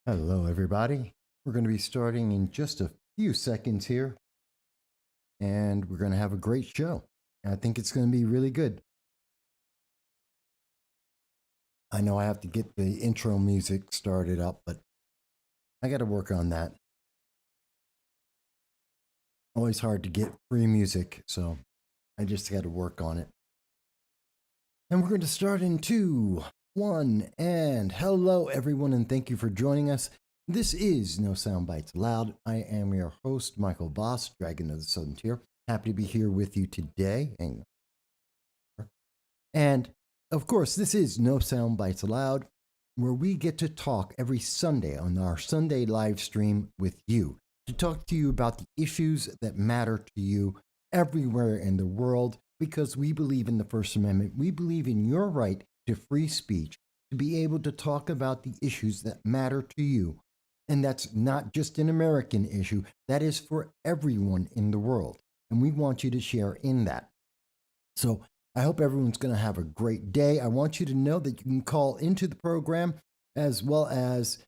Hello, everybody. We're going to be starting in just a few seconds here, and we're going to have a great show. I think it's going to be really good. I know I have to get the intro music started up, but I got to work on that. Always hard to get free music, so I just got to work on it. And we're going to start in 2, 1, and hello, everyone, and thank you for joining us. This is No Soundbites Allowed. I am your host, Michael Voss, Dragon of the Southern Tier. Happy to be here with you today. And of course, this is No Soundbites Allowed, where we get to talk every Sunday on our Sunday live stream with you, to talk to you about the issues that matter to you everywhere in the world, because we believe in the First Amendment. We believe in your right to free speech, to be able to talk about the issues that matter to you. And that's not just an American issue, that is for everyone in the world. And we want you to share in that. So I hope everyone's going to have a great day. I want you to know that you can call into the program as well as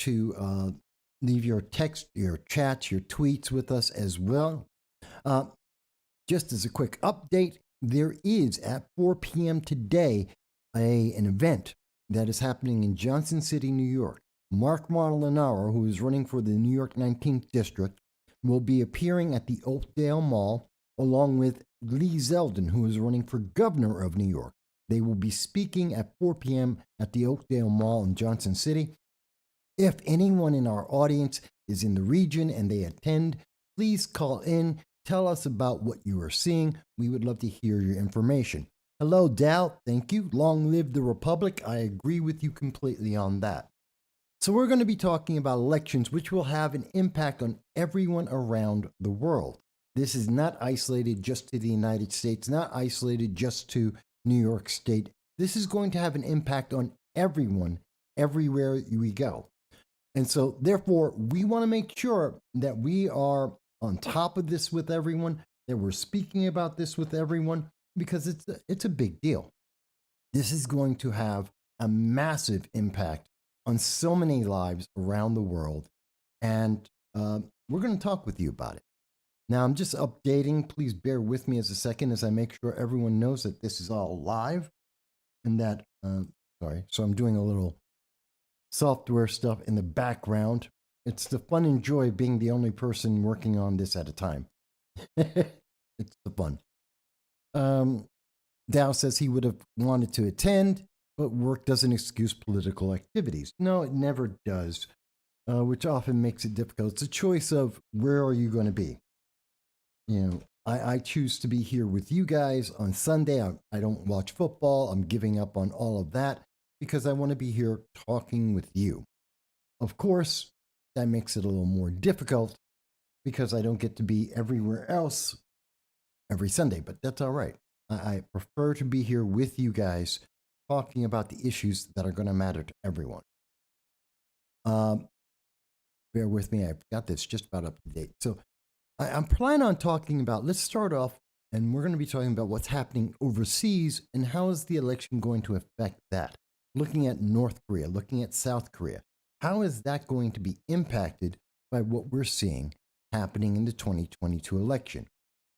to leave your text, your chats, your tweets with us as well. Just as a quick update, there is at 4 p.m. today an event that is happening in Johnson City, New York. Mark Molinaro, who is running for the New York 19th District, will be appearing at the Oakdale Mall along with Lee Zeldin, who is running for governor of New York. They will be speaking at 4 p.m. at the Oakdale Mall in Johnson City. If anyone in our audience is in the region and they attend, please call in. Tell us about what you are seeing. We would love to hear your information. Hello, Dal. Thank you. Long live the Republic. I agree with you completely on that. So we're going to be talking about elections, which will have an impact on everyone around the world. This is not isolated just to the United States, not isolated just to New York State. This is going to have an impact on everyone, everywhere we go. And so, therefore, we want to make sure that we are on top of this with everyone, that we're speaking about this with everyone, because it's a big deal. This is going to have a massive impact on so many lives around the world, and we're going to talk with you about it. Now, I'm just updating. Please bear with me as a second as I make sure everyone knows that this is all live and that, so I'm doing a little software stuff in the background. It's the fun and joy of being the only person working on this at a time. It's the fun. Dow says he would have wanted to attend, but work doesn't excuse political activities. No, it never does, which often makes it difficult. It's a choice of where are you going to be. You know, I choose to be here with you guys on Sunday. I don't watch football. I'm giving up on all of that because I want to be here talking with you. Of course, that makes it a little more difficult because I don't get to be everywhere else every Sunday, but that's all right. I prefer to be here with you guys talking about the issues that are going to matter to everyone. Bear with me. I've got this just about up to date. So I'm planning on talking about, let's start off, and we're going to be talking about what's happening overseas and how is the election going to affect that. Looking at North Korea, looking at South Korea. How is that going to be impacted by what we're seeing happening in the 2022 election?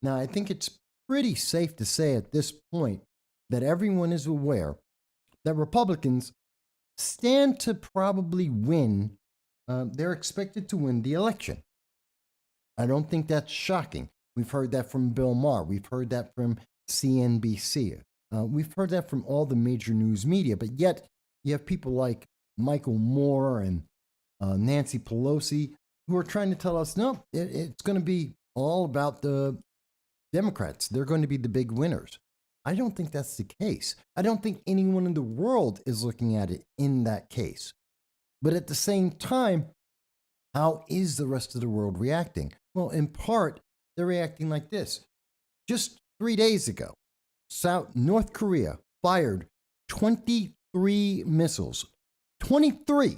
Now, I think it's pretty safe to say at this point that everyone is aware that Republicans stand to probably win. They're expected to win the election. I don't think that's shocking. We've heard that from Bill Maher. We've heard that from CNBC. We've heard that from all the major news media. But yet, you have people like Michael Moore and Nancy Pelosi who are trying to tell us, no, it's going to be all about the Democrats. They're going to be the big winners. I don't think that's the case. I don't think anyone in the world is looking at it in that case. But at the same time, how is the rest of the world reacting? Well, in part, they're reacting like this. Just 3 days ago, North Korea fired 23 missiles. 23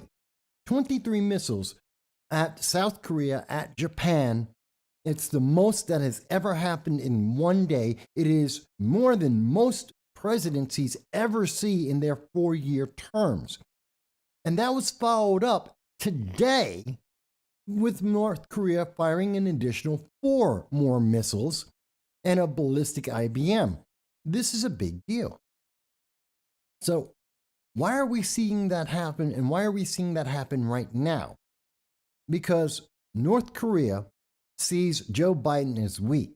missiles at South Korea, at Japan. It's the most that has ever happened in one day. It is more than most presidencies ever see in their 4-year terms. And that was followed up today with North Korea firing an additional 4 more missiles and a ballistic IBM. This is a big deal. So, why are we seeing that happen, and why are we seeing that happen right now? Because North Korea sees Joe Biden as weak.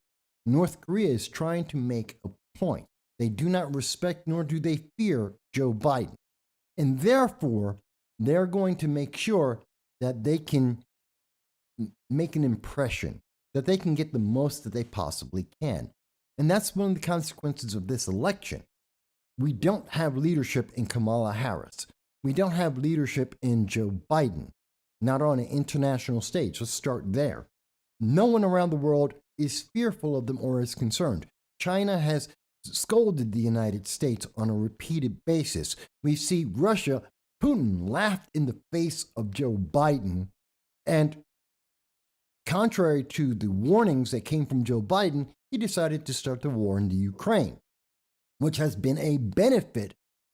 North Korea is trying to make a point. They do not respect nor do they fear Joe Biden. And therefore, they're going to make sure that they can make an impression, that they can get the most that they possibly can. And that's one of the consequences of this election. We don't have leadership in Kamala Harris. We don't have leadership in Joe Biden, not on an international stage. Let's start there. No one around the world is fearful of them or is concerned. China has scolded the United States on a repeated basis. We see Russia, Putin laughed in the face of Joe Biden. And contrary to the warnings that came from Joe Biden, he decided to start the war in the Ukraine, which has been a benefit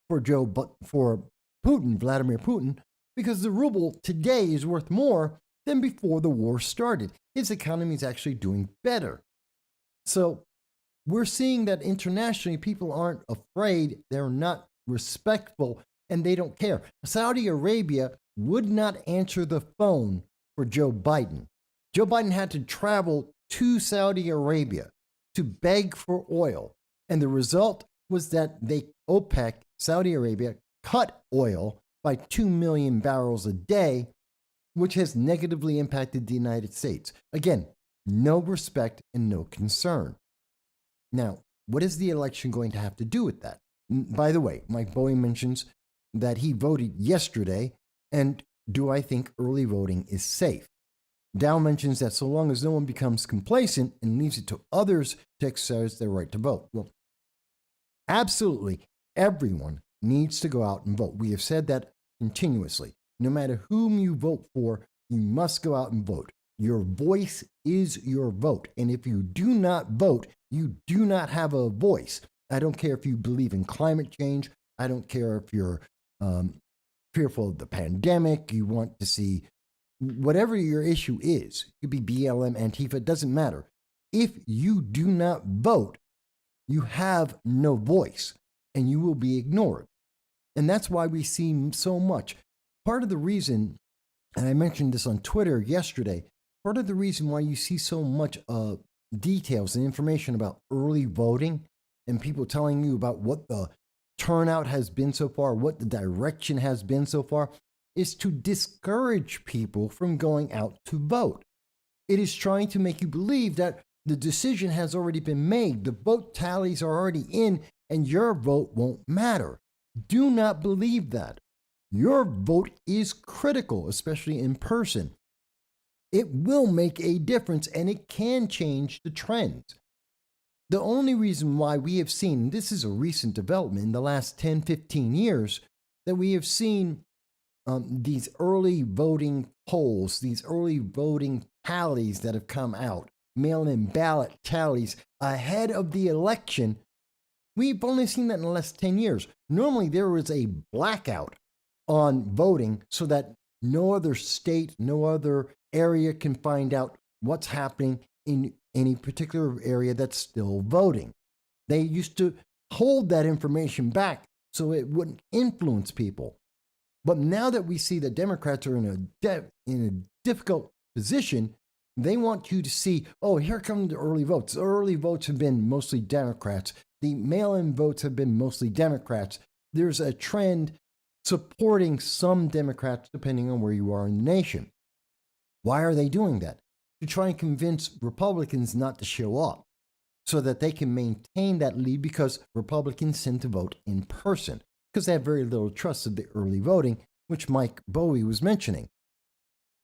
for Putin, Vladimir Putin, because the ruble today is worth more than before the war started. His economy is actually doing better. So we're seeing that internationally people aren't afraid, they're not respectful, and they don't care. Saudi Arabia would not answer the phone for Joe Biden. Joe Biden had to travel to Saudi Arabia to beg for oil. And the result was that OPEC, Saudi Arabia, cut oil by 2 million barrels a day, which has negatively impacted the United States. Again, no respect and no concern. Now, what is the election going to have to do with that? By the way, Mike Bowie mentions that he voted yesterday, and do I think early voting is safe? Dow mentions that so long as no one becomes complacent and leaves it to others to exercise their right to vote. Well, absolutely everyone needs to go out and vote. We have said that continuously. No matter whom you vote for, you must go out and vote. Your voice is your vote. And if you do not vote, you do not have a voice. I don't care if you believe in climate change. I don't care if you're fearful of the pandemic. You want to see whatever your issue is. It could be BLM, Antifa, it doesn't matter. If you do not vote, you have no voice and you will be ignored. And that's why we see so much. Part of the reason, and I mentioned this on Twitter yesterday, part of the reason why you see so much details and information about early voting and people telling you about what the turnout has been so far, what the direction has been so far, is to discourage people from going out to vote. It is trying to make you believe that the decision has already been made, the vote tallies are already in, and your vote won't matter. Do not believe that. Your vote is critical, especially in person. It will make a difference and it can change the trends. The only reason why we have seen, this is a recent development in the last 10, 15 years, that we have seen these early voting polls, these early voting tallies that have come out, mail-in ballot tallies ahead of the election. We've only seen that in the last 10 years. Normally there was a blackout on voting so that no other state, no other area can find out what's happening in any particular area that's still voting. They used to hold that information back so it wouldn't influence people. But now that we see that Democrats are in a difficult position, they want you to see, oh, here come the early votes. The early votes have been mostly Democrats. The mail-in votes have been mostly Democrats. There's a trend supporting some Democrats depending on where you are in the nation. Why are they doing that? To try and convince Republicans not to show up so that they can maintain that lead, because Republicans tend to vote in person because they have very little trust of the early voting, which Mike Bowie was mentioning.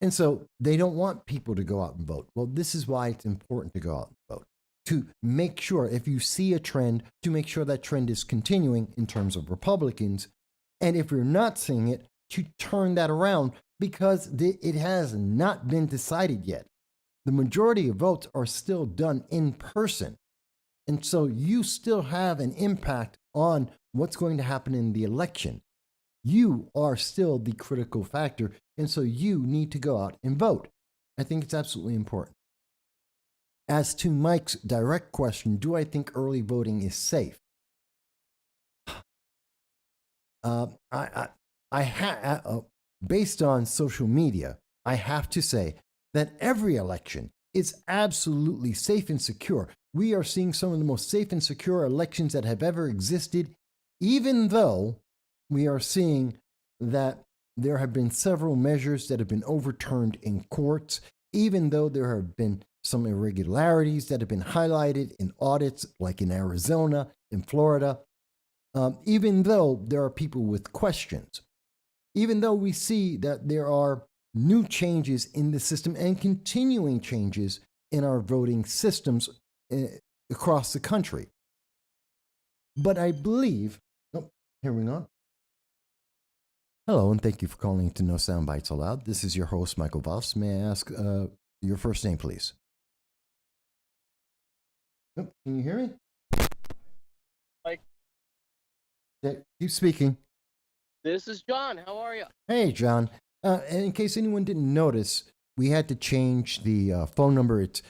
And so they don't want people to go out and vote. Well, this is why it's important to go out and vote, to make sure, if you see a trend, to make sure that trend is continuing in terms of Republicans. And if you're not seeing it, to turn that around, because it has not been decided yet. The majority of votes are still done in person. And so you still have an impact on what's going to happen in the election. You are still the critical factor. And so you need to go out and vote. I think it's absolutely important. As to Mike's direct question, do I think early voting is safe? Uh, I, Based on social media, I have to say that every election is absolutely safe and secure. We are seeing some of the most safe and secure elections that have ever existed, even though we are seeing that there have been several measures that have been overturned in courts, even though there have been some irregularities that have been highlighted in audits, like in Arizona, in Florida, even though there are people with questions, even though we see that there are new changes in the system and continuing changes in our voting systems across the country. But I believe, here we go. Hello, and thank you for calling to No Soundbites Allowed. This is your host, Michael Voss. May I ask your first name, please? Oh, can you hear me? Mike. Keep speaking. This is John. How are you? Hey, John. In case anyone didn't notice, we had to change the phone number. It's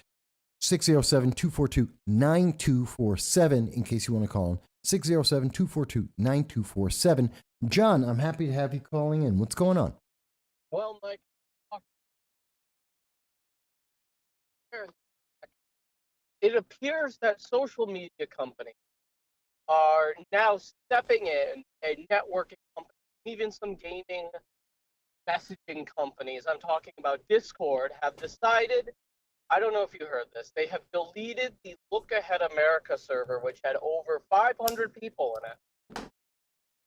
607-242-9247 in case you want to call in. 607-242-9247. John, I'm happy to have you calling in. What's going on? Well, Mike, it appears that social media companies are now stepping in, and networking companies, even some gaming messaging companies, I'm talking about Discord, have decided, I don't know if you heard this, they have deleted the Look Ahead America server, which had over 500 people in it.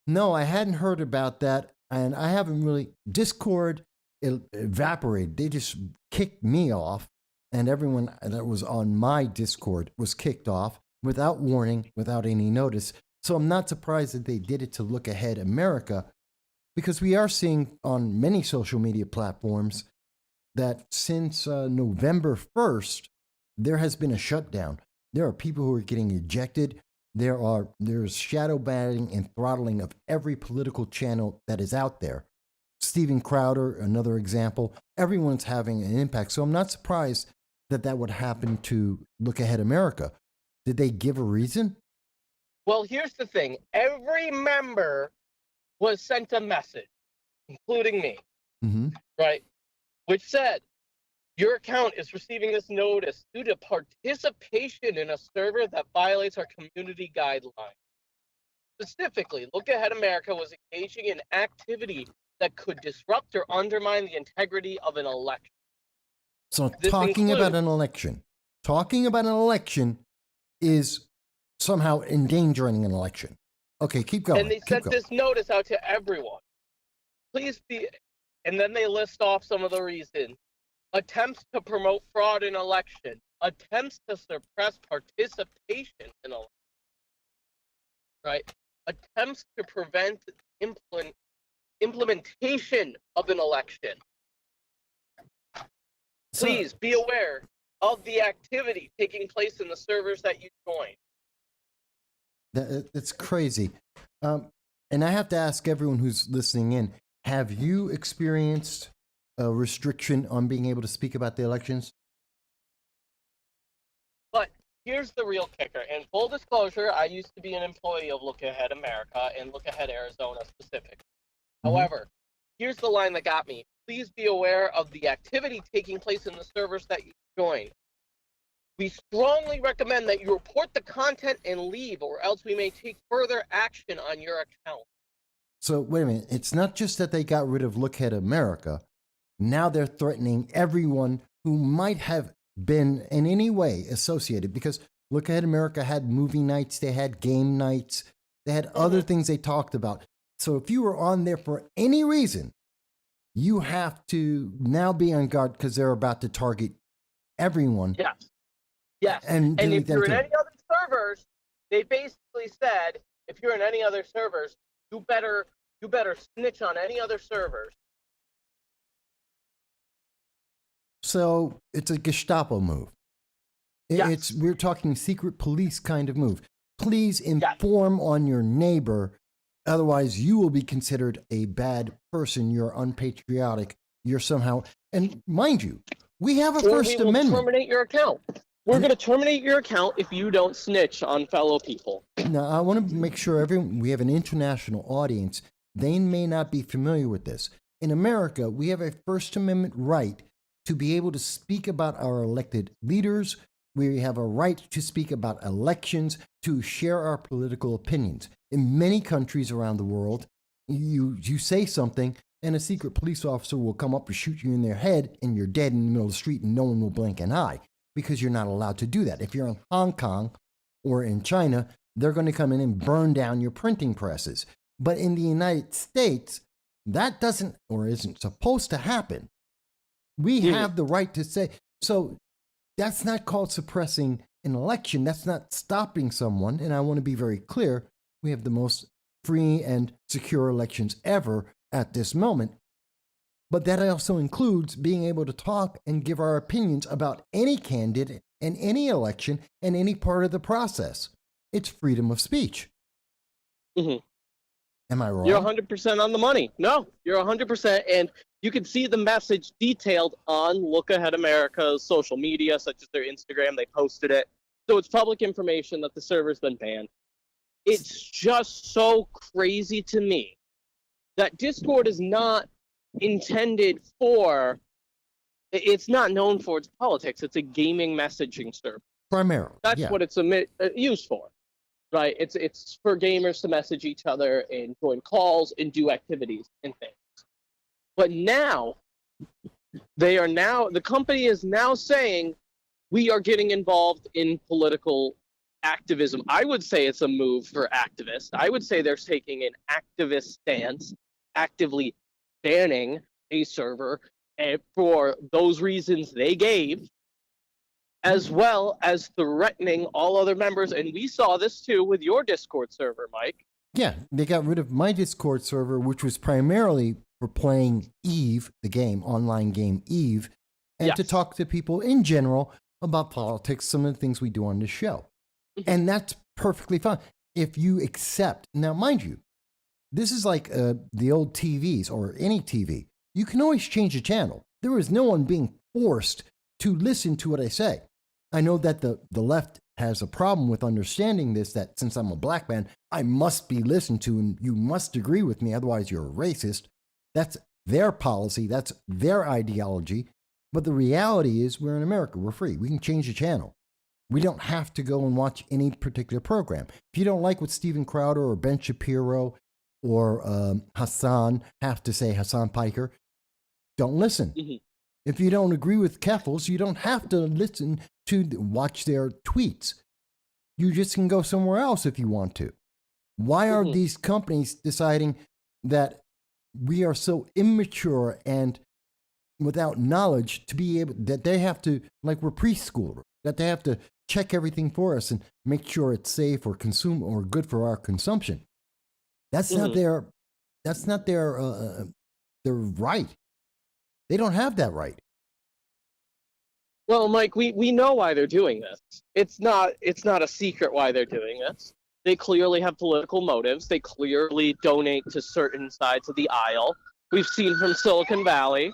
No, I hadn't heard about that, and I haven't really. Discord evaporated. They just kicked me off, and everyone that was on my Discord was kicked off without warning, without any notice. So I'm not surprised that they did it to Look Ahead America, because we are seeing on many social media platforms that since November 1st, there has been a shutdown. There are people who are getting ejected. There's shadow banning and throttling of every political channel that is out there. Steven Crowder, another example. Everyone's having an impact. So I'm not surprised that that would happen to Look Ahead America. Did they give a reason? Well, here's the thing. Every member was sent a message, including me, right, which said, your account is receiving this notice due to participation in a server that violates our community guidelines. Specifically, Look Ahead America was engaging in activity that could disrupt or undermine the integrity of an election. So talking about an election is somehow endangering an election. Okay, keep going. And they sent this notice out to everyone. Please be, and then they list off some of the reasons. Attempts to promote fraud in election. Attempts to suppress participation in election. Right? Attempts to prevent implementation of an election. Please be aware of the activity taking place in the servers that you join. That's crazy. And I have to ask everyone who's listening in, have you experienced a restriction on being able to speak about the elections? But here's the real kicker. And full disclosure, I used to be an employee of Look Ahead America and Look Ahead Arizona specifically. However, here's the line that got me. Please be aware of the activity taking place in the servers that you join. We strongly recommend that you report the content and leave, or else we may take further action on your account. So wait a minute. It's not just that they got rid of Look Ahead America. Now they're threatening everyone who might have been in any way associated, because Look Ahead America had movie nights, they had game nights, they had other things they talked about. So if you were on there for any reason, you have to now be on guard because they're about to target everyone. Yes. Yes. And if you're in any other servers, they basically said, if you're in any other servers, you better snitch on any other servers. So it's a Gestapo move. Yes. We're talking secret police kind of move. Please inform on your neighbor. Otherwise, you will be considered a bad person. You're unpatriotic you're somehow, and mind you, we have a or First we will Amendment. terminate your account. We're going to terminate your account if you don't snitch on fellow people. Now, I want to make sure we have an international audience. They may not be familiar with this. In America, we have a First Amendment right to be able to speak about our elected leaders. We have a right to speak about elections, to share our political opinions. In many countries around the world, you say something, and a secret police officer will come up and shoot you in their head, and you're dead in the middle of the street, and no one will blink an eye because you're not allowed to do that. If you're in Hong Kong or in China, they're going to come in and burn down your printing presses. But in the United States, that doesn't or isn't supposed to happen. We have the right to say, so that's not called suppressing an election. That's not stopping someone. And I want to be very clear. We have the most free and secure elections ever at this moment. But that also includes being able to talk and give our opinions about any candidate and any election and any part of the process. It's freedom of speech. Mm-hmm. Am I wrong? You're 100% on the money. No, you're 100%. And you can see the message detailed on Look Ahead America's social media, such as their Instagram. They posted it. So it's public information that the server's been banned. It's just so crazy to me that Discord is not intended for, it's not known for its politics. It's a gaming messaging server. Primarily. That's what it's used for. Right, it's for gamers to message each other and join calls and do activities and things. But now, the company is now saying we are getting involved in political activism. I would say it's a move for activists. I would say they're taking an activist stance, actively banning a server for those reasons they gave, as well as threatening all other members. And we saw this too with your Discord server, Mike. Yeah, they got rid of my Discord server, which was primarily for playing Eve, the game, online game Eve, and to talk to people in general about politics, some of the things we do on this show. And that's perfectly fine if you accept. Now, mind you, this is like the old TVs or any TV. You can always change the channel. There is no one being forced to listen to what I say. I know that the left has a problem with understanding this, that since I'm a black man, I must be listened to and you must agree with me, otherwise you're a racist. That's their policy, that's their ideology. But the reality is we're in America, we're free. We can change the channel. We don't have to go and watch any particular program. If you don't like what Steven Crowder or Ben Shapiro or Hassan have to say, Hassan Piker, don't listen. If you don't agree with Keffels, you don't have to listen to watch their tweets. You just can go somewhere else if you want to. Why are these companies deciding that we are so immature and without knowledge to be able, that they have to, like we're preschoolers, that they have to check everything for us and make sure it's safe or consume or good for our consumption? That's not their right. They don't have that right. Well, Mike, we know why they're doing this. It's not a secret why they're doing this. They clearly have political motives. They clearly donate to certain sides of the aisle. We've seen from Silicon Valley.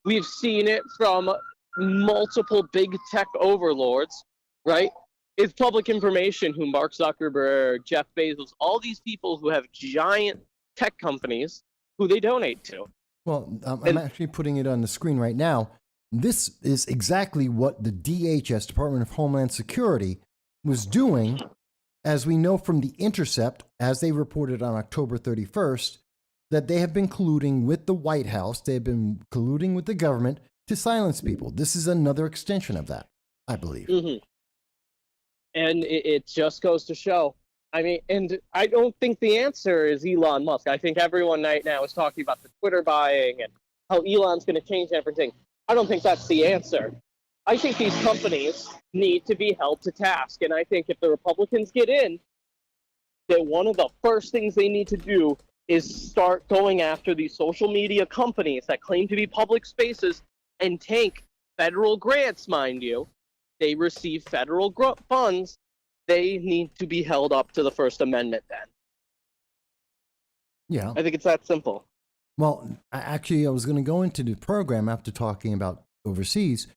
We've seen it from multiple big tech overlords, right? It's public information who Mark Zuckerberg, Jeff Bezos, all these people who have giant tech companies who they donate to. Well, I'm actually putting it on the screen right now. This is exactly what the DHS, Department of Homeland Security, was doing, as we know from The Intercept, as they reported on October 31st, that they have been colluding with the White House. They've been colluding with the government to silence people. This is another extension of that, I believe. And it just goes to show. I mean, and I don't think the answer is Elon Musk. I think everyone right now is talking about the Twitter buying and how Elon's going to change everything. I don't think that's the answer. I think these companies need to be held to task. And I think if the Republicans get in, that one of the first things they need to do is start going after these social media companies that claim to be public spaces and take federal grants, mind you. They receive federal funds. They need to be held up to the First Amendment then. Yeah. I think it's that simple. Well, actually, I was going to go into the program after talking about overseas,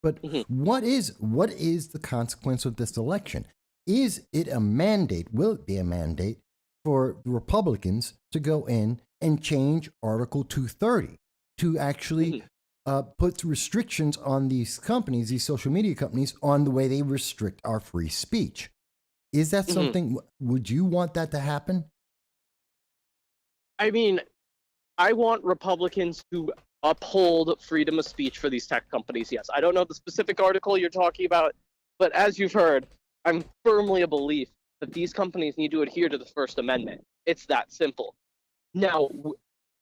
but what is the consequence of this election? Is it a mandate? Will it be a mandate for Republicans to go in and change Article 230 to actually put restrictions on these companies, these social media companies, on the way they restrict our free speech? Is that something? Would you want that to happen? I mean, I want Republicans to uphold freedom of speech for these tech companies. Yes, I don't know the specific article you're talking about, but as you've heard, I'm firmly a belief that these companies need to adhere to the First Amendment. It's that simple. Now,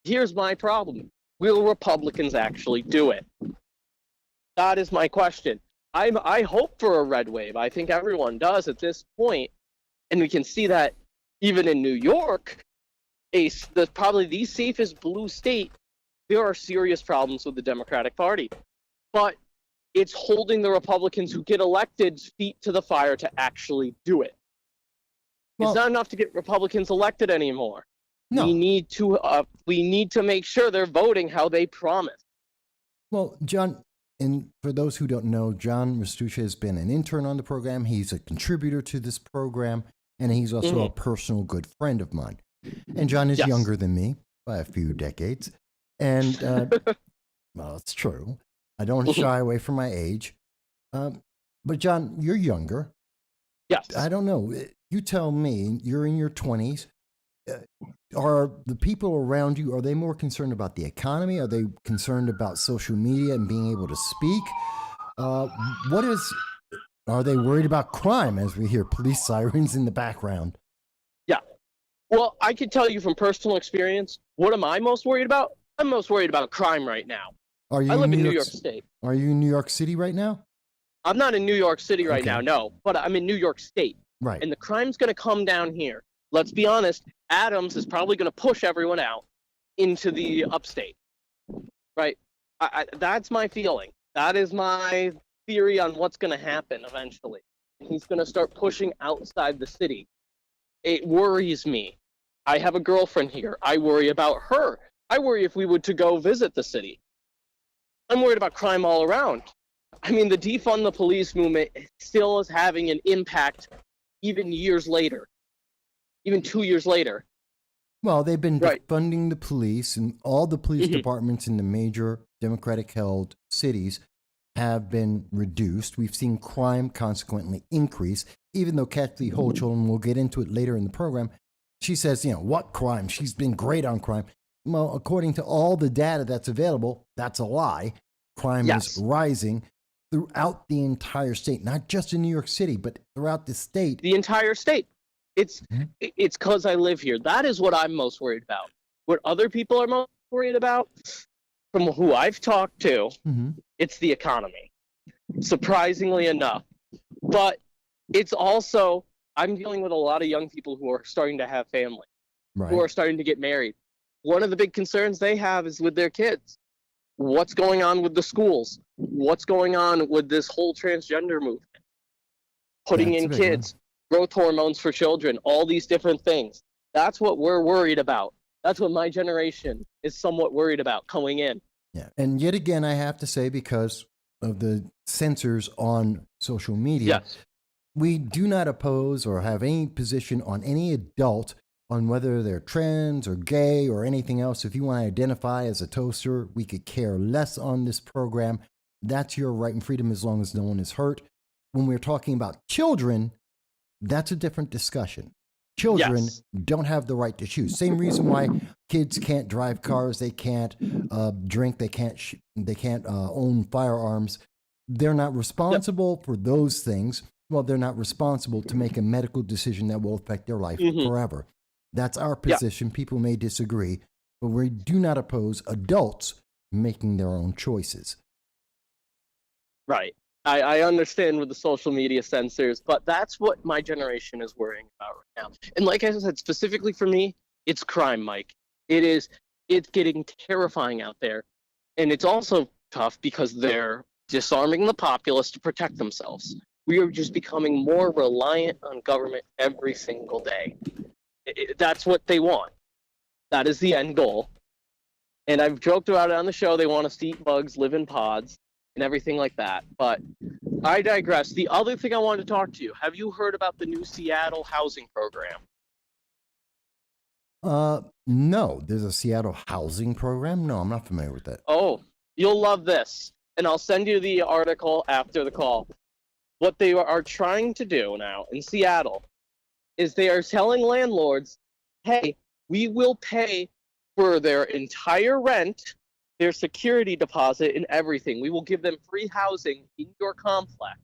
here's my problem. Will Republicans actually do it? That is my question. I hope for a red wave. I think everyone does at this point, and we can see that even in New York, probably the safest blue state, there are serious problems with the Democratic Party. But it's holding the Republicans who get elected feet to the fire to actually do it. Well, it's not enough to get Republicans elected anymore. No. We need to make sure they're voting how they promised. Well, John, and for those who don't know, John Restuccia has been an intern on the program. He's a contributor to this program, and he's also a personal good friend of mine. And John is younger than me by a few decades. And, well, it's true. I don't shy away from my age. But, John, you're younger. Yes. I don't know. You tell me, you're in your 20s. Are the people around you, are they more concerned about the economy? Are they concerned about social media and being able to speak? Are they worried about crime as we hear police sirens in the background? Yeah. Well, I can tell you from personal experience, what am I most worried about? I'm most worried about crime right now. I live in New York State. Are you in New York City right now? I'm not in New York City right now, no. But I'm in New York State. Right. And the crime's going to come down here. Let's be honest, Adams is probably going to push everyone out into the upstate, right? That's my feeling. That is my theory on what's going to happen eventually. He's going to start pushing outside the city. It worries me. I have a girlfriend here. I worry about her. I worry if we were to go visit the city. I'm worried about crime all around. I mean, the defund the police movement still is having an impact even years later. Even 2 years later. Well, they've been defunding the police, and all the police departments in the major Democratic-held cities have been reduced. We've seen crime consequently increase, even though Kathy Hochul, and we'll get into it later in the program, she says, what crime? She's been great on crime. Well, according to all the data that's available, that's a lie. Crime is rising throughout the entire state, not just in New York City, but throughout the state. The entire state. It's because I live here. That is what I'm most worried about. What other people are most worried about, from who I've talked to, it's the economy, surprisingly enough. But it's also, I'm dealing with a lot of young people who are starting to have family, who are starting to get married. One of the big concerns they have is with their kids. What's going on with the schools? What's going on with this whole transgender movement? Putting in kids. Growth hormones for children, all these different things. That's what we're worried about. That's what my generation is somewhat worried about coming in. Yeah. And yet again, I have to say, because of the censors on social media, we do not oppose or have any position on any adult on whether they're trans or gay or anything else. If you want to identify as a toaster, we could care less on this program. That's your right and freedom as long as no one is hurt. When we're talking about children, that's a different discussion. Children don't have the right to choose. Same reason why kids can't drive cars, they can't drink, they can't own firearms. They're not responsible for those things. Well, they're not responsible to make a medical decision that will affect their life forever. That's our position. People may disagree, but we do not oppose adults making their own choices. Right. I understand with the social media censors, but that's what my generation is worrying about right now. And like I said, specifically for me, it's crime, Mike. It's getting terrifying out there. And it's also tough because they're disarming the populace to protect themselves. We are just becoming more reliant on government every single day. That's what they want. That is the end goal. And I've joked about it on the show. They want us to eat bugs, live in pods, and everything like that. But I digress. The other thing I wanted to talk to you, have you heard about the new Seattle housing program? No. There's a Seattle housing program? No, I'm not familiar with that. Oh, you'll love this. And I'll send you the article after the call. What they are trying to do now in Seattle is they are telling landlords, hey, we will pay for their entire rent, their security deposit, and everything. We will give them free housing in your complex.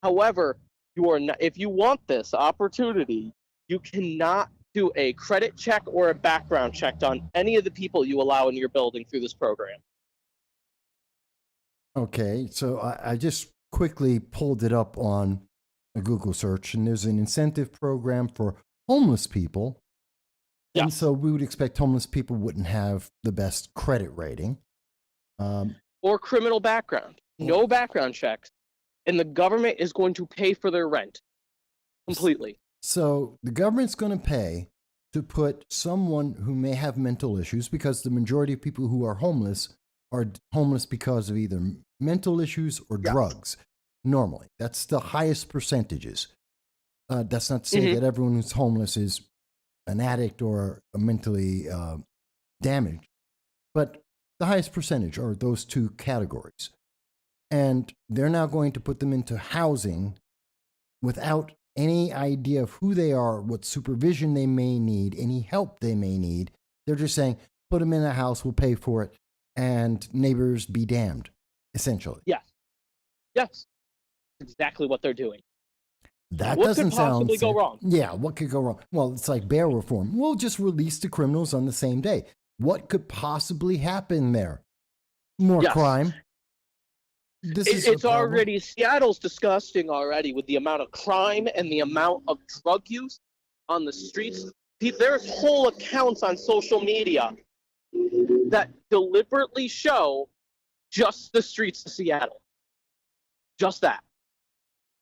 However, you are not, if you want this opportunity, you cannot do a credit check or a background check on any of the people you allow in your building through this program. Okay, so I just quickly pulled it up on a Google search, and there's an incentive program for homeless people. Yes. And so we would expect homeless people wouldn't have the best credit rating. Or criminal background. No background checks. And the government is going to pay for their rent completely. So the government's going to pay to put someone who may have mental issues, because the majority of people who are homeless because of either mental issues or drugs. Normally, that's the highest percentages. That's not to say that everyone who's homeless is an addict or mentally damaged, but the highest percentage are those two categories. And they're now going to put them into housing without any idea of who they are, what supervision they may need, any help they may need. They're just saying, put them in a house, we'll pay for it, and neighbors be damned, essentially. Yes. Yes. Exactly what they're doing. That what doesn't could possibly sound go wrong? Yeah, what could go wrong? Well, it's like bail reform. We'll just release the criminals on the same day. What could possibly happen there? More crime. It's already, Seattle's disgusting already with the amount of crime and the amount of drug use on the streets. There's whole accounts on social media that deliberately show just the streets of Seattle. Just that.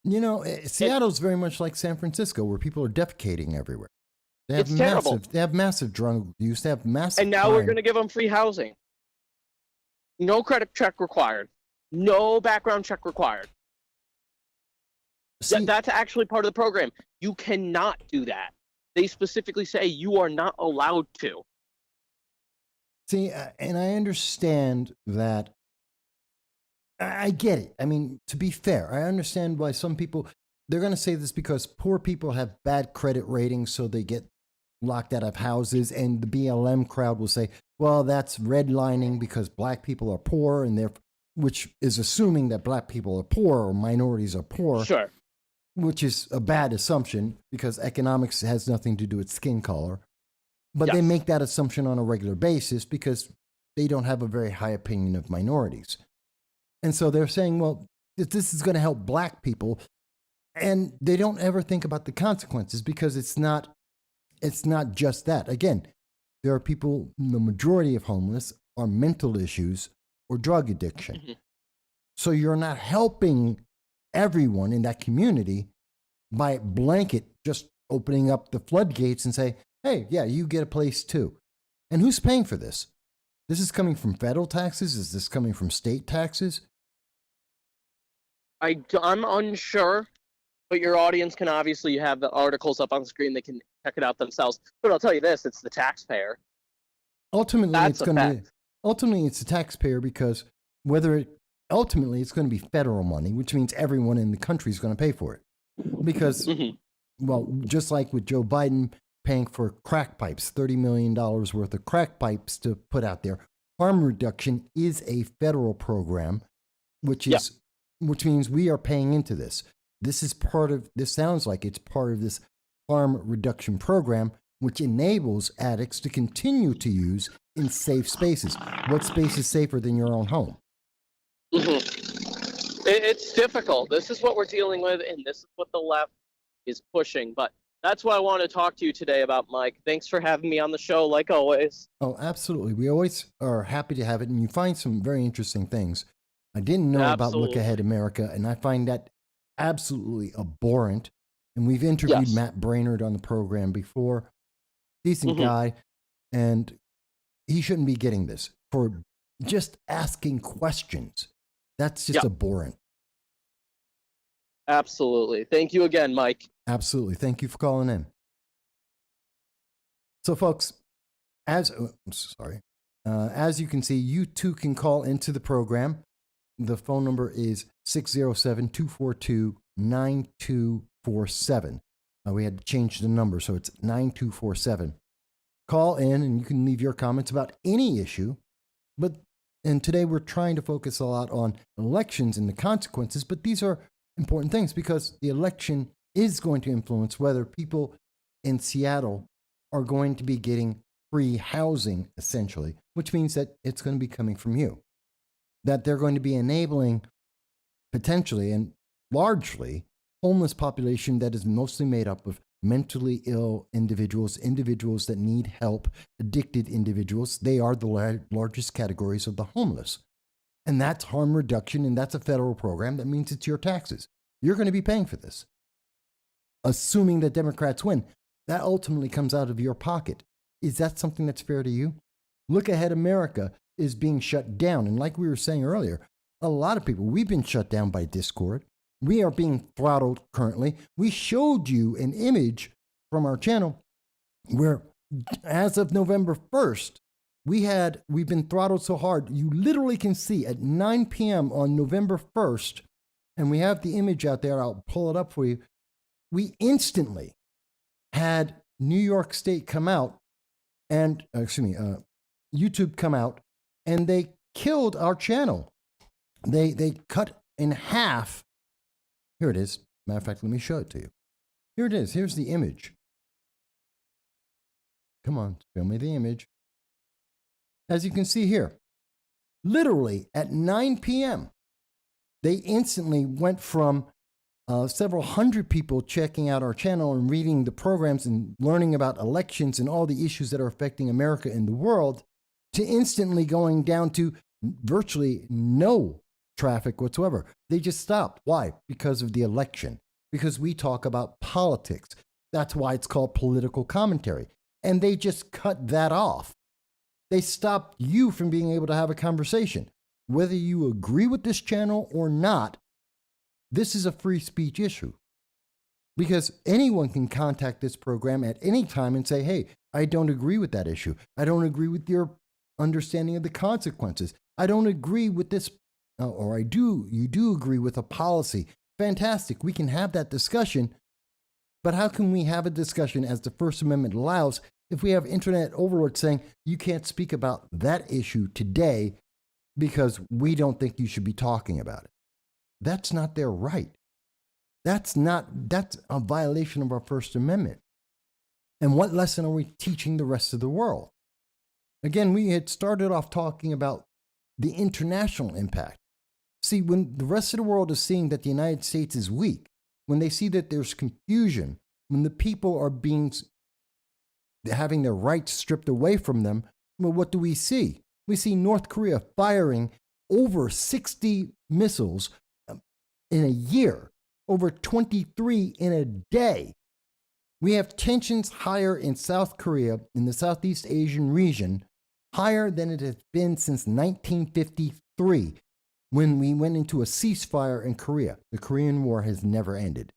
You know, Seattle's very much like San Francisco, where people are defecating everywhere. It's terrible. They have massive drug use. They have massive. And now crime. we're going to give them free housing. No credit check required. No background check required. That's actually part of the program. You cannot do that. They specifically say you are not allowed to. See, and I understand that. I get it. I mean, to be fair, I understand why some people, they're going to say this because poor people have bad credit ratings, so they get locked out of houses. And the BLM crowd will say, well, that's redlining because black people are poor, and they're, which is assuming that black people are poor or minorities are poor. Sure. Which is a bad assumption because economics has nothing to do with skin color. But they make that assumption on a regular basis because they don't have a very high opinion of minorities. And so they're saying, well, this is going to help black people. And they don't ever think about the consequences because it's not just that. Again, there are people, the majority of homeless are mental issues or drug addiction. Mm-hmm. So you're not helping everyone in that community by blanket just opening up the floodgates and say, hey, yeah, you get a place too. And who's paying for this? This is coming from federal taxes? Is this coming from state taxes? I'm unsure, but your audience can obviously have the articles up on the screen. They can check it out themselves. But I'll tell you this, it's the taxpayer. Ultimately, it's the taxpayer because ultimately it's going to be federal money, which means everyone in the country is going to pay for it. Because, well, just like with Joe Biden paying for crack pipes, $30 million worth of crack pipes to put out there, harm reduction is a federal program, which means we are paying into this. This sounds like it's part of this harm reduction program, which enables addicts to continue to use in safe spaces. What space is safer than your own home? It's difficult. This is what we're dealing with, and this is what the left is pushing. But that's what I want to talk to you today about, Mike. Thanks for having me on the show, like always. Oh, absolutely. We always are happy to have it, and you find some very interesting things. I didn't know about Look Ahead America, and I find that absolutely abhorrent. And we've interviewed Matt Brainerd on the program before. Decent guy. And he shouldn't be getting this for just asking questions. That's just abhorrent. Absolutely. Thank you again, Mike. Absolutely. Thank you for calling in. So, folks, as you can see, you too can call into the program. The phone number is 607-242-9247. We had to change the number, so it's 9247. Call in and you can leave your comments about any issue. And today we're trying to focus a lot on elections and the consequences, but these are important things because the election is going to influence whether people in Seattle are going to be getting free housing, essentially, which means that it's going to be coming from you. That they're going to be enabling potentially and largely homeless population that is mostly made up of mentally ill individuals, individuals that need help, addicted individuals. They are the largest categories of the homeless. And that's harm reduction, and that's a federal program. That means it's your taxes. You're going to be paying for this. Assuming that Democrats win, that ultimately comes out of your pocket. Is that something that's fair to you? Look Ahead America is being shut down. And like we were saying earlier, a lot of people, we've been shut down by Discord. We are being throttled currently. We showed you an image from our channel where as of November 1st, we've been throttled so hard. You literally can see at 9 p.m. on November 1st, and we have the image out there. I'll pull it up for you. We instantly had New York State come out and, YouTube come out, and they killed our channel. They cut in half. Here it is. Matter of fact, let me show it to you. Here it is. Here's the image. Come on, show me the image. As you can see here, literally at 9 p.m., they instantly went from several hundred people checking out our channel and reading the programs and learning about elections and all the issues that are affecting America and the world to instantly going down to virtually no traffic whatsoever. They just stopped. Why? Because of the election. Because we talk about politics. That's why it's called political commentary. And they just cut that off. They stopped you from being able to have a conversation. Whether you agree with this channel or not, this is a free speech issue. Because anyone can contact this program at any time and say, hey, I don't agree with that issue. I don't agree with your understanding of the consequences. I don't agree with this, or I do. You do agree with a policy. Fantastic. We can have that discussion. But how can we have a discussion as the First Amendment allows if we have internet overlords saying you can't speak about that issue today because we don't think you should be talking about it? That's not their right. That's a violation of our First Amendment. And what lesson are we teaching the rest of the world? Again, we had started off talking about the international impact. See, when the rest of the world is seeing that the United States is weak, when they see that there's confusion, when the people are having their rights stripped away from them, well, what do we see? We see North Korea firing over 60 missiles in a year, over 23 in a day. We have tensions higher in South Korea, in the Southeast Asian region, higher than it has been since 1953, when we went into a ceasefire in Korea. The Korean War has never ended.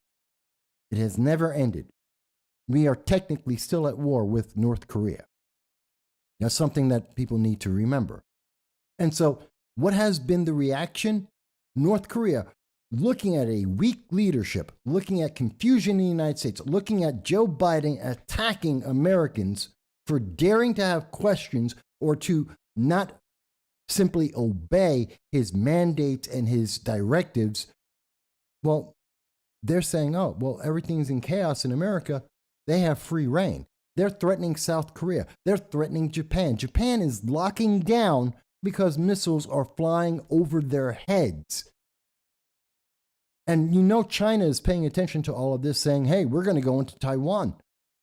It has never ended. We are technically still at war with North Korea. That's something that people need to remember. And so, what has been the reaction? North Korea, looking at a weak leadership, looking at confusion in the United States, looking at Joe Biden attacking Americans for daring to have questions or to not simply obey his mandates and his directives. Well, they're saying, oh, well, everything's in chaos in America. They have free reign. They're threatening South Korea. They're threatening Japan. Japan is locking down because missiles are flying over their heads. And you know China is paying attention to all of this, saying, hey, we're going to go into Taiwan.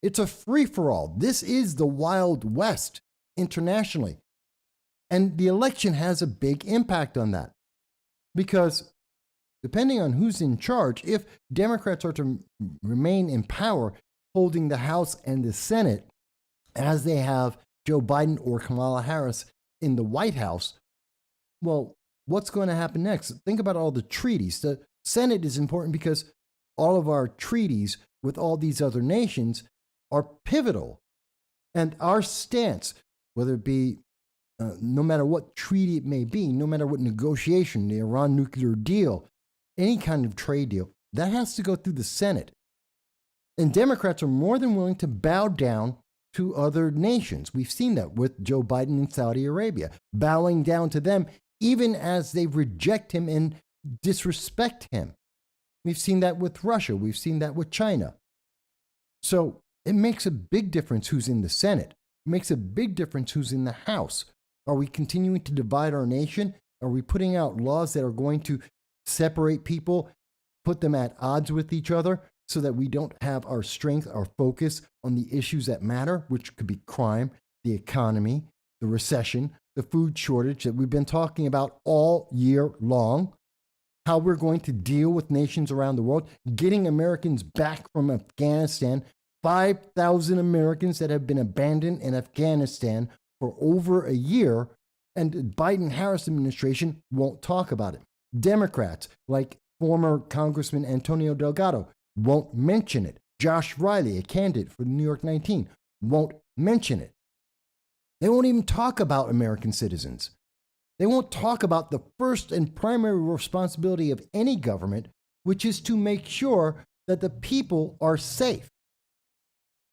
It's a free-for-all. This is the Wild West internationally. And the election has a big impact on that. Because depending on who's in charge, if Democrats are to remain in power, holding the House and the Senate, as they have Joe Biden or Kamala Harris in the White House, well, what's going to happen next? Think about all the treaties. The Senate is important because all of our treaties with all these other nations are pivotal. And our stance, whether it be no matter what treaty it may be, no matter what negotiation, the Iran nuclear deal, any kind of trade deal, that has to go through the Senate. And Democrats are more than willing to bow down to other nations. We've seen that with Joe Biden in Saudi Arabia, bowing down to them even as they reject him and disrespect him. We've seen that with Russia. We've seen that with China. So it makes a big difference who's in the Senate. It makes a big difference who's in the House. Are we continuing to divide our nation? Are we putting out laws that are going to separate people, put them at odds with each other so that we don't have our strength, our focus on the issues that matter, which could be crime, the economy, the recession, the food shortage that we've been talking about all year long, how we're going to deal with nations around the world, getting Americans back from Afghanistan, 5,000 Americans that have been abandoned in Afghanistan for over a year, and the Biden-Harris administration won't talk about it. Democrats, like former Congressman Antonio Delgado, won't mention it. Josh Riley, a candidate for the New York 19, won't mention it. They won't even talk about American citizens. They won't talk about the first and primary responsibility of any government, which is to make sure that the people are safe.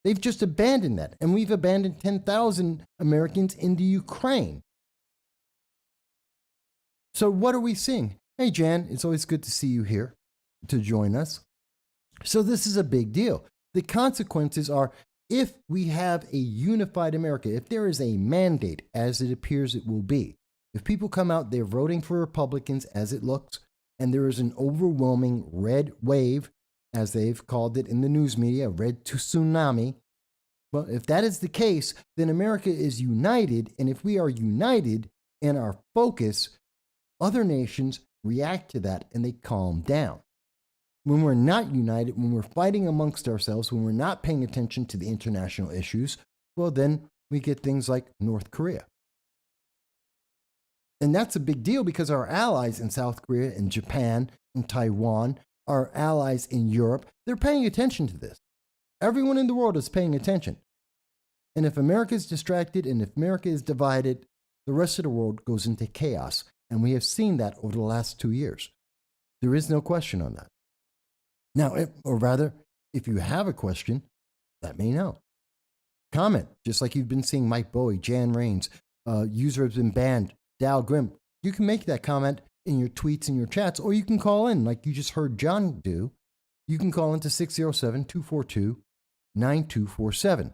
They've just abandoned that, and we've abandoned 10,000 Americans into Ukraine. So what are we seeing? Hey, Jan, it's always good to see you here to join us. So this is a big deal. The consequences are, if we have a unified America, if there is a mandate, as it appears it will be, if people come out, they're voting for Republicans as it looks, and there is an overwhelming red wave, as they've called it in the news media, a red tsunami. Well, if that is the case, then America is united, and if we are united in our focus, other nations react to that and they calm down. When we're not united, when we're fighting amongst ourselves, when we're not paying attention to the international issues, well, then we get things like North Korea. And that's a big deal because our allies in South Korea and Japan and Taiwan, our allies in Europe, they're paying attention to this. Everyone in the world is paying attention. And if America is distracted and if America is divided, the rest of the world goes into chaos. And we have seen that over the last 2 years. There is no question on that. Now, if you have a question, let me know. Comment, just like you've been seeing Mike Bowie, Jan Rains, user has been banned, Dow Grimm. You can make that comment in your tweets and your chats, or you can call in like you just heard John do. You can call into 607-242-9247.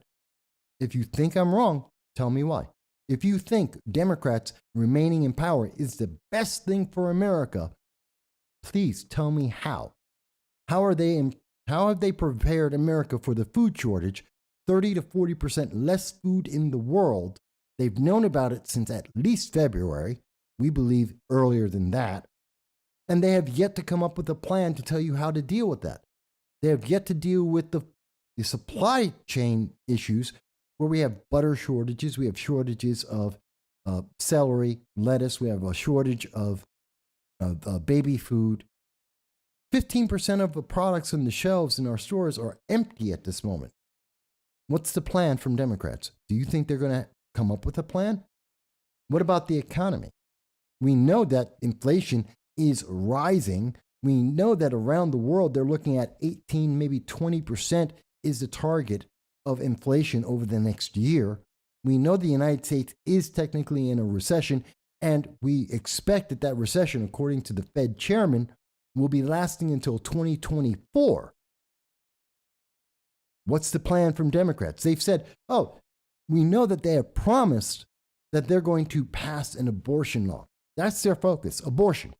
If you think I'm wrong, tell me why. If you think Democrats remaining in power is the best thing for America, please tell me how. How have they prepared America for the food shortage? 30 to 40% less food in the world. They've known about it since at least February. We believe earlier than that. And they have yet to come up with a plan to tell you how to deal with that. They have yet to deal with the supply chain issues where we have butter shortages, we have shortages of celery, lettuce, we have a shortage of baby food. 15% of the products on the shelves in our stores are empty at this moment. What's the plan from Democrats? Do you think they're going to come up with a plan? What about the economy? We know that inflation is rising. We know that around the world they're looking at 18, maybe 20% is the target of inflation over the next year. We know the United States is technically in a recession, and we expect that recession, according to the Fed chairman, will be lasting until 2024. What's the plan from Democrats? They've said, we know that they have promised that they're going to pass an abortion law. That's their focus, abortion.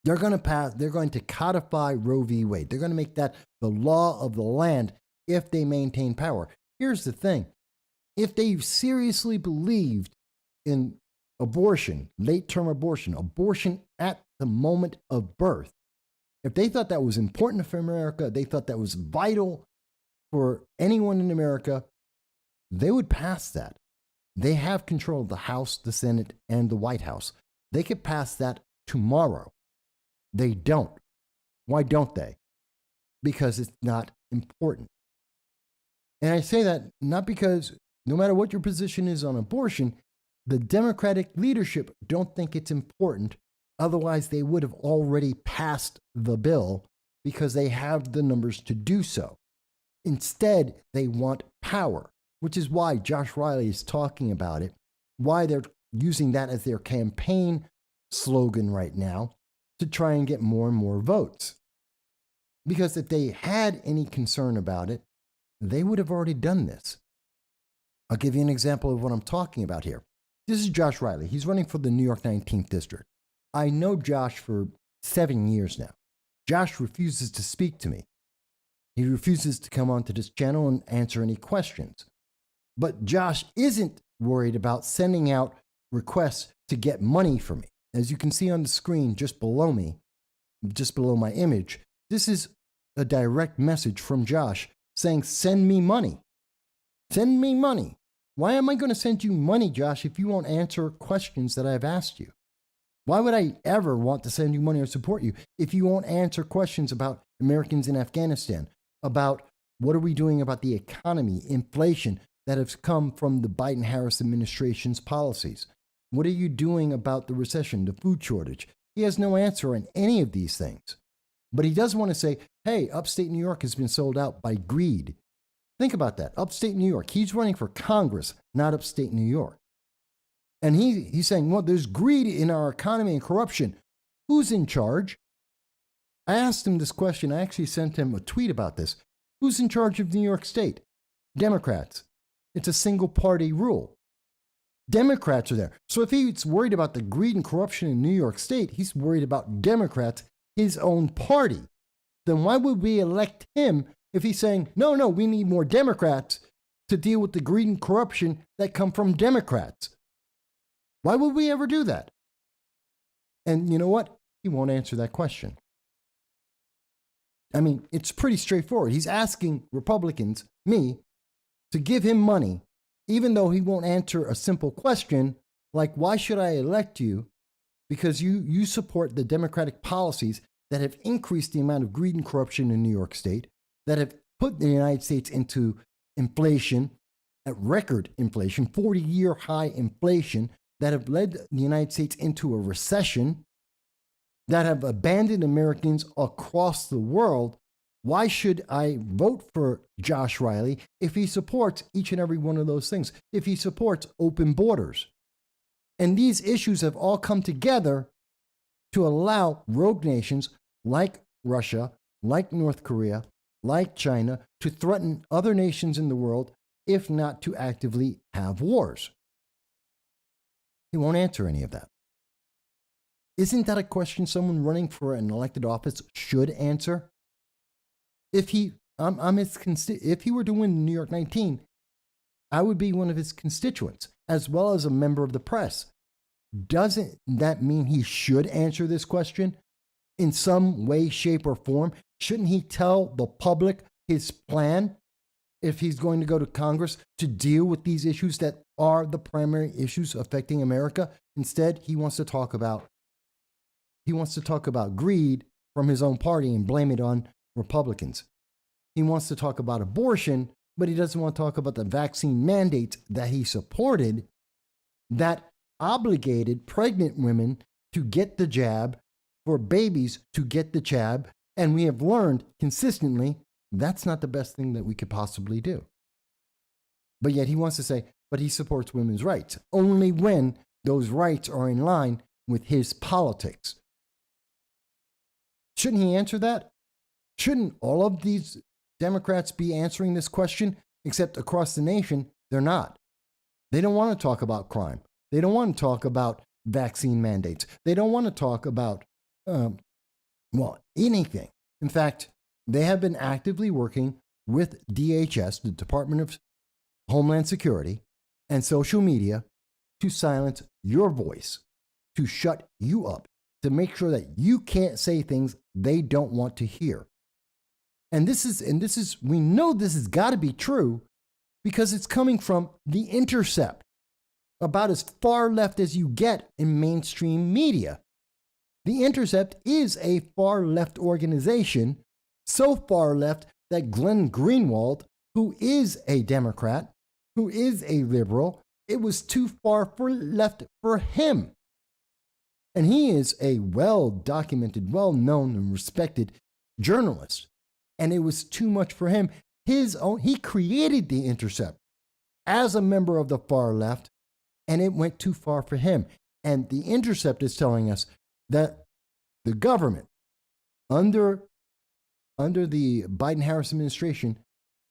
They're going to codify Roe v. Wade. They're going to make that the law of the land if they maintain power. Here's the thing. If they seriously believed in abortion, late-term abortion, abortion at the moment of birth, if they thought that was important for America, they thought that was vital for anyone in America, they would pass that. They have control of the House, the Senate, and the White House. They could pass that tomorrow. They don't. Why don't they? Because it's not important. And I say that not because no matter what your position is on abortion, the Democratic leadership don't think it's important. Otherwise, they would have already passed the bill because they have the numbers to do so. Instead, they want power, which is why Josh Riley is talking about it, why they're using that as their campaign slogan right now to try and get more and more votes. Because if they had any concern about it, they would have already done this. I'll give you an example of what I'm talking about here. This is Josh Riley. He's running for the New York 19th District. I know Josh for 7 years now. Josh refuses to speak to me. He refuses to come onto this channel and answer any questions. But Josh isn't worried about sending out requests to get money from me. As you can see on the screen just below me, just below my image, this is a direct message from Josh saying, send me money. Send me money. Why am I going to send you money, Josh, if you won't answer questions that I've asked you? Why would I ever want to send you money or support you if you won't answer questions about Americans in Afghanistan, about what are we doing about the economy, inflation that has come from the Biden-Harris administration's policies? What are you doing about the recession, the food shortage? He has no answer on any of these things. But he does want to say, hey, upstate New York has been sold out by greed. Think about that. Upstate New York. He's running for Congress, not upstate New York. And he's saying, well, there's greed in our economy and corruption. Who's in charge? I asked him this question. I actually sent him a tweet about this. Who's in charge of New York State? Democrats. It's a single party rule. Democrats are there. So if he's worried about the greed and corruption in New York State, he's worried about Democrats, his own party. Then why would we elect him if he's saying, no, we need more Democrats to deal with the greed and corruption that come from Democrats? Why would we ever do that? And you know what? He won't answer that question. I mean, it's pretty straightforward. He's asking Republicans, me, to give him money, even though he won't answer a simple question like, why should I elect you? Because you support the Democratic policies that have increased the amount of greed and corruption in New York State, that have put the United States into inflation, at record inflation, 40-year high inflation, that have led the United States into a recession, that have abandoned Americans across the world. Why should I vote for Josh Riley if he supports each and every one of those things, if he supports open borders? And these issues have all come together to allow rogue nations like Russia, like North Korea, like China, to threaten other nations in the world, if not to actively have wars. He won't answer any of that. Isn't that a question someone running for an elected office should answer? If he were to win New York 19, I would be one of his constituents, as well as a member of the press. Doesn't that mean he should answer this question in some way, shape, or form? Shouldn't he tell the public his plan if he's going to go to Congress to deal with these issues that are the primary issues affecting America? Instead, he wants to talk about greed from his own party and blame it on Republicans. He wants to talk about abortion, but he doesn't want to talk about the vaccine mandates that he supported that obligated pregnant women to get the jab, for babies to get the jab. And we have learned consistently that's not the best thing that we could possibly do. But yet he wants to say, but he supports women's rights only when those rights are in line with his politics. Shouldn't he answer that? Shouldn't all of these Democrats be answering this question? Except across the nation, they're not. They don't want to talk about crime. They don't want to talk about vaccine mandates. They don't want to talk about, anything. In fact, they have been actively working with DHS, the Department of Homeland Security, and social media to silence your voice, to shut you up, to make sure that you can't say things they don't want to hear. And we know this has got to be true because it's coming from The Intercept. about as far left as you get in mainstream media. The Intercept is a far left organization, so far left that Glenn Greenwald, who is a Democrat, who is a liberal, it was too far for left for him. And he is a well-documented, well-known, and respected journalist. And it was too much for him. He created The Intercept as a member of the far left, and it went too far for him. And The Intercept is telling us that the government, under the Biden-Harris administration,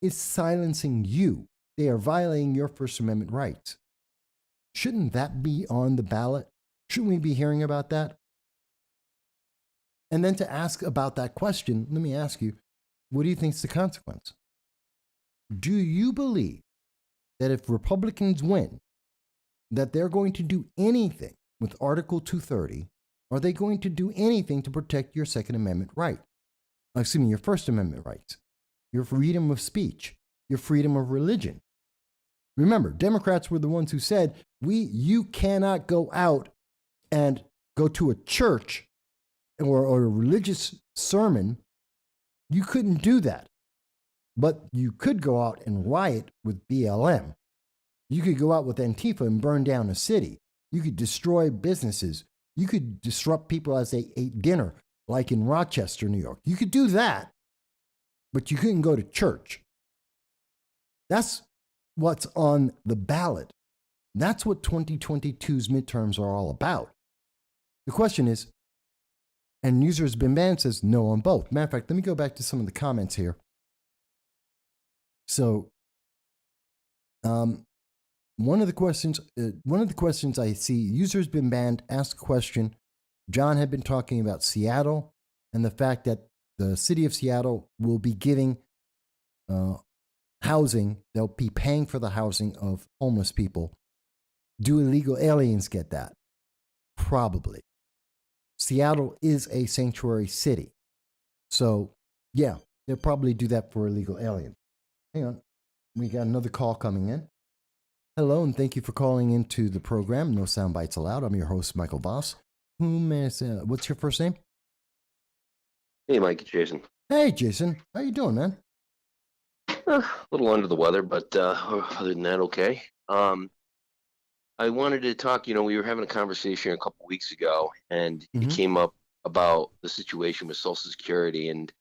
is silencing you. They are violating your First Amendment rights. Shouldn't that be on the ballot? Shouldn't we be hearing about that? And then to ask about that question, let me ask you, what do you think is the consequence? Do you believe that if Republicans win, that they're going to do anything with Article 230? Are they going to do anything to protect your Second Amendment right? Excuse me, your First Amendment rights, your freedom of speech, your freedom of religion? Remember, Democrats were the ones who said, you cannot go out and go to a church or a religious sermon. You couldn't do that. But you could go out and riot with BLM. You could go out with Antifa and burn down a city. You could destroy businesses. You could disrupt people as they ate dinner, like in Rochester, New York. You could do that, but you couldn't go to church. That's what's on the ballot. That's what 2022's midterms are all about. The question is, and user has been banned, says no on both. Matter of fact, let me go back to some of the comments here. So, one of the questions I see, user's been banned, asked a question. John had been talking about Seattle and the fact that the city of Seattle will be giving housing. They'll be paying for the housing of homeless people. Do illegal aliens get that? Probably. Seattle is a sanctuary city. So, yeah, they'll probably do that for illegal aliens. Hang on. We got another call coming in. Hello, and thank you for calling into the program, No Soundbites Allowed. I'm your host, Michael Voss. What's your first name? Hey, Mike, it's Jason. Hey, Jason. How you doing, man? A little under the weather, but other than that, okay. I wanted to talk, we were having a conversation a couple weeks ago, and it came up about the situation with Social Security, and,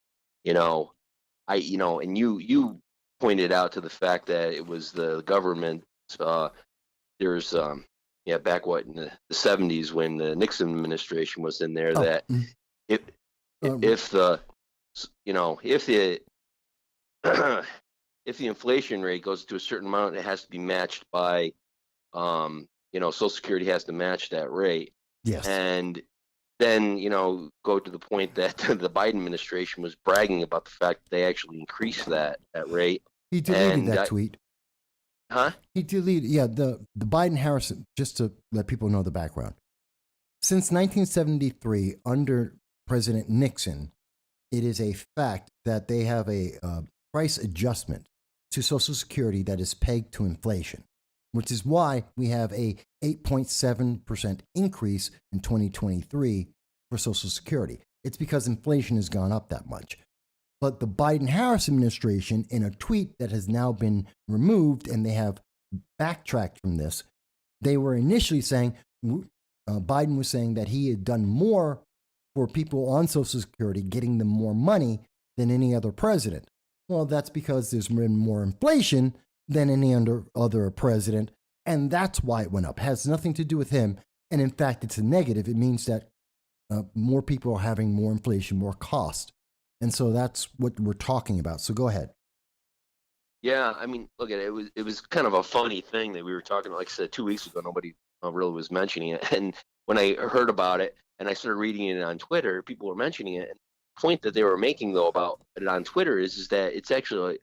and you pointed out to the fact that it was the government. There's back in the 70s when the Nixon administration was in there, that if the inflation rate goes to a certain amount, it has to be matched by Social Security has to match that rate. Yes. And then go to the point that the Biden administration was bragging about the fact that they actually increased that rate. He deleted that tweet. Huh? He deleted, the Biden-Harris, just to let people know the background. Since 1973, under President Nixon, it is a fact that they have a price adjustment to Social Security that is pegged to inflation, which is why we have a 8.7% increase in 2023 for Social Security. It's because inflation has gone up that much. But the Biden-Harris administration, in a tweet that has now been removed, and they have backtracked from this, they were initially saying, Biden was saying that he had done more for people on Social Security, getting them more money than any other president. Well, that's because there's been more inflation than any other president, and that's why it went up. It has nothing to do with him, and in fact, it's a negative. It means that more people are having more inflation, more cost. And so that's what we're talking about. So go ahead. Yeah, I mean, look at it. It was kind of a funny thing that we were talking about. Like I said, 2 weeks ago, nobody really was mentioning it. And when I heard about it and I started reading it on Twitter, people were mentioning it. And the point that they were making, though, about it on Twitter is that it's actually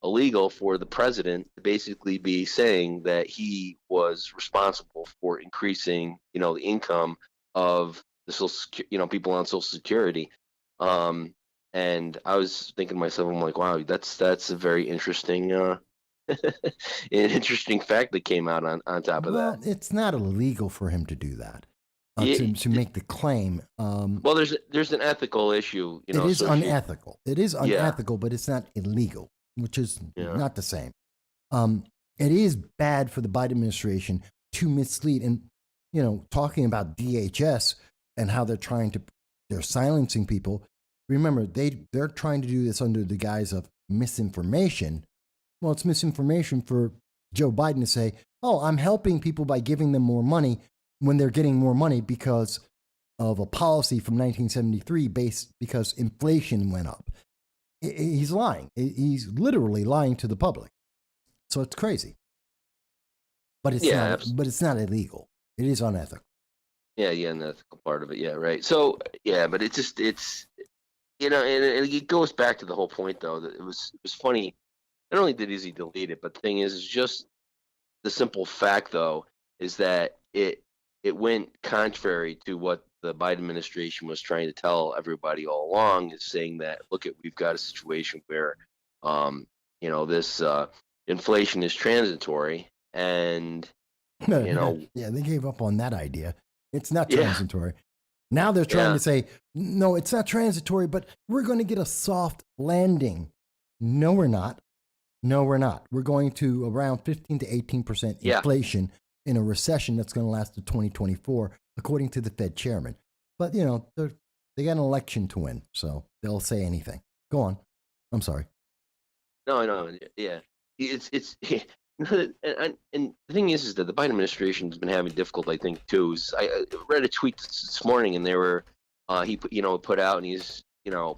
illegal for the president to basically be saying that he was responsible for increasing, the income of the people on Social Security. And I was thinking to myself, I'm like, wow, that's a very interesting interesting fact that came out on top of Well, that. it's not illegal for him to do that, Yeah, to make the claim. well, there's an ethical issue, It is associated. unethical. It is Yeah, unethical, but it's not illegal, which is yeah, not the same. It is bad for the Biden administration to mislead. And, talking about DHS and how they're silencing people. Remember, they're trying to do this under the guise of misinformation. Well, it's misinformation for Joe Biden to say, oh, I'm helping people by giving them more money when they're getting more money because of a policy from 1973 because inflation went up. He's lying. He's literally lying to the public. So it's crazy. But it's yeah, not. But it's not illegal. It is unethical. yeah, and the ethical part of it. Yeah, right. So yeah, but it's and it goes back to the whole point though that it was funny. Not only did he delete it, but the thing is just the simple fact though is that it went contrary to what the Biden administration was trying to tell everybody all along, is saying that we've got a situation where this inflation is transitory, and Yeah, they gave up on that idea. It's not yeah, transitory. Now they're trying yeah, to say, no, it's not transitory, but we're going to get a soft landing. No, we're not. No, we're not. We're going to around 15 to 18% yeah. inflation in a recession that's going to last to 2024, according to the Fed chairman. But, they got an election to win, so they'll say anything. Go on. I'm sorry. No, yeah. It's and the thing is that the Biden administration's been having difficult, I think, too. I read a tweet this morning, and they were he put out, and he's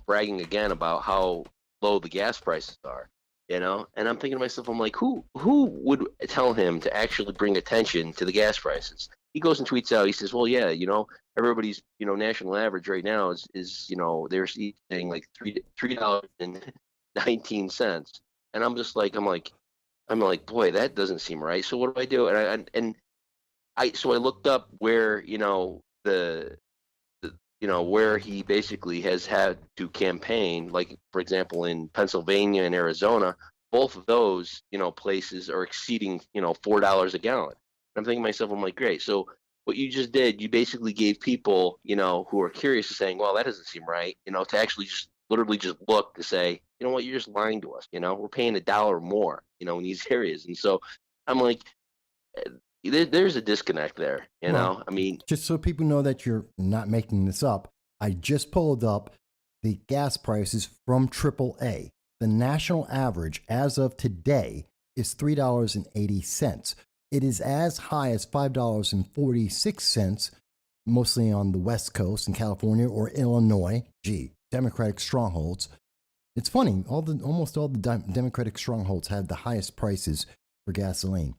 bragging again about how low the gas prices are. And I'm thinking to myself, I'm like, who would tell him to actually bring attention to the gas prices? He goes and tweets out, he says, well, yeah, everybody's, national average right now is they're saying like $3.19. And I'm like, boy, that doesn't seem right. So what do I do? So I looked up where, where he basically has had to campaign, like, for example, in Pennsylvania and Arizona. Both of those, places are exceeding, $4 a gallon. I'm thinking to myself, I'm like, great. So what you just did, you basically gave people, who are curious to saying, well, that doesn't seem right, to actually just literally just look to say, you know what, you're just lying to us. We're paying $1 more, in these areas. And so I'm like, there's a disconnect there, Well, I mean, just so people know that you're not making this up, I just pulled up the gas prices from AAA. The national average as of today is $3.80. It is as high as $5.46, mostly on the West Coast in California or Illinois. Gee, Democratic strongholds. It's funny, almost all the Democratic strongholds had the highest prices for gasoline.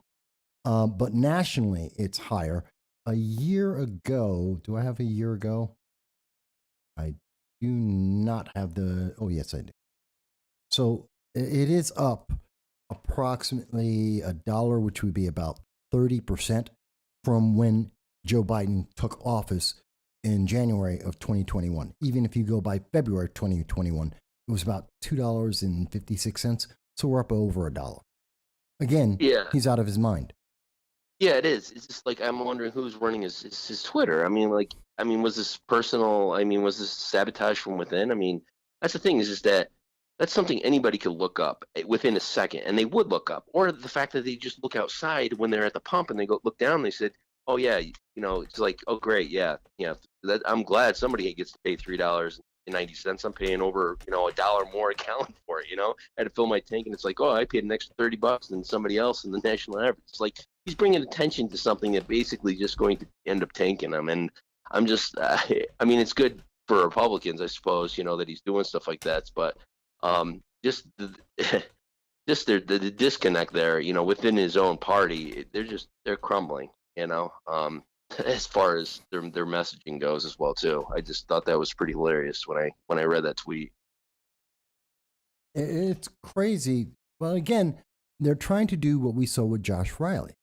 But nationally, it's higher. A year ago, do I have a year ago? I do not have oh, yes, I do. So it is up approximately $1, which would be about 30% from when Joe Biden took office in January of 2021. Even if you go by February 2021, it was about $2.56. So we're up over $1. Again, yeah. he's out of his mind. Yeah, it is. It's just like I'm wondering who's running his Twitter. Was this personal? Was this sabotage from within? That's the thing, is just that's something anybody could look up within a second, and they would look up. Or the fact that they just look outside when they're at the pump and they go look down, and they said, "Oh yeah, it's like, oh great, yeah. I'm glad somebody gets to pay $3.90. I'm paying over $1 more a gallon for it. I had to fill my tank, and it's like, oh, I paid an extra $30 than somebody else in the national average. It's like he's bringing attention to something that basically just going to end up tanking him. And I'm just, it's good for Republicans, I suppose, that he's doing stuff like that. But just just the disconnect there, within his own party, they're crumbling, as far as their messaging goes as well too. I just thought that was pretty hilarious when I read that tweet. It's crazy. Well, again, they're trying to do what we saw with Josh Riley.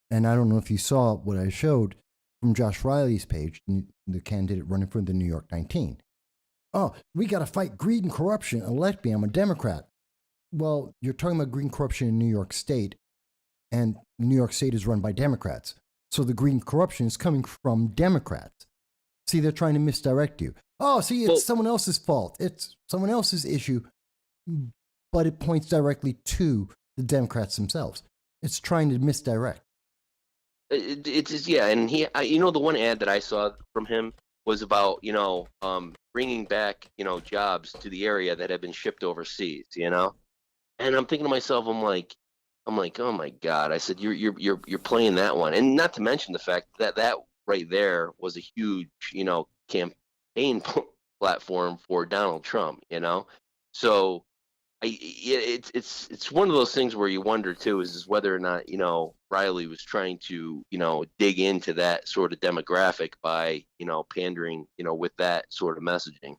And I don't know if you saw what I showed from Josh Riley's page, the candidate running for the New York 19. Oh, we got to fight greed and corruption. Elect me. I'm a Democrat. well, you're talking about green corruption in New York State, and New York State is run by Democrats. So the green corruption is coming from Democrats. See, they're trying to misdirect you. Oh, see, it's someone else's fault. It's someone else's issue, but it points directly to the Democrats themselves. It's trying to misdirect. It's yeah, and he, the one ad that I saw from him was about bringing back jobs to the area that have been shipped overseas, and I'm thinking to myself, I'm like, oh my God, I said you're playing that one, and not to mention the fact that right there was a huge campaign platform for Donald Trump, so. It's one of those things where you wonder too is whether or not Riley was trying to dig into that sort of demographic by pandering with that sort of messaging.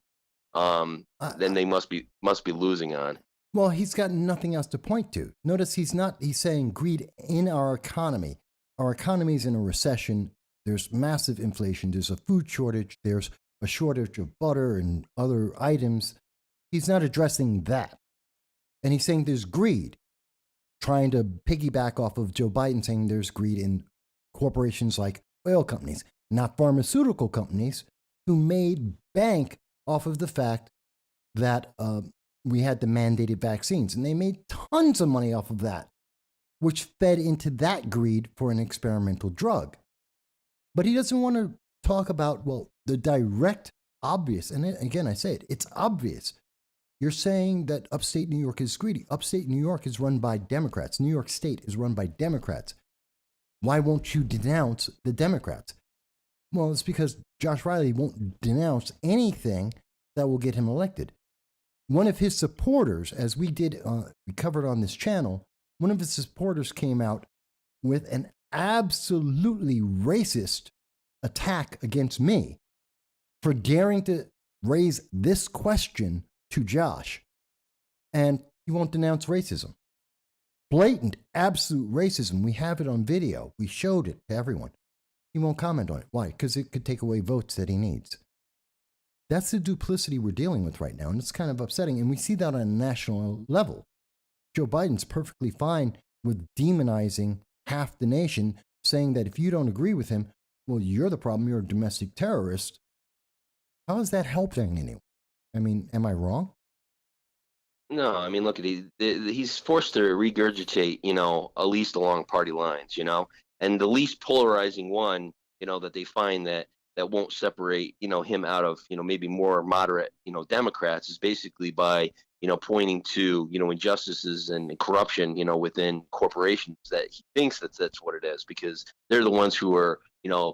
Then they must be losing on. Well, he's got nothing else to point to. Notice he's saying greed in our economy. Our economy is in a recession. There's massive inflation. There's a food shortage. There's a shortage of butter and other items. He's not addressing that. And he's saying there's greed, trying to piggyback off of Joe Biden saying there's greed in corporations like oil companies, not pharmaceutical companies, who made bank off of the fact that we had the mandated vaccines. And they made tons of money off of that, which fed into that greed for an experimental drug. But he doesn't want to talk about, well, the direct, obvious, and again, I say it, it's obvious. You're saying that upstate New York is greedy. Upstate New York is run by Democrats. New York State is run by Democrats. Why won't you denounce the Democrats? Well, it's because Josh Riley won't denounce anything that will get him elected. One of his supporters, as we covered on this channel, one of his supporters came out with an absolutely racist attack against me for daring to raise this question to Josh, and he won't denounce racism. Blatant, absolute racism. We have it on video. We showed it to everyone. He won't comment on it. Why? Because it could take away votes that he needs. That's the duplicity we're dealing with right now, and it's kind of upsetting, and we see that on a national level. Joe Biden's perfectly fine with demonizing half the nation, saying that if you don't agree with him, well, you're the problem, you're a domestic terrorist. How is that helping anyone? I mean, am I wrong? No, I mean, look, he's forced to regurgitate, at least along party lines, and the least polarizing one, that they find that won't separate, him out of, maybe more moderate, Democrats is basically by, pointing to, injustices and corruption, within corporations that he thinks that's what it is, because they're the ones who are,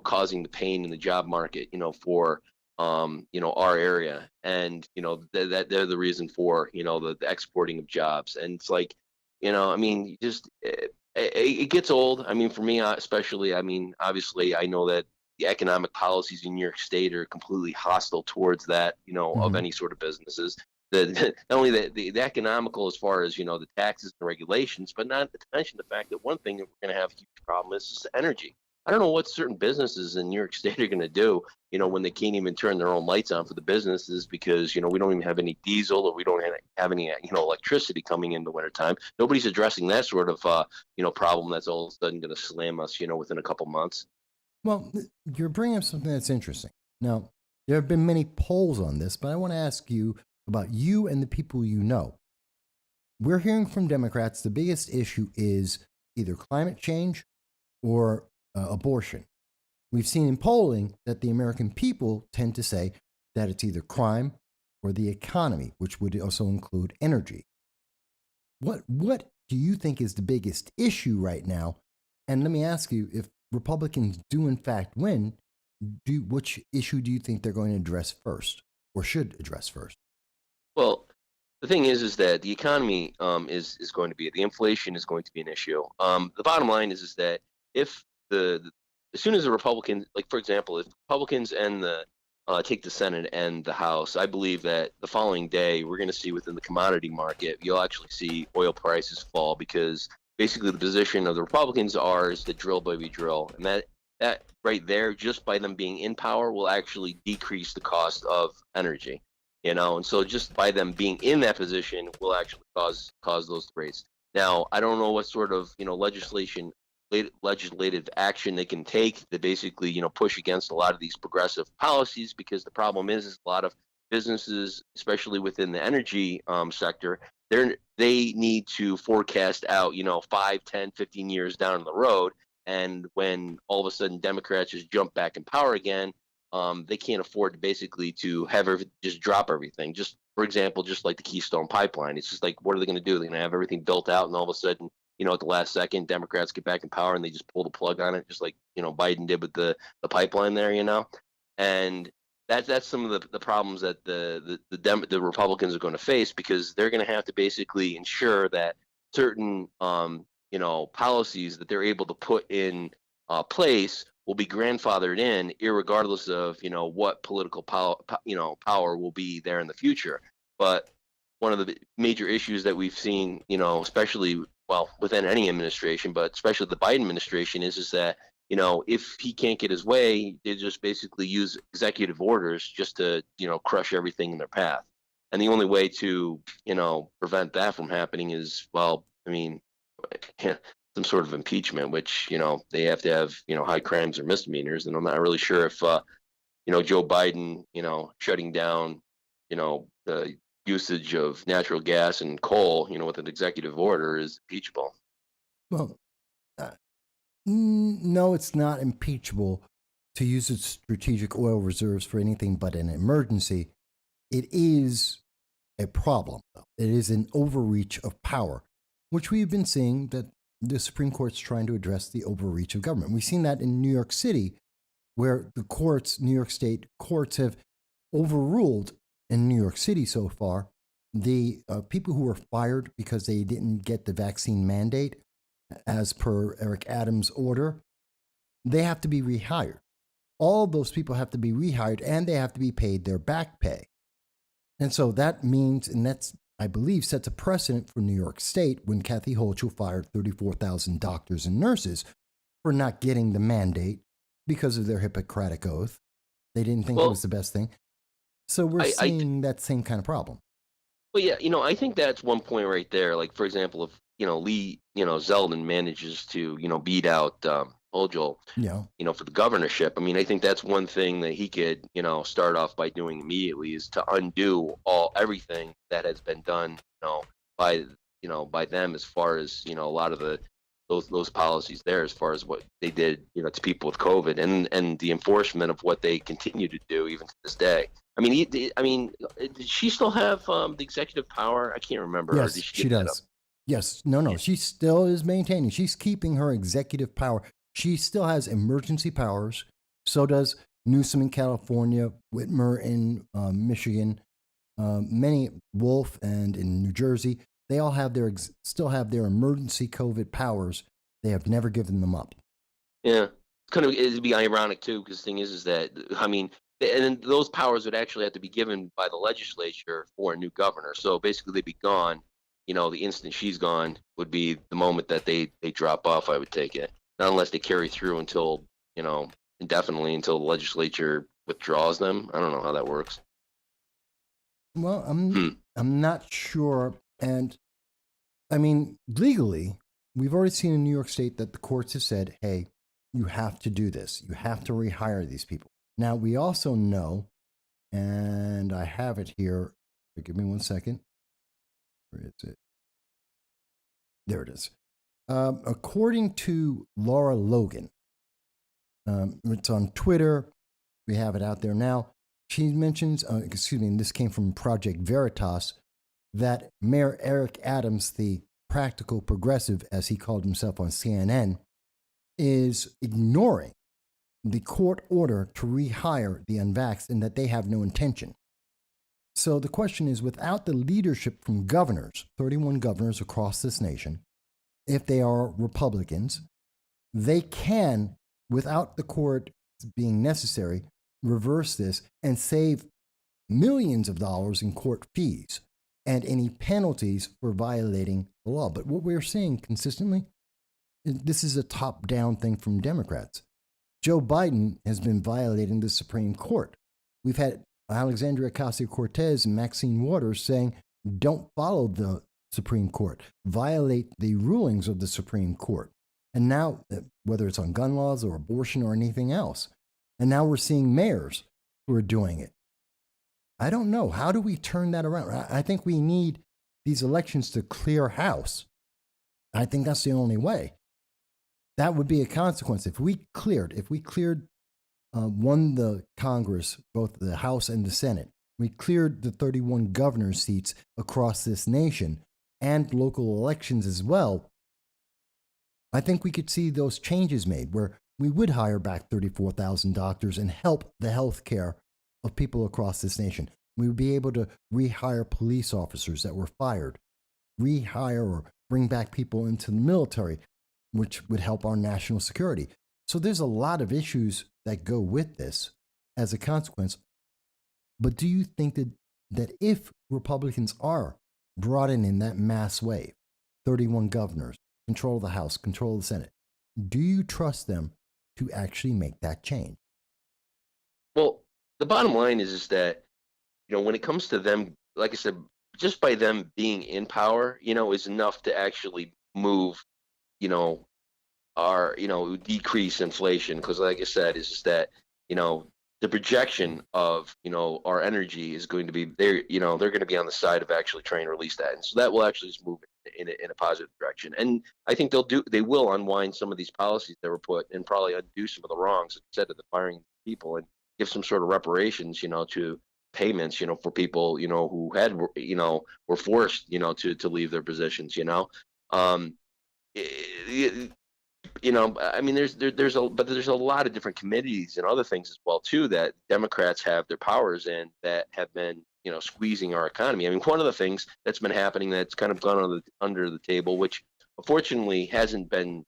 causing the pain in the job market, for our area, and that they're the reason for the exporting of jobs. And it's like, I mean, just it gets old. I mean, for me especially, I mean, obviously I know that the economic policies in New York State are completely hostile towards that, of any sort of businesses. Not only the economical as far as the taxes and regulations, but not to mention the fact that one thing that we're going to have a huge problem is energy. I don't know what certain businesses in New York State are going to do, when they can't even turn their own lights on for the businesses because, we don't even have any diesel, or we don't have any, electricity coming in the wintertime. Nobody's addressing that sort of, problem that's all of a sudden going to slam us, within a couple months. Well, you're bringing up something that's interesting. Now, there have been many polls on this, but I want to ask you about you and the people you know. We're hearing from Democrats the biggest issue is either climate change or abortion. We've seen in polling that the American people tend to say that it's either crime or the economy, which would also include energy. What do you think is the biggest issue right now? And let me ask you, if Republicans do in fact win, which issue do you think they're going to address first, or should address first? Well, the thing is that the economy is going to be, the inflation is going to be an issue. The bottom line is that if as soon as the Republicans, like for example, if Republicans and take the Senate and the House, I believe that the following day we're going to see within the commodity market, you'll actually see oil prices fall, because basically the position of the Republicans is to drill baby drill, and that right there, just by them being in power, will actually decrease the cost of energy. And so just by them being in that position will actually cause those rates. Now, I don't know what sort of legislative action they can take to basically push against a lot of these progressive policies, because the problem is a lot of businesses, especially within the energy sector, they need to forecast out 5, 10, 15 years down the road. And when all of a sudden Democrats just jump back in power again, they can't afford to basically to just drop everything. Just for example, just like the Keystone Pipeline, it's just like, what are they going to do? They're going to have everything built out, and all of a sudden, at the last second, Democrats get back in power and they just pull the plug on it, just like Biden did with the pipeline there, and that's some of the problems that the Republicans are going to face, because they're going to have to basically ensure that certain policies that they're able to put in place will be grandfathered in, irregardless of what political power will be there in the future. But one of the major issues that we've seen, especially within any administration, but especially the Biden administration, is that if he can't get his way, they just basically use executive orders just to crush everything in their path. And the only way to prevent that from happening is, some sort of impeachment, which they have to have high crimes or misdemeanors. And I'm not really sure if Joe Biden shutting down the usage of natural gas and coal with an executive order is impeachable. Well, no, it's not impeachable to use its strategic oil reserves for anything but an emergency. It is a problem, though. It is an overreach of power, which we've been seeing that the Supreme Court's trying to address the overreach of government. We've seen that in New York City, where the courts, New York State courts, have overruled in New York City so far the people who were fired because they didn't get the vaccine mandate as per Eric Adams' order. They have to be rehired. All those people have to be rehired, and they have to be paid their back pay. And so that means, and that's, I believe, sets a precedent for New York State when Kathy Hochul fired 34,000 doctors and nurses for not getting the mandate because of their Hippocratic oath. They didn't think it was the best thing. So we're seeing that same kind of problem. Well, yeah, I think that's one point right there. Like, for example, if Lee, Zeldin manages to beat out Hochul, for the governorship. I think that's one thing that he could start off by doing immediately, is to undo everything that has been done by them, as far as a lot of those policies there, as far as what they did to people with COVID, and the enforcement of what they continue to do even to this day. Did she still have the executive power? I can't remember. Yes, she does. Yes, no, she still is maintaining. She's keeping her executive power. She still has emergency powers. So does Newsom in California, Whitmer in Michigan, many, Wolf, and in New Jersey. They all have still have their emergency COVID powers. They have never given them up. Yeah, it'd be ironic too, because the thing is that and those powers would actually have to be given by the legislature for a new governor. So basically, they'd be gone. The instant she's gone would be the moment that they drop off, I would take it. Not unless they carry through until, indefinitely, until the legislature withdraws them. I don't know how that works. Well, I'm not sure. And legally, we've already seen in New York State that the courts have said, hey, you have to do this. You have to rehire these people. Now, we also know, and I have it here. Give me 1 second. Where is it? There it is. According to Laura Logan, it's on Twitter. We have it out there now. She mentions, this came from Project Veritas, that Mayor Eric Adams, the practical progressive, as he called himself on CNN, is ignoring the court order to rehire the unvaxxed, and that they have no intention. So the question is, without the leadership from governors, 31 governors across this nation, if they are Republicans, they can, without the court being necessary, reverse this and save millions of dollars in court fees and any penalties for violating the law. But what we're seeing consistently, this is a top-down thing from Democrats. Joe Biden has been violating the Supreme Court. We've had Alexandria Ocasio-Cortez and Maxine Waters saying, don't follow the Supreme Court, violate the rulings of the Supreme Court. And now, whether it's on gun laws or abortion or anything else, and now we're seeing mayors who are doing it. I don't know. How do we turn that around? I think we need these elections to clear house. I think that's the only way. That would be a consequence. If we cleared, won the Congress, both the House and the Senate, we cleared the 31 governor seats across this nation and local elections as well, I think we could see those changes made where we would hire back 34,000 doctors and help the health care of people across this nation. We would be able to rehire police officers that were fired, rehire or bring back people into the military, which would help our national security. So there's a lot of issues that go with this as a consequence. But do you think that if Republicans are brought in that mass wave, 31 governors, control the House, control the Senate, do you trust them to actually make that change? Well, the bottom line is that, when it comes to them, like I said, just by them being in power, is enough to actually move, our, decrease inflation. Because like I said, is just that, the projection of, our energy is going to be there, they're going to be on the side of actually trying to release that. And so that will actually just move in a positive direction. And I think they will unwind some of these policies that were put and probably undo some of the wrongs, instead of the firing people, and give some sort of reparations, to payments, for people, who had, were forced, to leave their positions, I mean, there's a lot of different committees and other things as well too that Democrats have their powers in that have been, squeezing our economy. I mean, one of the things that's been happening that's kind of gone under the table, which unfortunately hasn't been,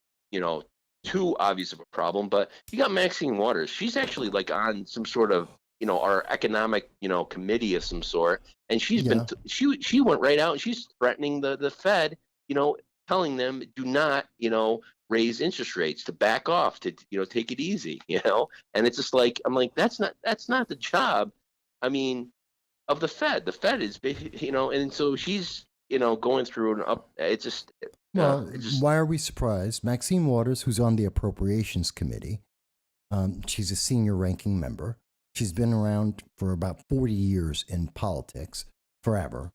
too obvious of a problem, but you got Maxine Waters. She's actually like on some sort of, our economic, committee of some sort, and she's been she went right out and she's threatening the Fed, telling them do not, raise interest rates, to back off, to take it easy, and it's just like, I'm like, that's not the job, I mean, of the Fed. The Fed is, and so she's going through an up. It's just why are we surprised? Maxine Waters, who's on the Appropriations Committee, she's a senior ranking member. She's been around for about 40 years in politics, forever.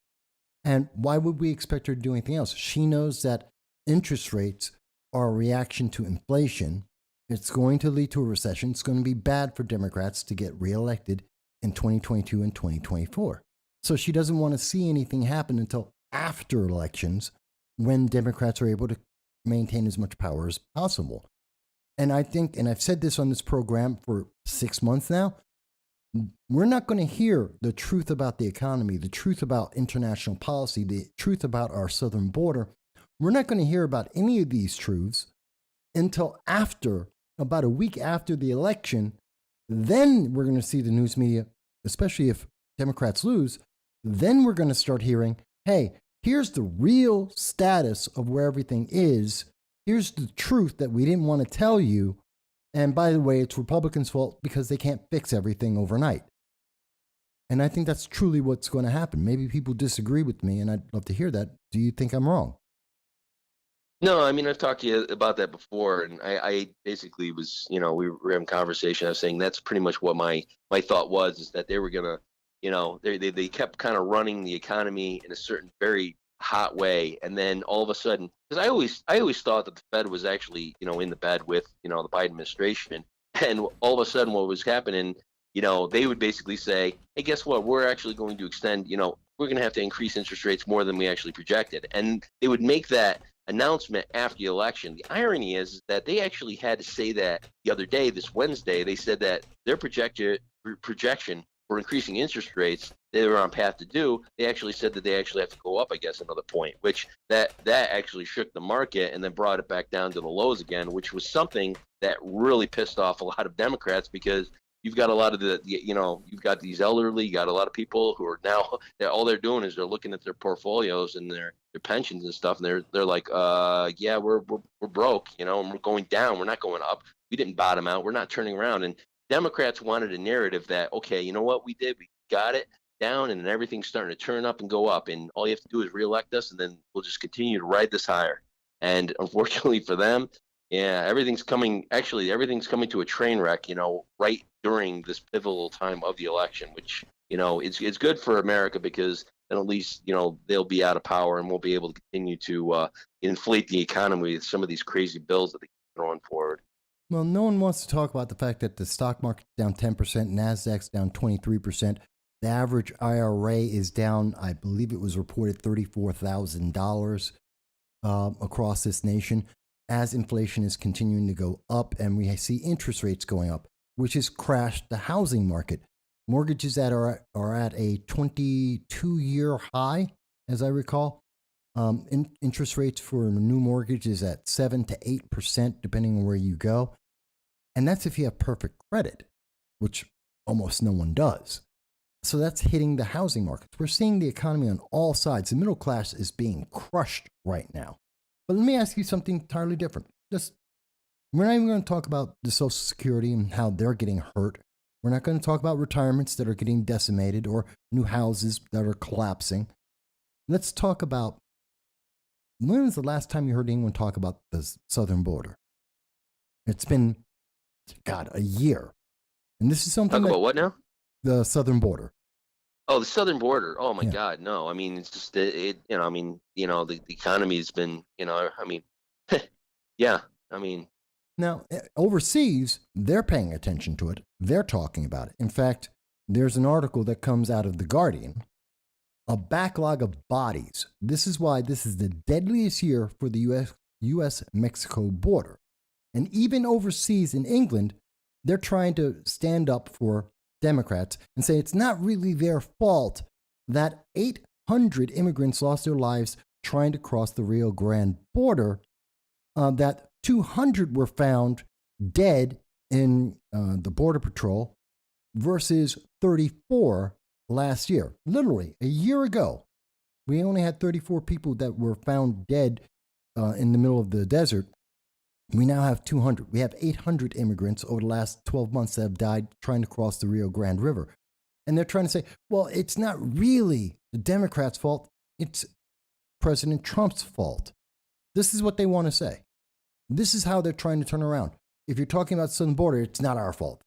And why would we expect her to do anything else? She knows that interest rates are a reaction to inflation. It's going to lead to a recession. It's going to be bad for Democrats to get reelected in 2022 and 2024. So she doesn't want to see anything happen until after elections, when Democrats are able to maintain as much power as possible. And I think, and I've said this on this program for 6 months now, we're not going to hear the truth about the economy, the truth about international policy, the truth about our southern border. We're not going to hear about any of these truths until after, about a week after the election. Then we're going to see the news media, especially if Democrats lose, then we're going to start hearing, hey, here's the real status of where everything is. Here's the truth that we didn't want to tell you. And by the way, it's Republicans' fault because they can't fix everything overnight. And I think that's truly what's going to happen. Maybe people disagree with me, and I'd love to hear that. Do you think I'm wrong? No, I mean, I've talked to you about that before, and I basically was, we were having a conversation. I was saying that's pretty much what my thought was, is that they were going to, they kept kind of running the economy in a certain very hot way, and then all of a sudden, because I always thought that the Fed was actually, in the bed with, the Biden administration, and all of a sudden what was happening, they would basically say, hey, guess what, we're actually going to extend, we're going to have to increase interest rates more than we actually projected, and they would make that announcement after the election. The irony is that they actually had to say that the other day, this Wednesday. They said that their projection for increasing interest rates they were on path to do, they actually said that they actually have to go up, I guess, another point, which that actually shook the market and then brought it back down to the lows again, which was something that really pissed off a lot of Democrats, because you've got a lot of you've got these elderly, you got a lot of people who are now, all they're doing is they're looking at their portfolios and their pensions and stuff, and they're like, yeah, we're broke, and we're going down, we're not going up, we didn't bottom out, we're not turning around. And Democrats wanted a narrative that, okay, you know what we did, we got it down, and then everything's starting to turn up and go up, and all you have to do is reelect us, and then we'll just continue to ride this higher. And unfortunately for them, yeah, everything's coming to a train wreck, right during this pivotal time of the election, which, it's good for America, because then at least, they'll be out of power and won't be able to continue to inflate the economy with some of these crazy bills that they keep throwing forward. Well, no one wants to talk about the fact that the stock market's down 10%, NASDAQ's down 23%. The average IRA is down, I believe it was reported, $34,000 across this nation, as inflation is continuing to go up and we see interest rates going up, which has crashed the housing market. Mortgages that are at a 22-year high, as I recall. Interest rates for a new mortgage is at 7 to 8%, depending on where you go. And that's if you have perfect credit, which almost no one does. So that's hitting the housing markets. We're seeing the economy on all sides. The middle class is being crushed right now. But let me ask you something entirely different. We're not even going to talk about the Social Security and how they're getting hurt. We're not going to talk about retirements that are getting decimated or new houses that are collapsing. Let's talk about, when was the last time you heard anyone talk about the southern border? It's been, a year. And this is something Talk about what now? The southern border. Oh, the southern border. Oh my Yeah. God, no. I mean, it's just the economy has been, yeah. I mean, Now, overseas, they're paying attention to it. They're talking about it. In fact, there's an article that comes out of The Guardian, a backlog of bodies. This is why this is the deadliest year for the US-Mexico border. And even overseas in England, they're trying to stand up for Democrats and say it's not really their fault that 800 immigrants lost their lives trying to cross the Rio Grande border, that 200 were found dead in the Border Patrol versus 34 last year. Literally, a year ago, we only had 34 people that were found dead in the middle of the desert. We now have 200. We have 800 immigrants over the last 12 months that have died trying to cross the Rio Grande River. And they're trying to say, well, it's not really the Democrats' fault. It's President Trump's fault. This is what they want to say. This is how they're trying to turn around. If you're talking about the southern border, it's not our fault.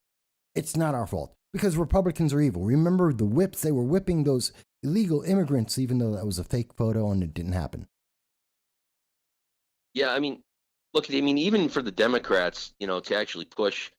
It's not our fault because Republicans are evil. Remember the whips? They were whipping those illegal immigrants, even though that was a fake photo and it didn't happen. yeah, I mean, look, even for the Democrats, to actually push,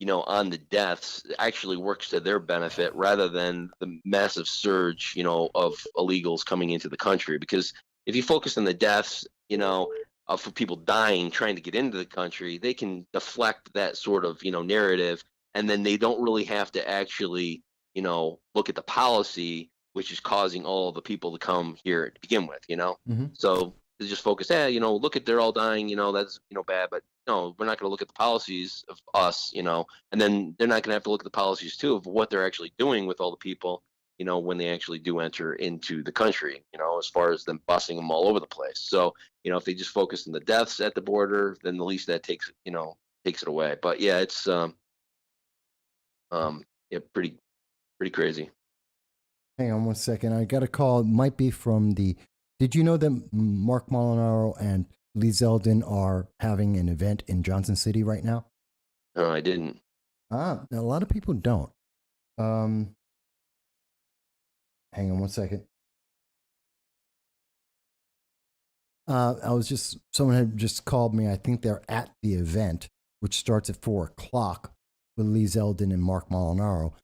on the deaths actually works to their benefit rather than the massive surge, of illegals coming into the country. Because if you focus on the deaths, for people dying trying to get into the country, they can deflect that sort of, narrative, and then they don't really have to actually, look at the policy, which is causing all the people to come here to begin with, Mm-hmm. So they just focus, look at they're all dying, that's, bad, but no, we're not going to look at the policies of us, and then they're not going to have to look at the policies too of what they're actually doing with all the people, when they actually do enter into the country, as far as them busing them all over the place. So, if they just focus on the deaths at the border, then at least that takes it away. But yeah, it's pretty crazy. Hang on one second. I got a call. It might be from the. Did you know that Mark Molinaro and Lee Zeldin are having an event in Johnson City right now? No, I didn't. A lot of people don't. Hang on one second. Someone had just called me. I think they're at the event, which starts at 4:00 with Lee Zeldin and Mark Molinaro.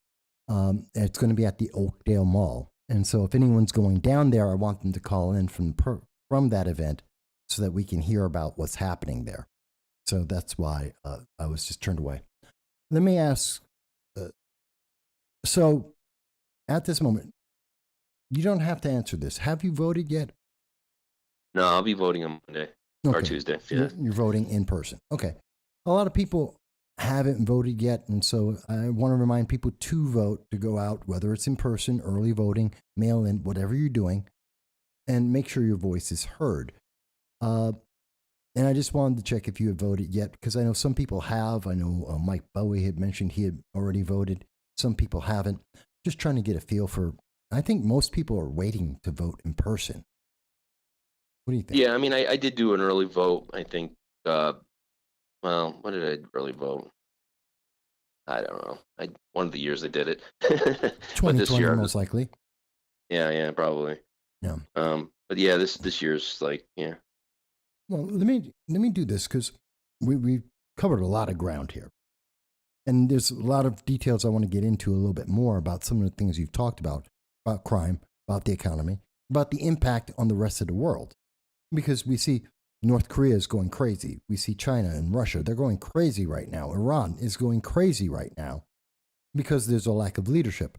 It's going to be at the Oakdale Mall. And so if anyone's going down there, I want them to call in from that event so that we can hear about what's happening there. So that's why I was just turned away. Let me ask, so at this moment, you don't have to answer this. Have you voted yet? No, I'll be voting on Monday or Tuesday. Yeah. You're voting in person. Okay. A lot of people haven't voted yet, and so I want to remind people to vote, to go out, whether it's in person, early voting, mail in, whatever you're doing, and make sure your voice is heard. And I just wanted to check if you had voted yet, because I know some people have. I know Mike Bowie had mentioned he had already voted. Some people haven't. just trying to get a feel for. I think most people are waiting to vote in person. What do you think? Yeah, I mean, I did do an early vote. I think. Well, when did I early vote? I don't know. One of the years I did it, but this 2020 year, most likely. yeah, probably. Yeah. But yeah, this year's like, yeah. Well, let me do this because we covered a lot of ground here, and there's a lot of details I want to get into a little bit more about some of the things you've talked about crime, about the economy, about the impact on the rest of the world, because we see North Korea is going crazy. We see China and Russia, they're going crazy right now. Iran is going crazy right now because there's a lack of leadership.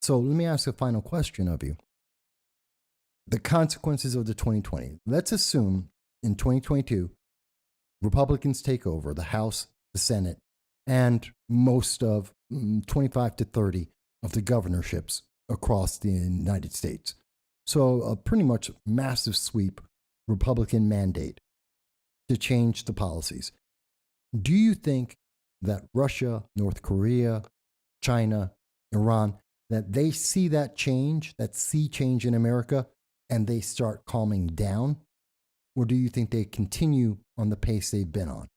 So let me ask a final question of you. The consequences of the 2020. Let's assume in 2022, Republicans take over the House, the Senate, and most of 25 to 30 of the governorships across the United States. So a pretty much massive sweep Republican mandate to change the policies. Do you think that Russia, North Korea, China, Iran, that they see that change, that sea change in America, and they start calming down? Or do you think they continue on the pace they've been on?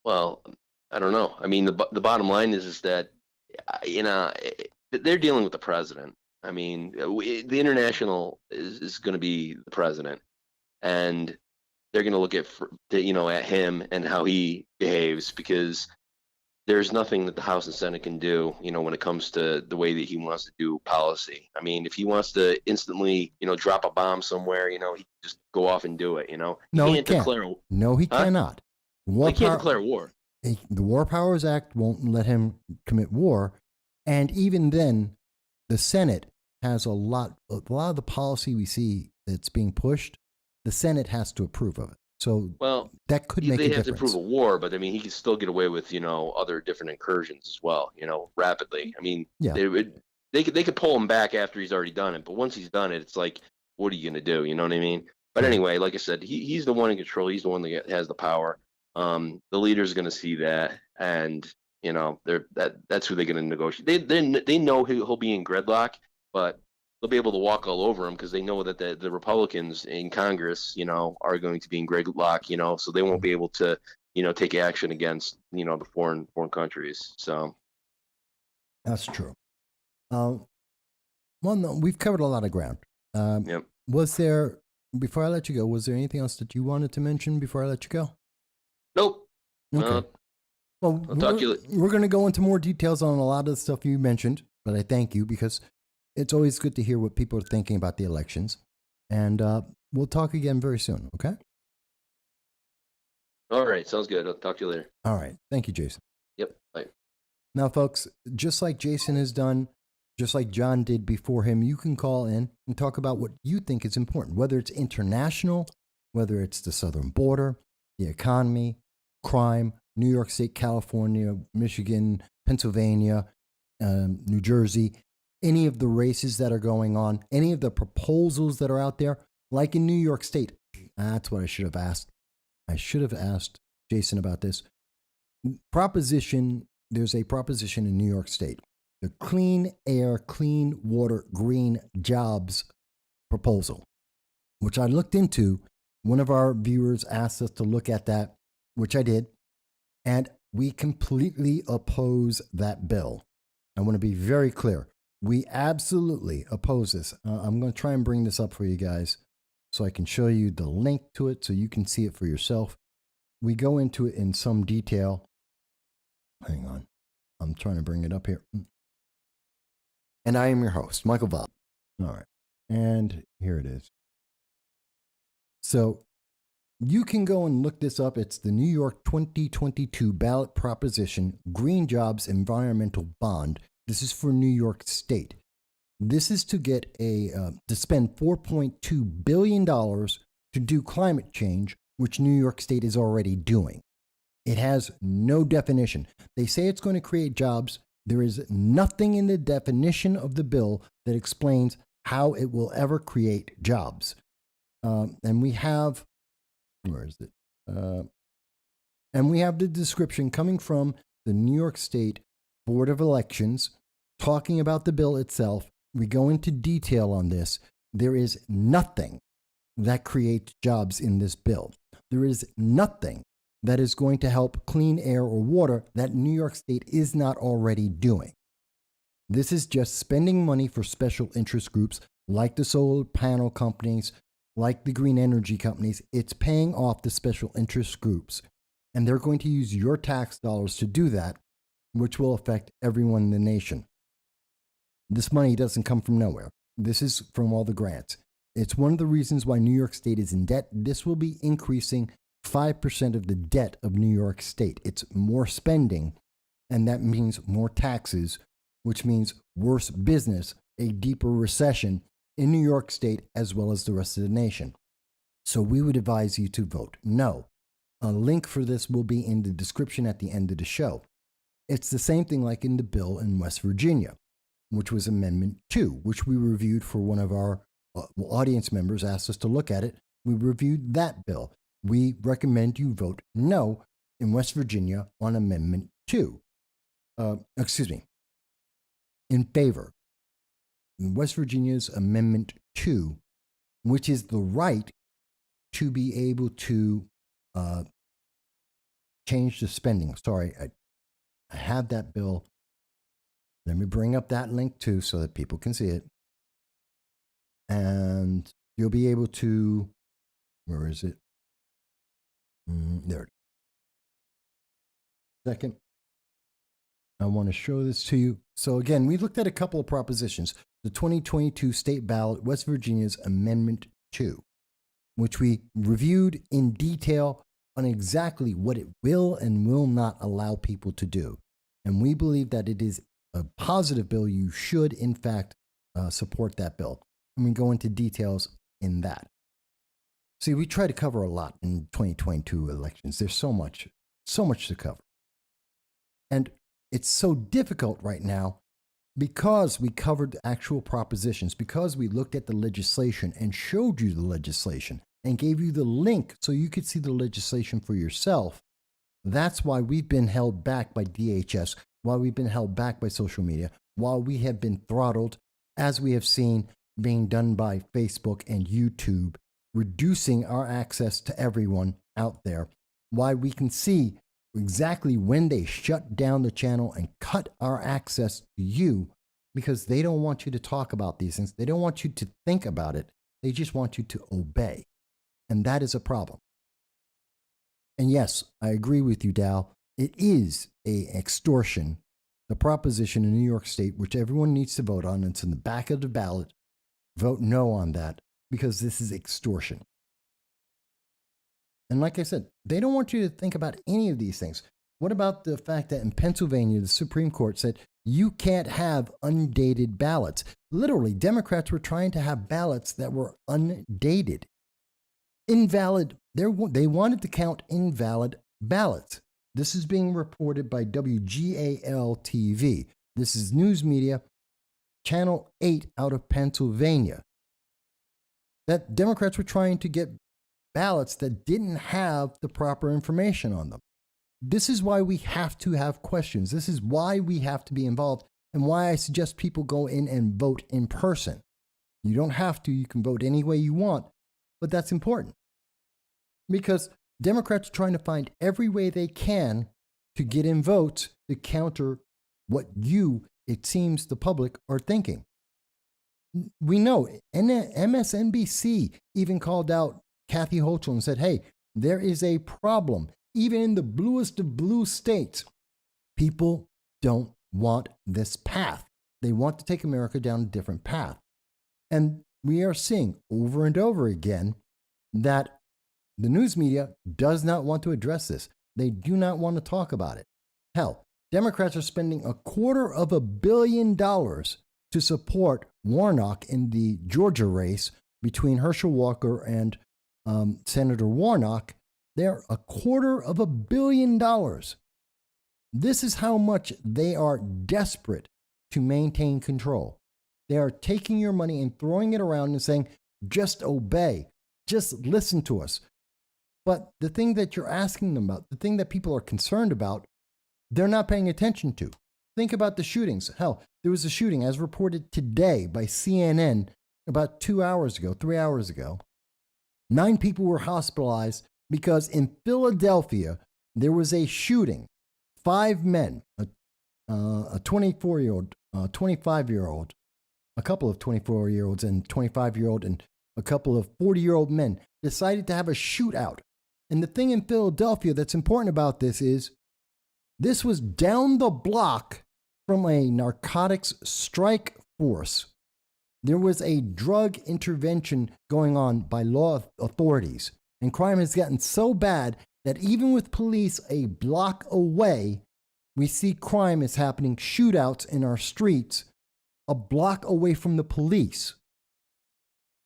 Well, I don't know. I mean, the bottom line is that, they're dealing with the president. I mean, the international is going to be the president, and they're going to look at him and how he behaves, because there's nothing that the House and Senate can do, when it comes to the way that he wants to do policy. I mean, if he wants to instantly, drop a bomb somewhere, he can just go off and do it. No, he can't. No, he cannot. He can't declare war. The War Powers Act won't let him commit war, and even then, the Senate has a lot of the policy we see that's being pushed. The Senate has to approve of it. So that could make a difference. They have to approve a war, but I mean, he can still get away with other different incursions as well. Rapidly. I mean, they could pull him back after he's already done it, but once he's done it, it's like, what are you going to do? You know what I mean? But anyway, like I said, he's the one in control. He's the one that has the power. The leader's going to see that, and that's who they're going to negotiate. They know he'll be in gridlock, but they'll be able to walk all over him because they know that the Republicans in Congress, are going to be in gridlock, so they won't be able to, take action against, the foreign countries. So that's true. Well, no, we've covered a lot of ground. Yep. Before I let you go, was there anything else that you wanted to mention before I let you go? Nope. Okay. Well, I'll talk to you later. We're going to go into more details on a lot of the stuff you mentioned, but I thank you because it's always good to hear what people are thinking about the elections. And we'll talk again very soon, okay? All right. Sounds good. I'll talk to you later. All right. Thank you, Jason. Yep. Bye. Now, folks, just like Jason has done, just like John did before him, you can call in and talk about what you think is important, whether it's international, whether it's the southern border, the economy, crime, New York State, California, Michigan, Pennsylvania, New Jersey, any of the races that are going on, any of the proposals that are out there, like in New York State. That's what I should have asked. I should have asked Jason about this. There's a proposition in New York State, the Clean Air, Clean Water, Green Jobs proposal, which I looked into. One of our viewers asked us to look at that, which I did, and we completely oppose that bill. I want to be very clear. We absolutely oppose this. I'm going to try and bring this up for you guys so I can show you the link to it so you can see it for yourself. We go into it in some detail. Hang on. I'm trying to bring it up here. And I am your host, Michael Vob. All right. And here it is. So you can go and look this up. It's the New York 2022 ballot proposition, Green Jobs Environmental Bond. This is for New York State. This is to get to spend $4.2 billion to do climate change, which New York State is already doing. It has no definition. They say it's going to create jobs. There is nothing in the definition of the bill that explains how it will ever create jobs. And we have, where is it? And we have the description coming from the New York State Board of Elections, talking about the bill itself, we go into detail on this. There is nothing that creates jobs in this bill. There is nothing that is going to help clean air or water that New York State is not already doing. This is just spending money for special interest groups like the solar panel companies, like the green energy companies. It's paying off the special interest groups, and they're going to use your tax dollars to do that, which will affect everyone in the nation. This money doesn't come from nowhere. This is from all the grants. It's one of the reasons why New York State is in debt. This will be increasing 5% of the debt of New York State. It's more spending, and that means more taxes, which means worse business, a deeper recession in New York State as well as the rest of the nation. So we would advise you to vote no. A link for this will be in the description at the end of the show. It's the same thing like in the bill in West Virginia, which was Amendment 2, which we reviewed for one of our audience members asked us to look at it. We reviewed that bill. We recommend you vote no in West Virginia on Amendment 2. In favor. In West Virginia's Amendment 2, which is the right to be able to change the spending. Sorry, I have that bill. Let me bring up that link too so that people can see it. And you'll be able to, where is it? There it is. Second, I want to show this to you. So again, we looked at a couple of propositions. The 2022 state ballot, West Virginia's Amendment 2, which we reviewed in detail on exactly what it will and will not allow people to do. And we believe that it is a positive bill. You should, in fact, support that bill. And we go into details in that. See, we try to cover a lot in 2022 elections. There's so much to cover. And it's so difficult right now because we covered actual propositions, because we looked at the legislation and showed you the legislation and gave you the link so you could see the legislation for yourself. That's why we've been held back by DHS, why we've been held back by social media, while we have been throttled, as we have seen being done by Facebook and YouTube, reducing our access to everyone out there, why we can see exactly when they shut down the channel and cut our access to you, because they don't want you to talk about these things. They don't want you to think about it. They just want you to obey. And that is a problem. And yes, I agree with you, Dal. It is an extortion, the proposition in New York State, which everyone needs to vote on. It's in the back of the ballot. Vote no on that because this is extortion. And like I said, they don't want you to think about any of these things. What about the fact that in Pennsylvania, the Supreme Court said you can't have undated ballots? Literally, Democrats were trying to have ballots that were undated. Invalid. They wanted to count invalid ballots. This is being reported by WGAL TV. This is news media, Channel 8 out of Pennsylvania. That Democrats were trying to get ballots that didn't have the proper information on them. This is why we have to have questions. This is why we have to be involved, and why I suggest people go in and vote in person. You don't have to. You can vote any way you want, but that's important. Because Democrats are trying to find every way they can to get in votes to counter what you, it seems, the public are thinking. We know MSNBC even called out Kathy Hochul and said, hey, there is a problem. Even in the bluest of blue states, people don't want this path. They want to take America down a different path. And we are seeing over and over again that the news media does not want to address this. They do not want to talk about it. Hell, Democrats are spending $250 million to support Warnock in the Georgia race between Herschel Walker and Senator Warnock. They're $250 million. This is how much they are desperate to maintain control. They are taking your money and throwing it around and saying, just obey, just listen to us. But the thing that you're asking them about, the thing that people are concerned about, they're not paying attention to. Think about the shootings. Hell, there was a shooting as reported today by CNN about 2 hours ago, 3 hours ago. 9 people were hospitalized because in Philadelphia, there was a shooting. 5 men, a 24-year-old, 25-year-old, a couple of 24-year-olds and 25-year-old and a couple of 40-year-old men decided to have a shootout. And the thing in Philadelphia that's important about this is this was down the block from a narcotics strike force. There was a drug intervention going on by law authorities, and crime has gotten so bad that even with police a block away, we see crime is happening, shootouts in our streets a block away from the police.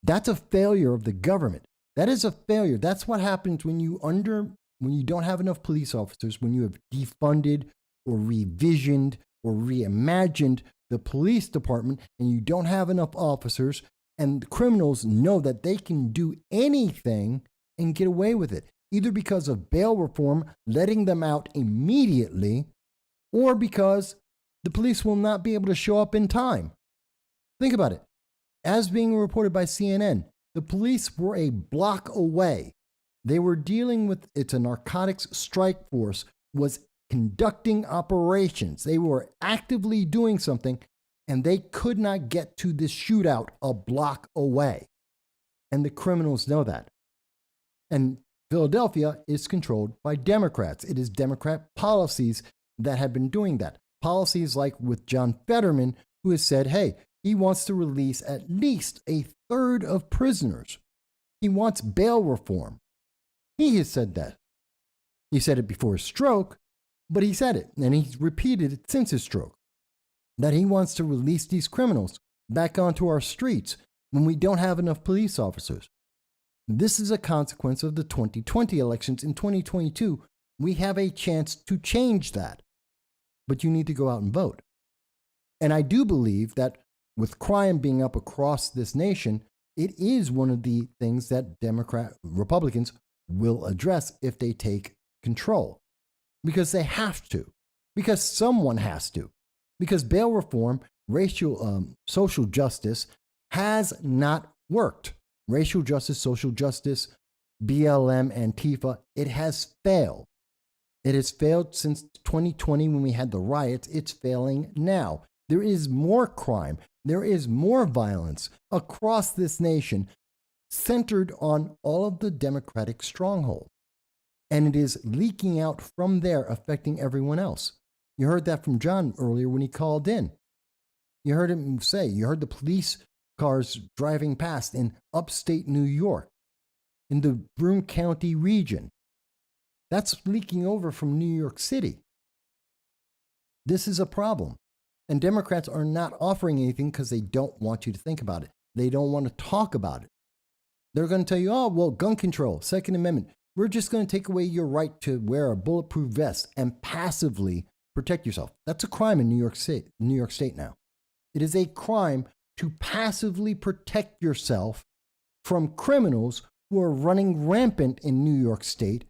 That's a failure of the government. That is a failure. That's what happens when you don't have enough police officers, when you have defunded or revisioned or reimagined the police department and you don't have enough officers, and the criminals know that they can do anything and get away with it, either because of bail reform, letting them out immediately, or because the police will not be able to show up in time. Think about it. As being reported by CNN, the police were a block away. They were dealing with, it's a narcotics strike force, was conducting operations. They were actively doing something, and they could not get to this shootout a block away. And the criminals know that. And Philadelphia is controlled by Democrats. It is Democrat policies that have been doing that. Policies like with John Fetterman, who has said, hey, he wants to release at least a third of prisoners. He wants bail reform. He has said that. He said it before his stroke, but he said it, and he's repeated it since his stroke, that he wants to release these criminals back onto our streets when we don't have enough police officers. This is a consequence of the 2020 elections. In 2022, we have a chance to change that, but you need to go out and vote. And I do believe that with crime being up across this nation, it is one of the things that Republicans will address if they take control. Because they have to. Because someone has to. Because bail reform, social justice has not worked. Racial justice, social justice, BLM, Antifa, it has failed. It has failed since 2020 when we had the riots. It's failing now. There is more crime. There is more violence across this nation centered on all of the Democratic stronghold. And it is leaking out from there, affecting everyone else. You heard that from John earlier when he called in. You heard him say, you heard the police cars driving past in upstate New York, in the Broome County region. That's leaking over from New York City. This is a problem. And Democrats are not offering anything because they don't want you to think about it. They don't want to talk about it. They're going to tell you, oh, well, gun control, Second Amendment. We're just going to take away your right to wear a bulletproof vest and passively protect yourself. That's a crime in New York State now. It is a crime to passively protect yourself from criminals who are running rampant in New York State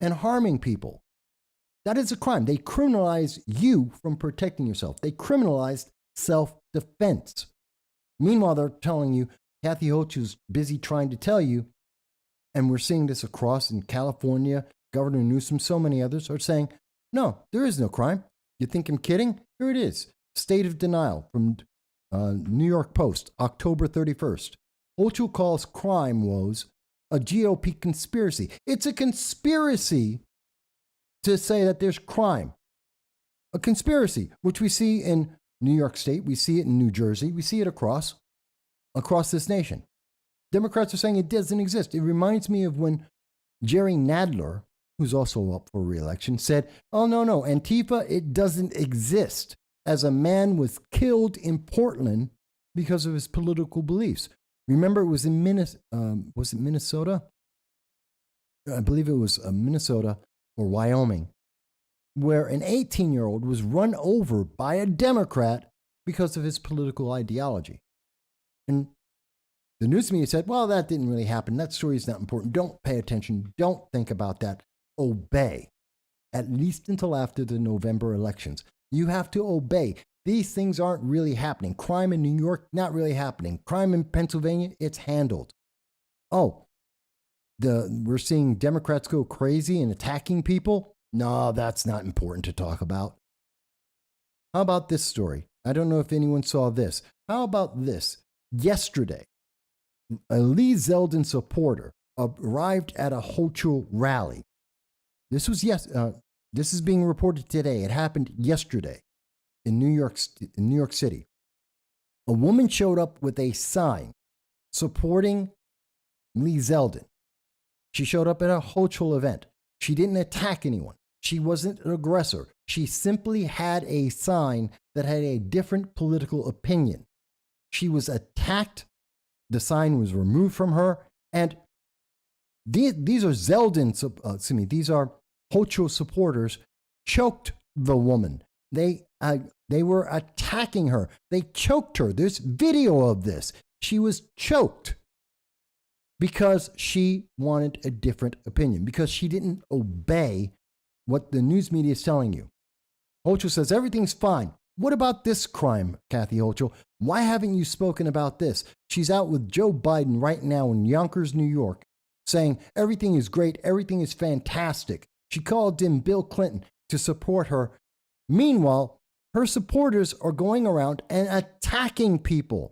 and harming people. That is a crime. They criminalize you from protecting yourself. They criminalized self-defense. Meanwhile, they're telling you, Kathy Hochul is busy trying to tell you, and we're seeing this across in California, Governor Newsom, so many others are saying, no, there is no crime. You think I'm kidding? Here it is. State of denial from New York Post, October 31st. Hochul calls crime woes a GOP conspiracy. It's a conspiracy to say that there's crime. A conspiracy, which we see in New York State, we see it in New Jersey, we see it across this nation. Democrats are saying it doesn't exist. It reminds me of when Jerry Nadler, who's also up for re-election, said, oh, no, Antifa, it doesn't exist, as a man was killed in Portland because of his political beliefs. Remember, it was in was it Minnesota? I believe it was Minnesota or Wyoming, where an 18-year-old was run over by a Democrat because of his political ideology. And the news media said, well, that didn't really happen. That story is not important. Don't pay attention. Don't think about that. Obey, at least until after the November elections. You have to obey. These things aren't really happening. Crime in New York, not really happening. Crime in Pennsylvania, it's handled. Oh, we're seeing Democrats go crazy and attacking people? No, that's not important to talk about. How about this story? I don't know if anyone saw this. How about this? Yesterday, a Lee Zeldin supporter arrived at a Hochul rally. This is being reported today. It happened yesterday in New York City. A woman showed up with a sign supporting Lee Zeldin. She showed up at a Hochul event. She didn't attack anyone. She wasn't an aggressor. She simply had a sign that had a different political opinion. She was attacked. The sign was removed from her. And these are these are Hochul supporters choked the woman. They were attacking her. They choked her. There's video of this. She was choked because she wanted a different opinion, because she didn't obey what the news media is telling you. Hochul says everything's fine. What about this crime, Kathy Hochul? Why haven't you spoken about this? She's out with Joe Biden right now in Yonkers, New York, saying everything is great, everything is fantastic. She called in Bill Clinton to support her. Meanwhile, her supporters are going around and attacking people.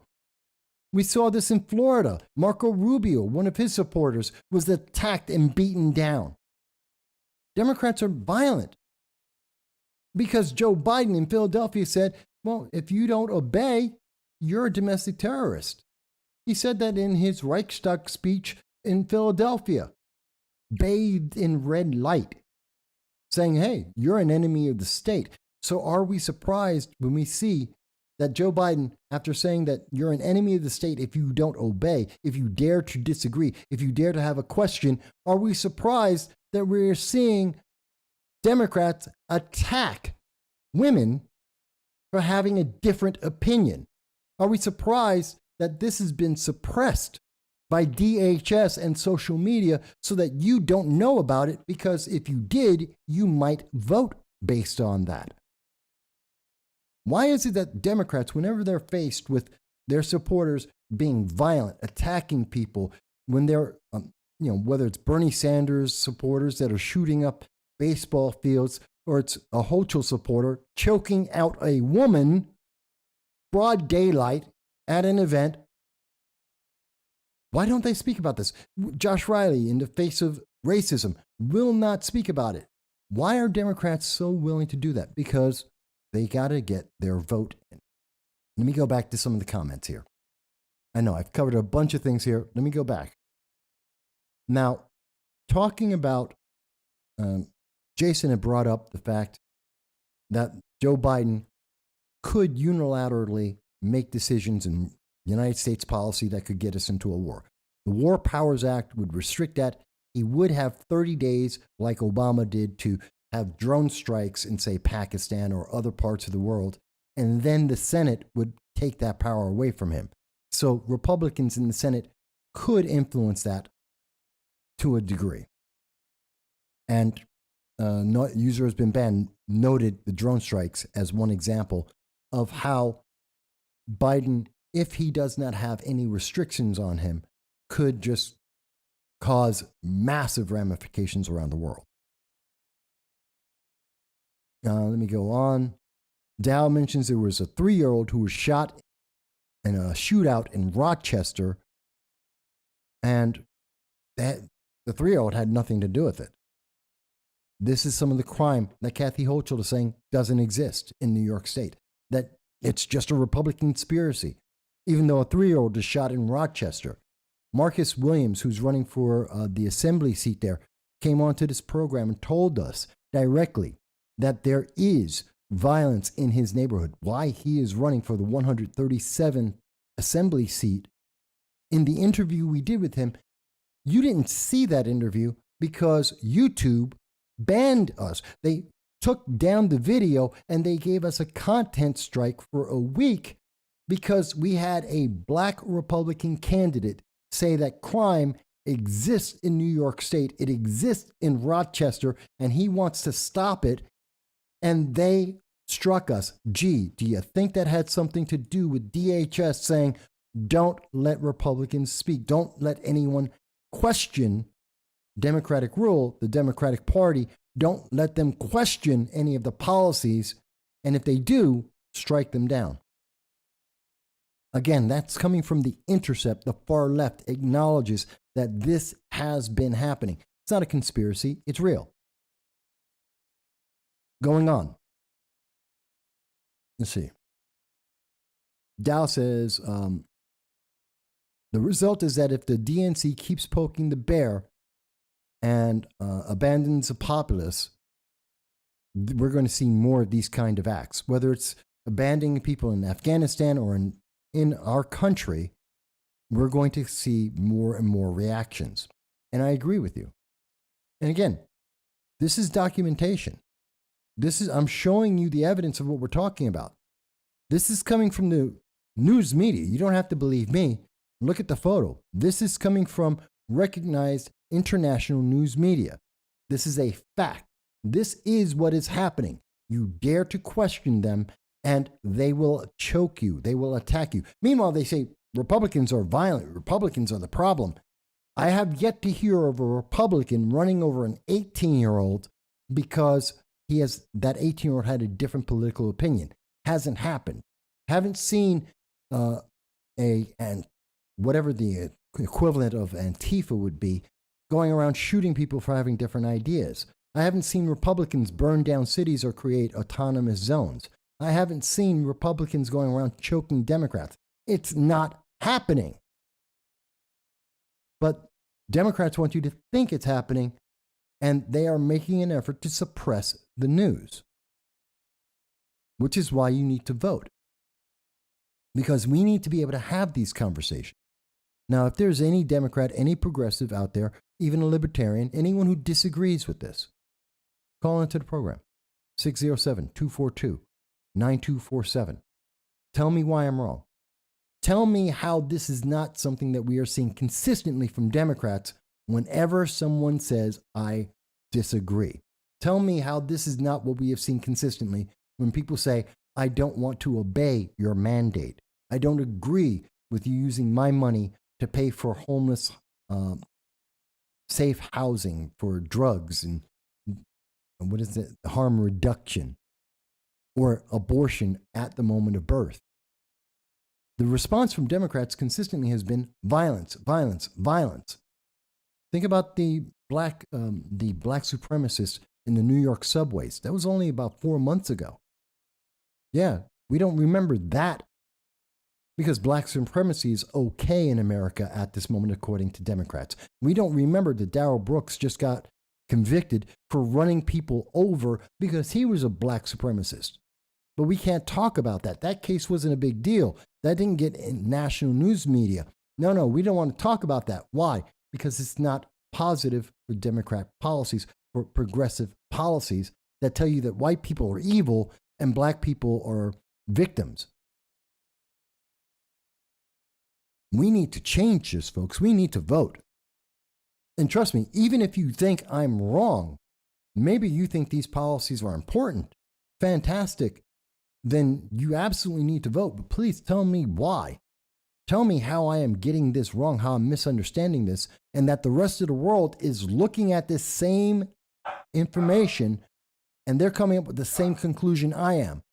We saw this in Florida. Marco Rubio, one of his supporters, was attacked and beaten down. Democrats are violent because Joe Biden in Philadelphia said, well, if you don't obey, you're a domestic terrorist. He said that in his Reichstag speech in Philadelphia, bathed in red light, saying, hey, you're an enemy of the state. So are we surprised when we see that Joe Biden, after saying that you're an enemy of the state if you don't obey, if you dare to disagree, if you dare to have a question, are we surprised that we're seeing Democrats attack women for having a different opinion? Are we surprised that this has been suppressed by DHS and social media so that you don't know about it? Because if you did, you might vote based on that. Why is it that Democrats, whenever they're faced with their supporters being violent, attacking people, when they're, whether it's Bernie Sanders supporters that are shooting up baseball fields, or it's a Hochul supporter choking out a woman, broad daylight at an event, why don't they speak about this? Josh Riley, in the face of racism, will not speak about it. Why are Democrats so willing to do that? Because they got to get their vote in. Let me go back to some of the comments here. I know I've covered a bunch of things here. Let me go back. Now, talking about, Jason had brought up the fact that Joe Biden could unilaterally make decisions in United States policy that could get us into a war. The War Powers Act would restrict that. He would have 30 days, like Obama did, to have drone strikes in, say, Pakistan or other parts of the world, and then the Senate would take that power away from him. So Republicans in the Senate could influence that to a degree. And User Has Been Banned noted the drone strikes as one example of how Biden, if he does not have any restrictions on him, could just cause massive ramifications around the world. Let me go on. Dow mentions there was a 3-year-old who was shot in a shootout in Rochester, and the 3-year-old had nothing to do with it. This is some of the crime that Kathy Hochul is saying doesn't exist in New York State, that it's just a Republican conspiracy, even though a 3-year-old is shot in Rochester. Marcus Williams, who's running for the assembly seat there, came onto this program and told us directly that there is violence in his neighborhood, why he is running for the 137th assembly seat. In the interview we did with him, you didn't see that interview because YouTube banned us. They took down the video and they gave us a content strike for a week because we had a black Republican candidate say that crime exists in New York State, it exists in Rochester, and he wants to stop it. And they struck us. Gee, do you think that had something to do with DHS saying, don't let Republicans speak? Don't let anyone question Democratic rule, the Democratic Party. Don't let them question any of the policies. And if they do, strike them down. Again, that's coming from The Intercept. The far left acknowledges that this has been happening. It's not a conspiracy. It's real. Going on. Let's see. Dow says, the result is that if the DNC keeps poking the bear and abandons the populace, we're going to see more of these kind of acts. Whether it's abandoning people in Afghanistan or in our country, we're going to see more and more reactions. And I agree with you. And again, this is documentation. I'm showing you the evidence of what we're talking about. This is coming from the news media. You don't have to believe me. Look at the photo. This is coming from recognized international news media. This is a fact. This is what is happening. You dare to question them, and they will choke you. They will attack you. Meanwhile, they say Republicans are violent. Republicans are the problem. I have yet to hear of a Republican running over an 18-year-old because that 18-year-old had a different political opinion. Hasn't happened. Haven't seen whatever the equivalent of Antifa would be, going around shooting people for having different ideas. I haven't seen Republicans burn down cities or create autonomous zones. I haven't seen Republicans going around choking Democrats. It's not happening. But Democrats want you to think it's happening, and they are making an effort to suppress the news, which is why you need to vote. Because we need to be able to have these conversations. Now, if there's any Democrat, any progressive out there, even a libertarian, anyone who disagrees with this, call into the program, 607-242-9247. Tell me why I'm wrong. Tell me how this is not something that we are seeing consistently from Democrats whenever someone says, I disagree. Tell me how this is not what we have seen consistently when people say, I don't want to obey your mandate. I don't agree with you using my money to pay for homeless, safe housing, for drugs and harm reduction, or abortion at the moment of birth. The response from Democrats consistently has been violence, violence, violence. Think about the black supremacists in the New York subways. That was only about 4 months ago. Yeah, we don't remember that because black supremacy is okay in America at this moment, according to Democrats. We don't remember that Darrell Brooks just got convicted for running people over because he was a black supremacist. But we can't talk about that. That case wasn't a big deal. That didn't get in national news media. No, we don't want to talk about that. Why? Because it's not positive for Democrat policies, for progressive policies that tell you that white people are evil and black people are victims. We need to change this, folks. We need to vote. And trust me, even if you think I'm wrong, maybe you think these policies are important, fantastic, then you absolutely need to vote. But please tell me why. Tell me how I am getting this wrong, how I'm misunderstanding this, and that the rest of the world is looking at this same information and they're coming up with the same conclusion I am.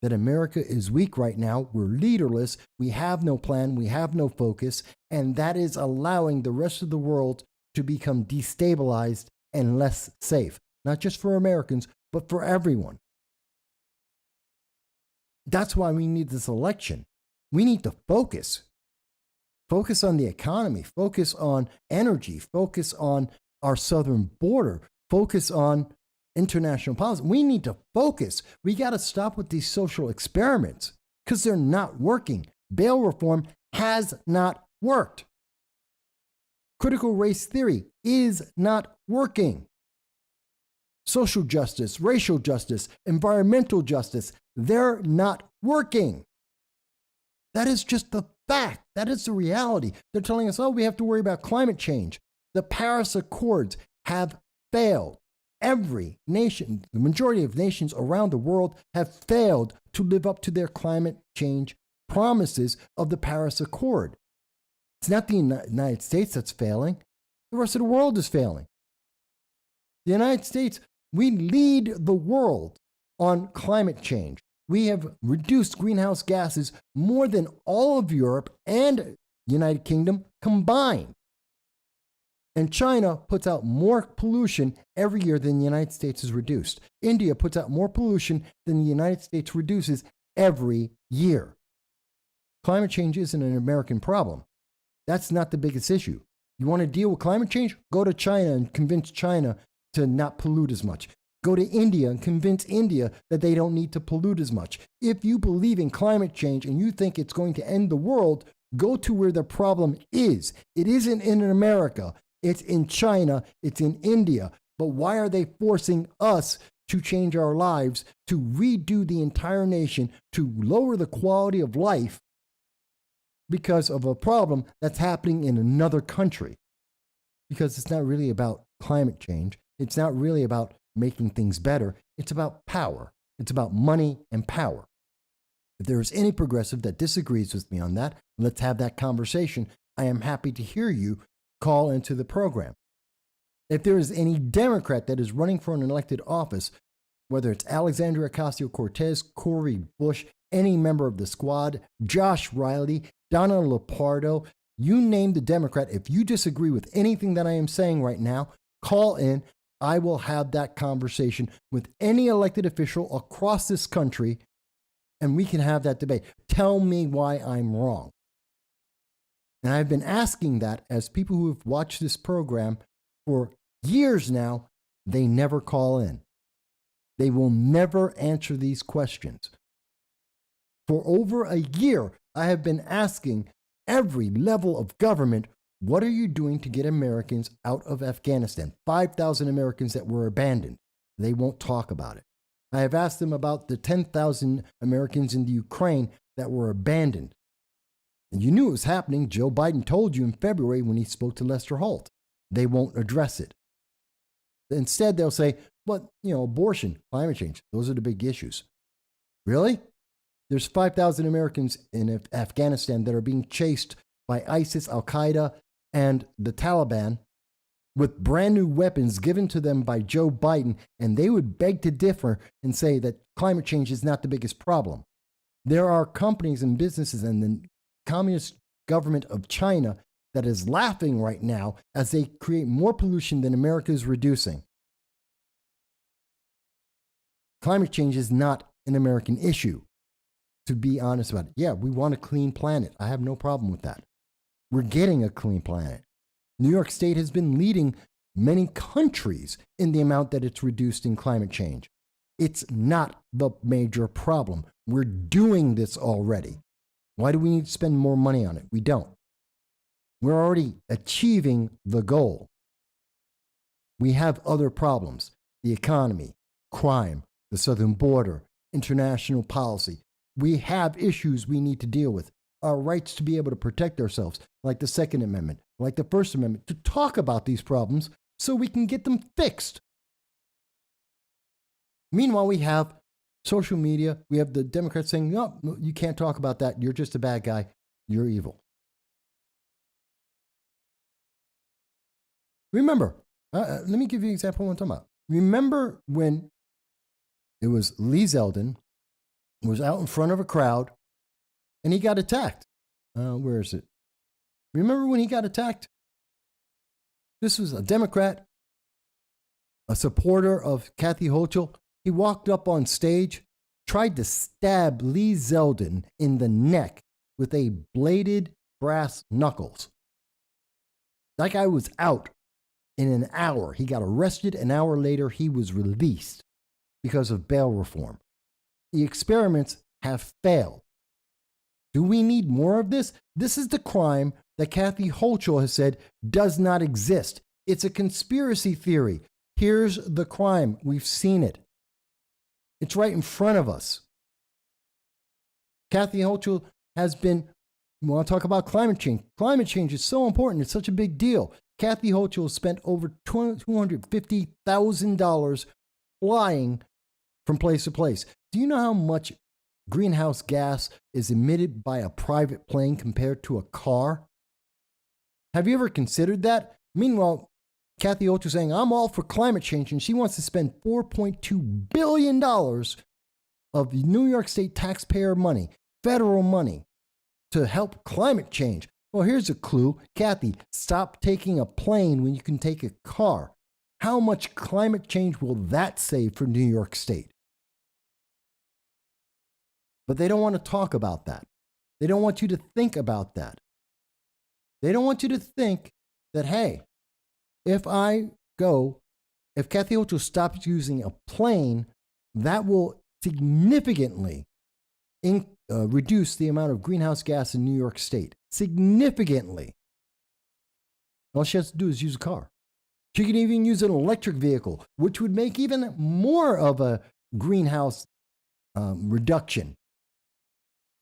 That America is weak right now. We're leaderless. We have no plan. We have no focus. And that is allowing the rest of the world to become destabilized and less safe. Not just for Americans, but for everyone. That's why we need this election. We need to focus. Focus on the economy. Focus on energy. Focus on our southern border. Focus on international policy. We need to focus. We got to stop with these social experiments because they're not working. Bail reform has not worked. Critical race theory is not working. Social justice, racial justice, environmental justice, they're not working. That is just the fact. That is the reality. They're telling us, oh, we have to worry about climate change. The Paris Accords have failed. Every nation, the majority of nations around the world have failed to live up to their climate change promises of the Paris Accord. It's not the United States that's failing. The rest of the world is failing. The United States, we lead the world on climate change. We have reduced greenhouse gases more than all of Europe and United Kingdom combined. And China puts out more pollution every year than the United States has reduced. India puts out more pollution than the United States reduces every year. Climate change isn't an American problem. That's not the biggest issue. You want to deal with climate change? Go to China and convince China to not pollute as much. Go to India and convince India that they don't need to pollute as much. If you believe in climate change and you think it's going to end the world, go to where the problem is. It isn't in America. It's in China. It's in India. But why are they forcing us to change our lives, to redo the entire nation, to lower the quality of life because of a problem that's happening in another country? Because it's not really about climate change. It's not really about making things better. It's about power. It's about money and power. If there is any progressive that disagrees with me on that, let's have that conversation. I am happy to hear you call into the program. If there is any Democrat that is running for an elected office, whether it's Alexandria Ocasio-Cortez, Cori Bush, any member of the squad, Josh Riley, Donna Lupardo, you name the Democrat. If you disagree with anything that I am saying right now, call in. I will have that conversation with any elected official across this country, and we can have that debate. Tell me why I'm wrong. And I've been asking that as people who have watched this program for years now, they never call in. They will never answer these questions. For over a year, I have been asking every level of government, what are you doing to get Americans out of Afghanistan? 5,000 Americans that were abandoned. They won't talk about it. I have asked them about the 10,000 Americans in the Ukraine that were abandoned. And you knew it was happening. Joe Biden told you in February when he spoke to Lester Holt. They won't address it. Instead, they'll say, well, abortion, climate change, those are the big issues. Really? There's 5,000 Americans in Afghanistan that are being chased by ISIS, Al-Qaeda, and the Taliban with brand new weapons given to them by Joe Biden, and they would beg to differ and say that climate change is not the biggest problem. There are companies and businesses and the Communist government of China that is laughing right now as they create more pollution than America is reducing. Climate change is not an American issue, to be honest about it. Yeah, we want a clean planet. I have no problem with that. We're getting a clean planet. New York State has been leading many countries in the amount that it's reduced in climate change. It's not the major problem. We're doing this already. Why do we need to spend more money on it? We don't. We're already achieving the goal. We have other problems: the economy, crime, the southern border, international policy. We have issues we need to deal with. Our rights to be able to protect ourselves, like the Second Amendment, like the First Amendment, to talk about these problems so we can get them fixed. Meanwhile, we have social media. We have the Democrats saying, no, you can't talk about that. You're just a bad guy. You're evil. Remember, let me give you an example of what I'm talking about. Remember when it was Lee Zeldin was out in front of a crowd and he got attacked. Where is it? Remember when he got attacked? This was a Democrat, a supporter of Kathy Hochul. He walked up on stage, tried to stab Lee Zeldin in the neck with a bladed brass knuckles. That guy was out in an hour. He got arrested. An hour later, he was released because of bail reform. The experiments have failed. Do we need more of this? This is the crime that Kathy Hochul has said does not exist. It's a conspiracy theory. Here's the crime. We've seen it. It's right in front of us. Kathy Hochul has been, we want to talk about climate change. Climate change is so important. It's such a big deal. Kathy Hochul spent over $250,000 flying from place to place. Do you know how much greenhouse gas is emitted by a private plane compared to a car? Have you ever considered that? Meanwhile, Kathy Hochul saying, I'm all for climate change, and she wants to spend $4.2 billion of New York State taxpayer money, federal money, to help climate change. Well, here's a clue. Kathy, stop taking a plane when you can take a car. How much climate change will that save for New York State? But they don't want to talk about that. They don't want you to think about that. They don't want you to think that, hey, if Kathy Hochul stops using a plane, that will significantly reduce the amount of greenhouse gas in New York State. Significantly. All she has to do is use a car. She can even use an electric vehicle, which would make even more of a greenhouse reduction.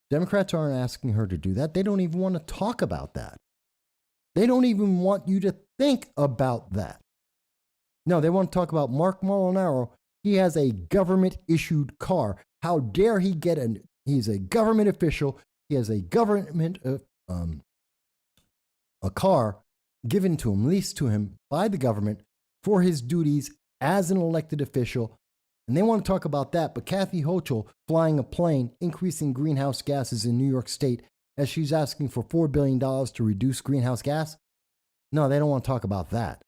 Democrats aren't asking her to do that. They don't even want to talk about that. They don't even want you to think about that. No, they want to talk about Mark Molinaro. He has a government-issued car. How dare he get he's a government official. He has a government, a car given to him, leased to him by the government for his duties as an elected official. And they want to talk about that. But Kathy Hochul flying a plane, increasing greenhouse gases in New York State, as she's asking for $4 billion to reduce greenhouse gas. No, they don't want to talk about that.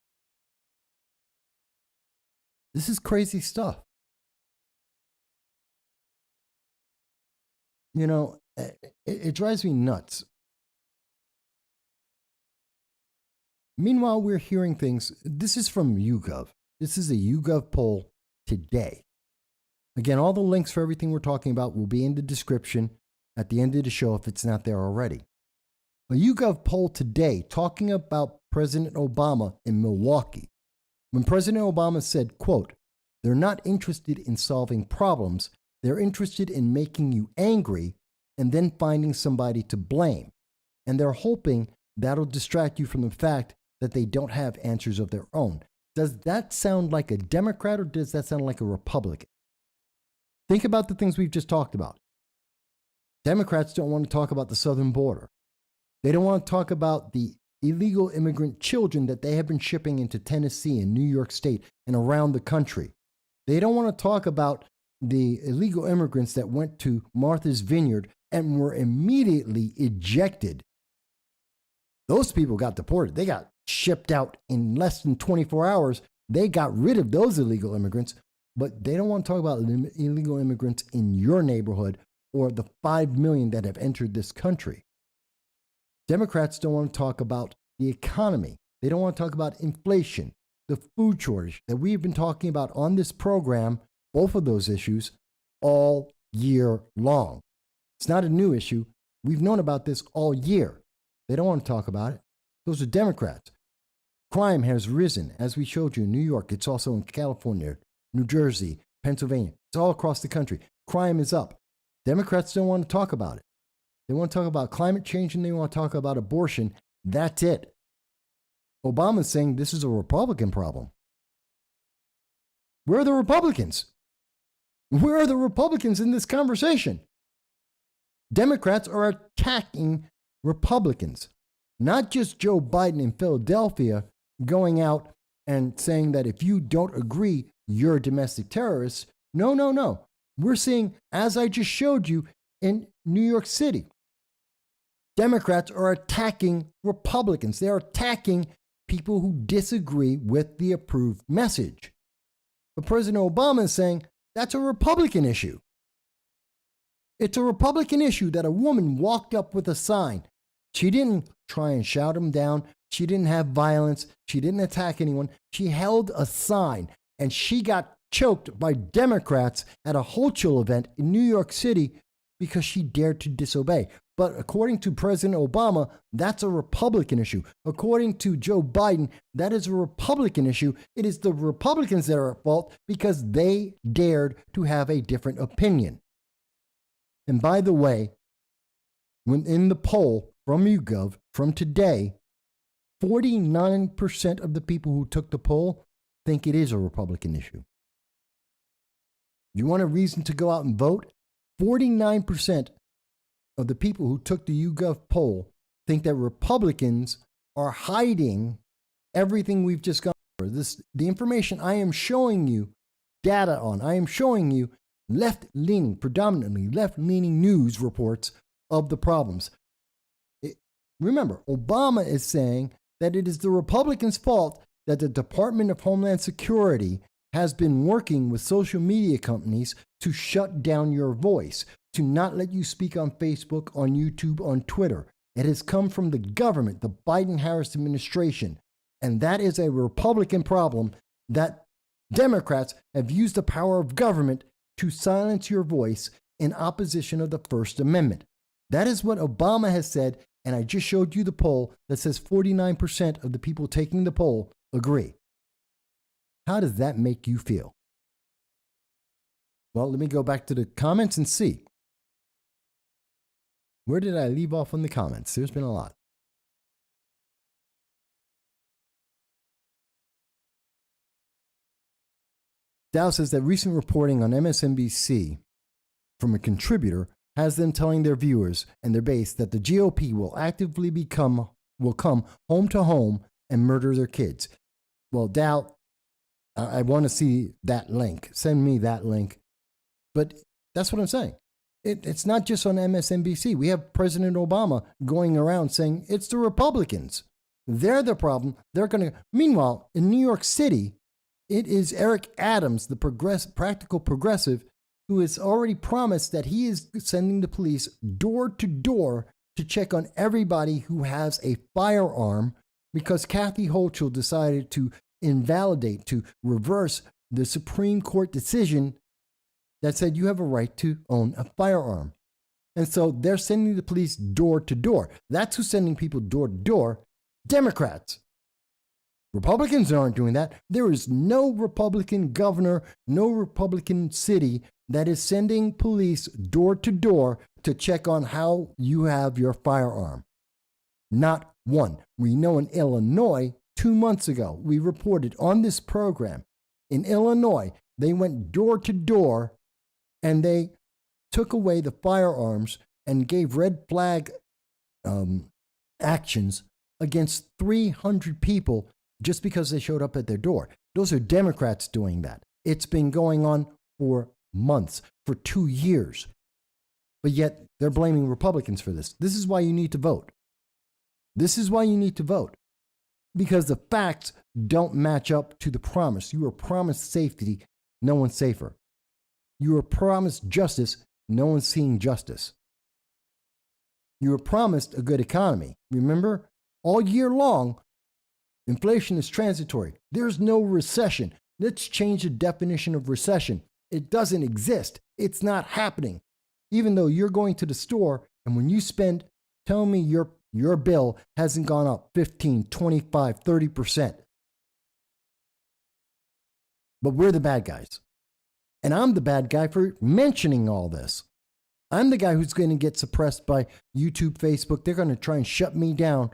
This is crazy stuff. You know, it drives me nuts. Meanwhile, we're hearing things. This is from YouGov. This is a YouGov poll today. Again, all the links for everything we're talking about will be in the description at the end of the show if it's not there already. A YouGov poll today talking about President Obama in Milwaukee. When President Obama said, quote, they're not interested in solving problems. They're interested in making you angry and then finding somebody to blame. And they're hoping that'll distract you from the fact that they don't have answers of their own. Does that sound like a Democrat or does that sound like a Republican? Think about the things we've just talked about. Democrats don't want to talk about the southern border. They don't want to talk about the illegal immigrant children that they have been shipping into Tennessee and New York State and around the country. They don't want to talk about the illegal immigrants that went to Martha's Vineyard and were immediately ejected. Those people got deported. They got shipped out in less than 24 hours. They got rid of those illegal immigrants, but they don't want to talk about illegal immigrants in your neighborhood or the 5 million that have entered this country. Democrats don't want to talk about the economy. They don't want to talk about inflation, the food shortage that we've been talking about on this program, both of those issues, all year long. It's not a new issue. We've known about this all year. They don't want to talk about it. Those are Democrats. Crime has risen, as we showed you in New York. It's also in California, New Jersey, Pennsylvania. It's all across the country. Crime is up. Democrats don't want to talk about it. They want to talk about climate change and they want to talk about abortion. That's it. Obama's saying this is a Republican problem. Where are the Republicans? Where are the Republicans in this conversation? Democrats are attacking Republicans, not just Joe Biden in Philadelphia going out and saying that if you don't agree, you're a domestic terrorist. No, no, no. We're seeing, as I just showed you, in New York City, Democrats are attacking Republicans. They're attacking people who disagree with the approved message. But President Obama is saying that's a Republican issue. It's a Republican issue that a woman walked up with a sign. She didn't try and shout him down. She didn't have violence. She didn't attack anyone. She held a sign and she got choked by Democrats at a Hochul event in New York City because she dared to disobey. But according to President Obama, that's a Republican issue. According to Joe Biden, that is a Republican issue. It is the Republicans that are at fault because they dared to have a different opinion. And by the way, when in the poll from YouGov from today, 49% of the people who took the poll think it is a Republican issue. You want a reason to go out and vote? 49% of the people who took the YouGov poll think that Republicans are hiding everything we've just gone over. The information I am showing you data on, I am showing you left-leaning, predominantly left-leaning news reports of the problems. Remember, Obama is saying that it is the Republicans' fault that the Department of Homeland Security has been working with social media companies to shut down your voice, to not let you speak on Facebook, on YouTube, on Twitter. It has come from the government, the Biden-Harris administration. And that is a Republican problem that Democrats have used the power of government to silence your voice in opposition of the First Amendment. That is what Obama has said, and I just showed you the poll that says 49% of the people taking the poll agree. How does that make you feel? Well, let me go back to the comments and see. Where did I leave off on the comments? There's been a lot. Dow says that recent reporting on MSNBC from a contributor has them telling their viewers and their base that the GOP will actively will come home to home and murder their kids. Well, Dow, I want to see that link. Send me that link. But that's what I'm saying. It's not just on MSNBC. We have President Obama going around saying it's the Republicans. They're the problem. They're going to. Meanwhile, in New York City, it is Eric Adams, the practical progressive, who has already promised that he is sending the police door to door to check on everybody who has a firearm because Kathy Hochul decided to invalidate, to reverse the Supreme Court decision that said you have a right to own a firearm. And so they're sending the police door to door. That's who's sending people door to door. Democrats. Republicans aren't doing that. There is no Republican governor, no Republican city that is sending police door to door to check on how you have your firearm. Not one. We know in Illinois, 2 months ago, we reported on this program, in Illinois, they went door to door and they took away the firearms and gave red flag actions against 300 people just because they showed up at their door. Those are Democrats doing that. It's been going on for months, for 2 years. But yet they're blaming Republicans for this. This is why you need to vote. This is why you need to vote. Because the facts don't match up to the promise. You were promised safety, no one's safer. You were promised justice, no one's seeing justice. You were promised a good economy. Remember, all year long, inflation is transitory. There's no recession. Let's change the definition of recession. It doesn't exist. It's not happening. Even though you're going to the store and when you spend, tell me your bill hasn't gone up 15, 25, 30%. But we're the bad guys. And I'm the bad guy for mentioning all this. I'm the guy who's going to get suppressed by YouTube, Facebook. They're going to try and shut me down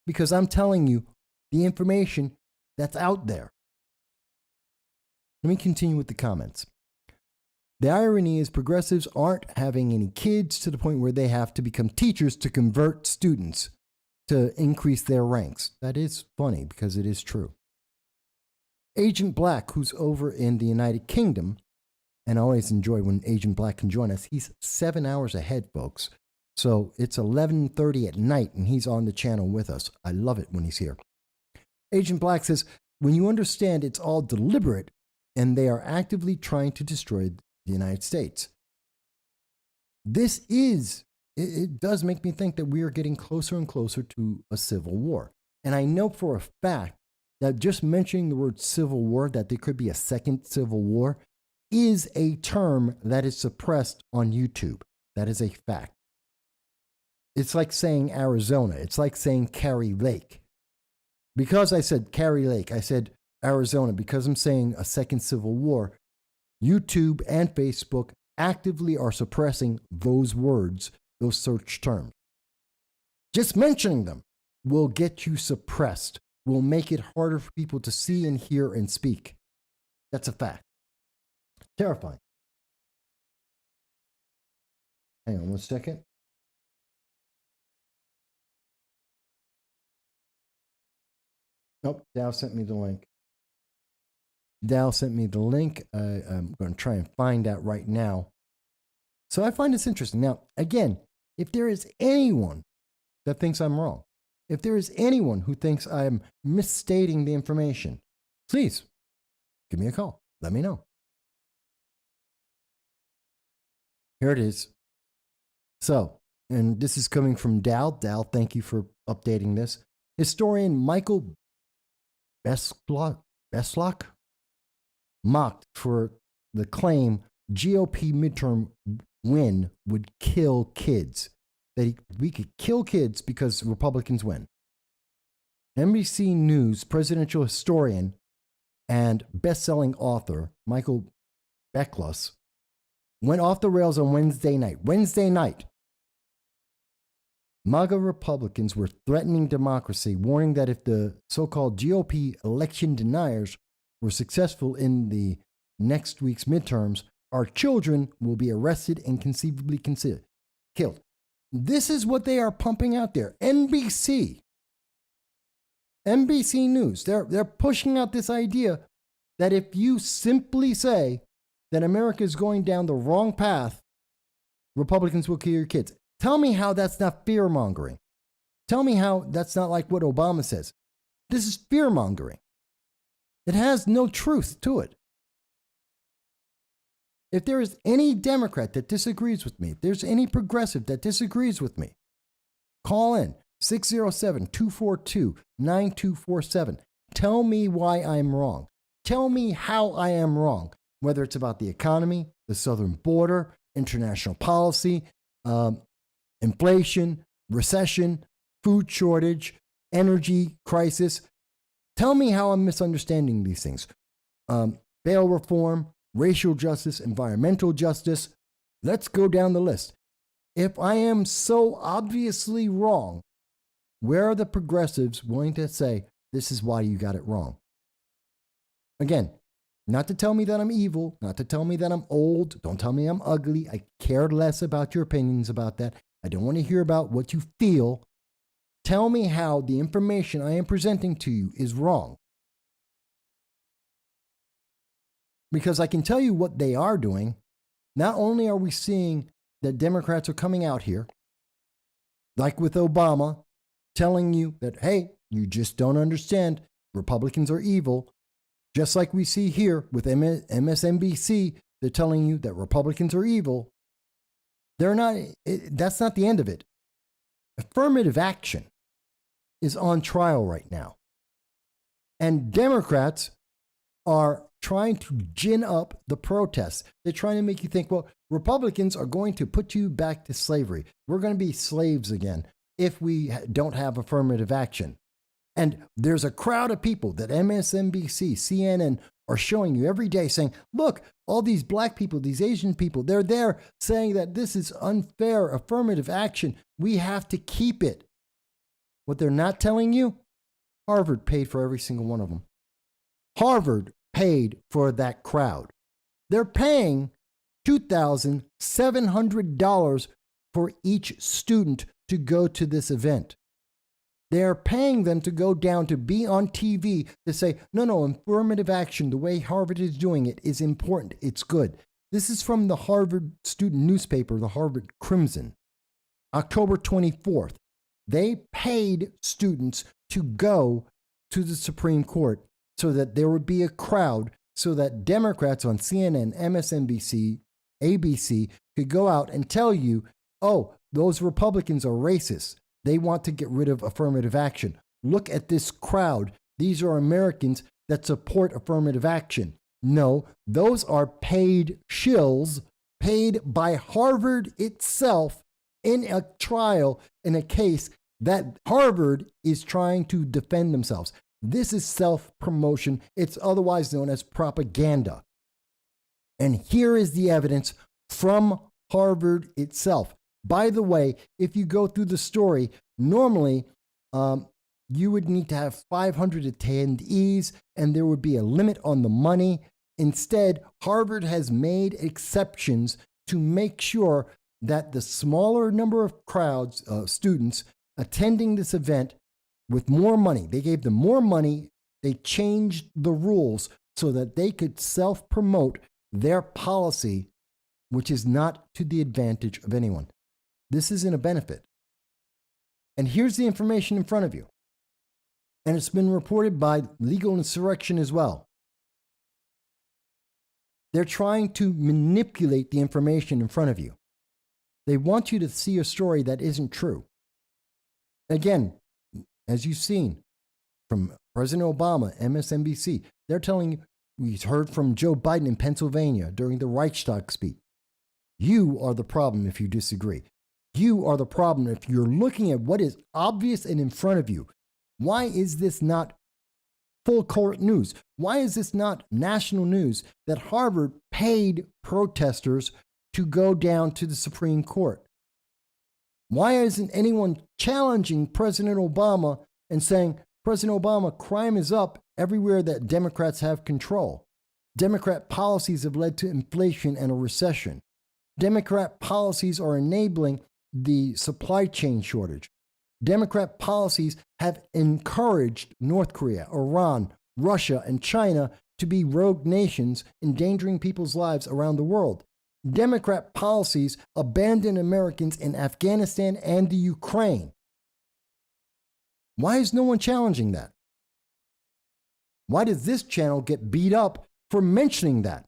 because I'm telling you the information that's out there. Let me continue with the comments. The irony is progressives aren't having any kids to the point where they have to become teachers to convert students to increase their ranks. That is funny because it is true. Agent Black, who's over in the United Kingdom, and I always enjoy when Agent Black can join us. He's 7 hours ahead, folks. So it's 11:30 at night, and he's on the channel with us. I love it when he's here. Agent Black says, when you understand it's all deliberate, and they are actively trying to destroy the United States. It does make me think that we are getting closer and closer to a civil war. And I know for a fact that just mentioning the word civil war, that there could be a second civil war, is a term that is suppressed on YouTube. That is a fact. It's like saying Arizona. It's like saying Carrie Lake. Because I said Carrie Lake, I said Arizona, because I'm saying a second civil war, YouTube and Facebook actively are suppressing those words, those search terms. Just mentioning them. will get you suppressed, will make it harder for people to see and hear and speak. That's a fact. Terrifying. Hang on one second. Nope, Dow sent me the link. I'm going to try and find that right now. So I find this interesting. Now, again, if there is anyone that thinks I'm wrong, if there is anyone who thinks I'm misstating the information, please give me a call. Let me know. Here it is. So, and this is coming from Dow. Dow, thank you for updating this. Historian Michael Beslock mocked for the claim GOP midterm win would kill kids. That we could kill kids because Republicans win. NBC News presidential historian and best-selling author Michael Becklos went off the rails on Wednesday night. MAGA Republicans were threatening democracy, warning that if the so-called GOP election deniers were successful in the next week's midterms, our children will be arrested and conceivably killed. This is what they are pumping out there. NBC News, they're pushing out this idea that if you simply say that America is going down the wrong path, Republicans will kill your kids. Tell me how that's not fear-mongering. Tell me how that's not like what Obama says. This is fear-mongering. It has no truth to it. If there is any Democrat that disagrees with me, if there's any progressive that disagrees with me, call in 607-242-9247. Tell me why I'm wrong. Tell me how I am wrong, whether it's about the economy, the southern border, international policy, inflation, recession, food shortage, energy crisis. Tell me how I'm misunderstanding these things. Bail reform, racial justice, environmental justice. Let's go down the list. If I am so obviously wrong, where are the progressives willing to say, this is why you got it wrong? Again, not to tell me that I'm evil, not to tell me that I'm old, don't tell me I'm ugly. I care less about your opinions about that. I don't want to hear about what you feel. Tell me how the information I am presenting to you is wrong. Because I can tell you what they are doing. Not only are we seeing that Democrats are coming out here, like with Obama, telling you that, hey, you just don't understand, Republicans are evil. Just like we see here with MSNBC, they're telling you that Republicans are evil. They're not, that's not the end of it. Affirmative action is on trial right now. And Democrats are trying to gin up the protests. They're trying to make you think, well, Republicans are going to put you back to slavery. We're going to be slaves again if we don't have affirmative action. And there's a crowd of people that MSNBC, CNN are showing you every day saying, look, all these black people, these Asian people, they're there saying that this is unfair affirmative action. We have to keep it. What they're not telling you, Harvard paid for every single one of them. Harvard paid for that crowd. They're paying $2,700 for each student to go to this event. They're paying them to go down to be on TV to say, no, affirmative action, the way Harvard is doing it is important. It's good. This is from the Harvard student newspaper, the Harvard Crimson, October 24th. They paid students to go to the Supreme Court so that there would be a crowd, so that Democrats on CNN, MSNBC, ABC could go out and tell you, oh, those Republicans are racist. They want to get rid of affirmative action. Look at this crowd. These are Americans that support affirmative action. No, those are paid shills, paid by Harvard itself in a trial, in a case that Harvard is trying to defend themselves. This is self-promotion. It's otherwise known as propaganda. And here is the evidence from Harvard itself. By the way, if you go through the story, normally you would need to have 500 attendees and there would be a limit on the money. Instead, Harvard has made exceptions to make sure that the smaller number of students attending this event with more money, they gave them more money, they changed the rules so that they could self-promote their policy, which is not to the advantage of anyone. This isn't a benefit. And here's the information in front of you. And it's been reported by Legal Insurrection as well. They're trying to manipulate the information in front of you. They want you to see a story that isn't true. Again, as you've seen from President Obama, MSNBC, they're telling you, we heard from Joe Biden in Pennsylvania during the Reichstag speech. You are the problem if you disagree. You are the problem if you're looking at what is obvious and in front of you. Why is this not full court news? Why is this not national news that Harvard paid protesters to go down to the Supreme Court? Why isn't anyone challenging President Obama and saying, President Obama, crime is up everywhere that Democrats have control. Democrat policies have led to inflation and a recession. Democrat policies are enabling the supply chain shortage. Democrat policies have encouraged North Korea, Iran, Russia, and China to be rogue nations, endangering people's lives around the world. Democrat policies abandon Americans in Afghanistan and the Ukraine. Why is no one challenging that? Why does this channel get beat up for mentioning that?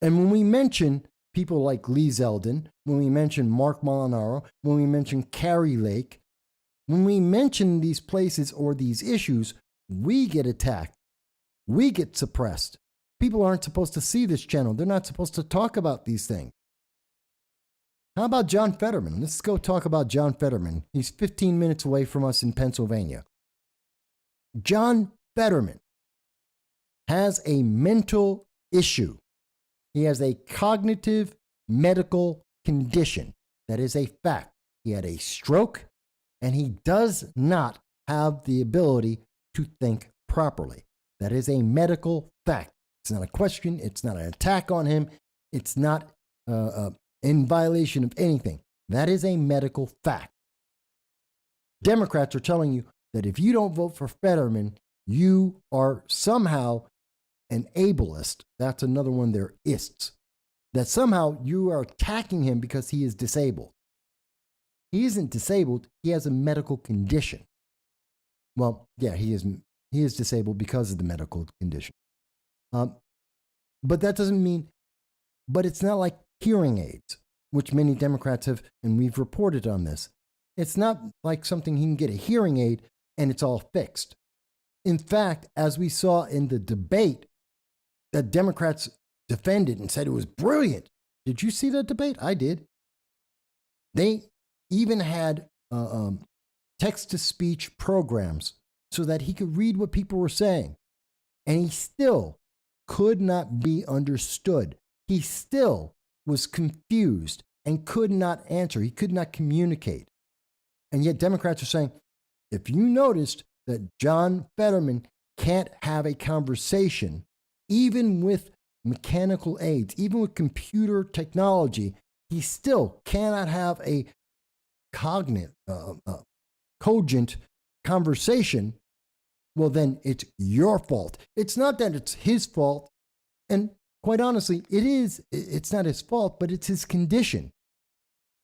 And when we mention people like Lee Zeldin, when we mention Mark Molinaro, when we mention Carrie Lake, when we mention these places or these issues, we get attacked. We get suppressed. People aren't supposed to see this channel. They're not supposed to talk about these things. How about John Fetterman? Let's go talk about John Fetterman. He's 15 minutes away from us in Pennsylvania. John Fetterman has a mental issue. He has a cognitive medical condition. That is a fact. He had a stroke, and he does not have the ability to think properly. That is a medical fact. It's not a question. It's not an attack on him. It's not in violation of anything. That is a medical fact. Democrats are telling you that if you don't vote for Fetterman, you are somehow an ableist. That's another one of their ists. That somehow you are attacking him because he is disabled. He isn't disabled. He has a medical condition. Well, yeah, he is disabled because of the medical condition. But that doesn't mean, but it's not like hearing aids, which many Democrats have, and we've reported on this. It's not like something he can get a hearing aid and it's all fixed. In fact, as we saw in the debate that Democrats defended and said it was brilliant. Did you see that debate? I did. They even had text-to-speech programs so that he could read what people were saying. And he still could not be understood. He still was confused and could not answer. He could not communicate. And yet Democrats are saying, if you noticed that John Fetterman can't have a conversation, even with mechanical aids, even with computer technology, he still cannot have a cogent conversation, well, then it's your fault. It's not that it's his fault. And quite honestly, it's not his fault, but it's his condition.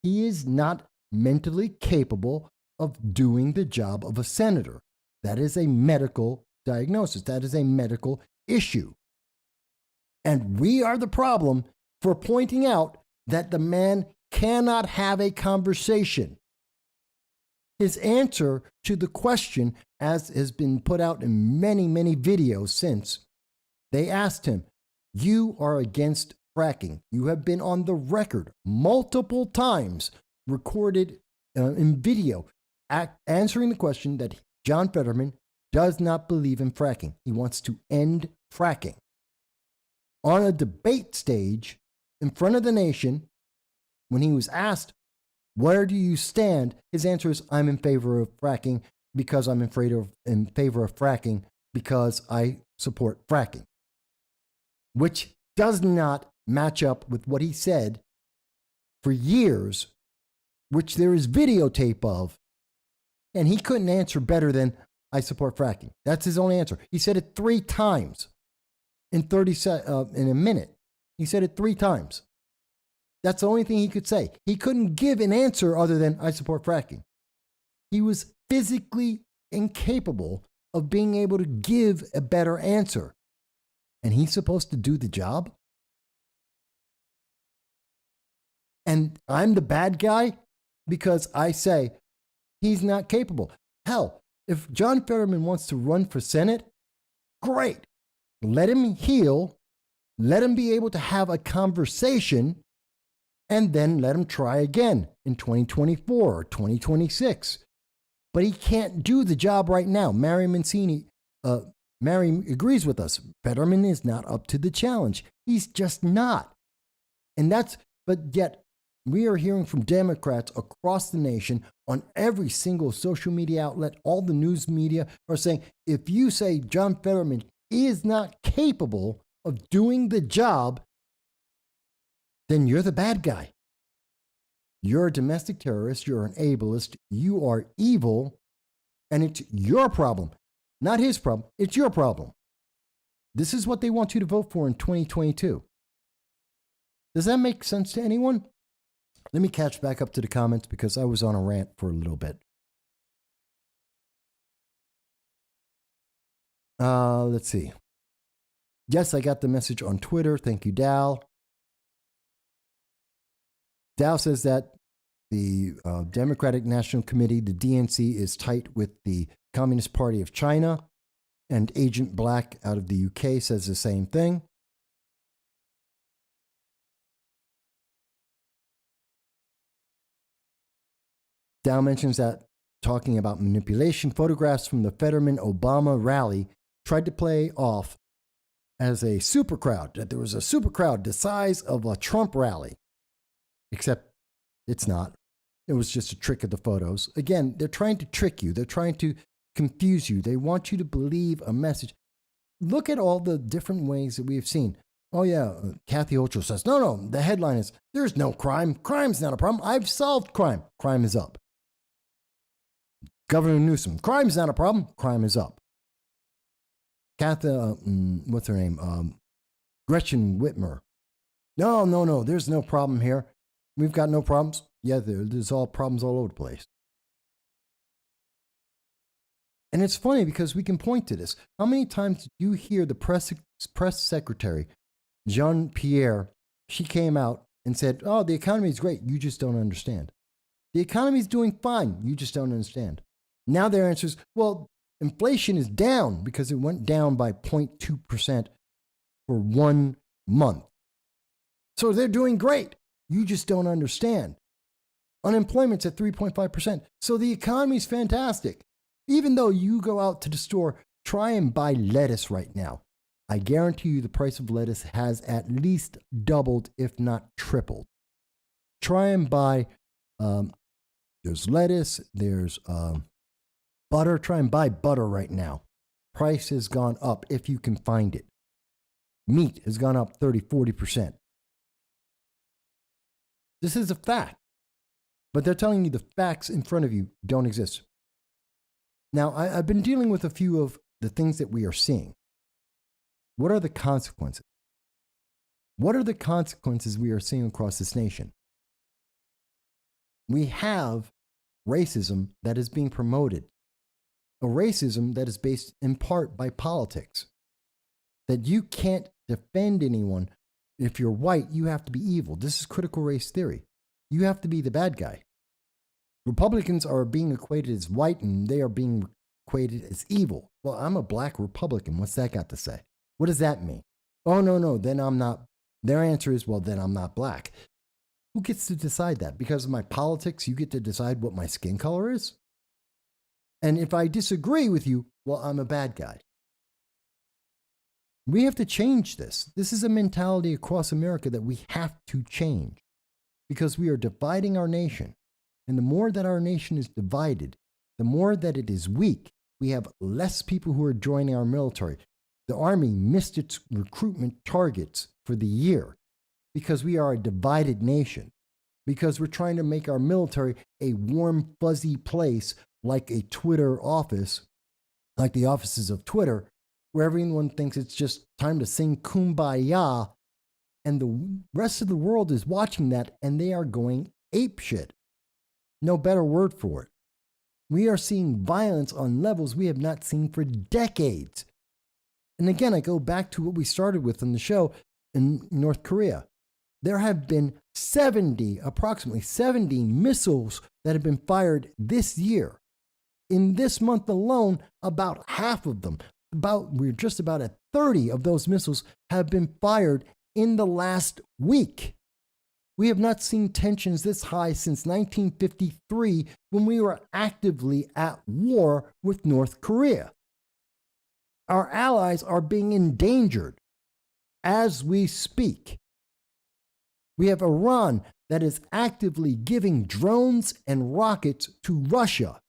He is not mentally capable of doing the job of a senator. That is a medical diagnosis. That is a medical issue. And we are the problem for pointing out that the man cannot have a conversation. His answer to the question, as has been put out in many, many videos since, they asked him, you are against fracking. You have been on the record multiple times, recorded in video, answering the question that John Fetterman does not believe in fracking. He wants to end fracking. On a debate stage in front of the nation, when he was asked, where do you stand? His answer is, I'm in favor of fracking because I'm in favor of fracking because I support fracking, which does not match up with what he said for years, which there is videotape of, and he couldn't answer better than I support fracking. That's his only answer. He said it 3 times in in a minute. He said it 3 times. That's the only thing he could say. He couldn't give an answer other than I support fracking. He was physically incapable of being able to give a better answer. And he's supposed to do the job? And I'm the bad guy because I say he's not capable. Hell, if John Fetterman wants to run for Senate, great. Let him heal. Let him be able to have a conversation, and then let him try again in 2024 or 2026. But he can't do the job right now. Mary Mancini, Mary agrees with us. Fetterman is not up to the challenge. He's just not. But yet, we are hearing from Democrats across the nation on every single social media outlet, all the news media are saying, if you say John Fetterman is not capable of doing the job, then you're the bad guy. You're a domestic terrorist. You're an ableist. You are evil. And it's your problem, not his problem. It's your problem. This is what they want you to vote for in 2022. Does that make sense to anyone? Let me catch back up to the comments because I was on a rant for a little bit. Let's see. Yes, I got the message on Twitter. Thank you, Dal. Dal says that the Democratic National Committee, the DNC, is tight with the Communist Party of China, and Agent Black out of the UK says the same thing. Dow mentions that talking about manipulation, photographs from the Fetterman-Obama rally tried to play off as a super crowd, that there was a super crowd the size of a Trump rally. Except it's not. It was just a trick of the photos. Again, they're trying to trick you. They're trying to confuse you. They want you to believe a message. Look at all the different ways that we have seen. Oh, yeah, Kathy Ocho says, no, the headline is, there's no crime. Crime's not a problem. I've solved crime. Crime is up. Governor Newsom, crime's not a problem. Crime is up. Kathy, what's her name? Gretchen Whitmer. No, there's no problem here. We've got no problems. Yeah, there's all problems all over the place. And it's funny because we can point to this. How many times did you hear the press secretary, Jean-Pierre, she came out and said, oh, the economy is great. You just don't understand. The economy is doing fine. You just don't understand. Now their answer is, well, inflation is down because it went down by 0.2% for 1 month. So they're doing great. You just don't understand. Unemployment's at 3.5%. So the economy is fantastic. Even though you go out to the store, try and buy lettuce right now. I guarantee you the price of lettuce has at least doubled, if not tripled. Try and buy, there's lettuce, there's butter. Try and buy butter right now. Price has gone up if you can find it. Meat has gone up 30-40%. This is a fact. But they're telling you the facts in front of you don't exist. Now, I've been dealing with a few of the things that we are seeing. What are the consequences? What are the consequences we are seeing across this nation? We have racism that is being promoted. A racism that is based in part by politics. That you can't defend anyone. If you're white, you have to be evil. This is critical race theory. You have to be the bad guy. Republicans are being equated as white and they are being equated as evil. Well, I'm a black Republican. What's that got to say? What does that mean? Oh, no, then I'm not. Their answer is, well, then I'm not black. Who gets to decide that? Because of my politics, you get to decide what my skin color is? And if I disagree with you, well, I'm a bad guy. We have to change this. This is a mentality across America that we have to change because we are dividing our nation. And the more that our nation is divided, the more that it is weak. We have less people who are joining our military. The Army missed its recruitment targets for the year because we are a divided nation, because we're trying to make our military a warm, fuzzy place like a Twitter office, like the offices of Twitter, where everyone thinks it's just time to sing Kumbaya, and the rest of the world is watching that, and they are going apeshit. No better word for it. We are seeing violence on levels we have not seen for decades. And again, I go back to what we started with on the show in North Korea. There have been approximately 70 missiles that have been fired this year. In this month alone, about half of them, we're just about at 30 of those missiles have been fired in the last week. We have not seen tensions this high since 1953 when we were actively at war with North Korea. Our allies are being endangered as we speak. We have Iran that is actively giving drones and rockets to Russia.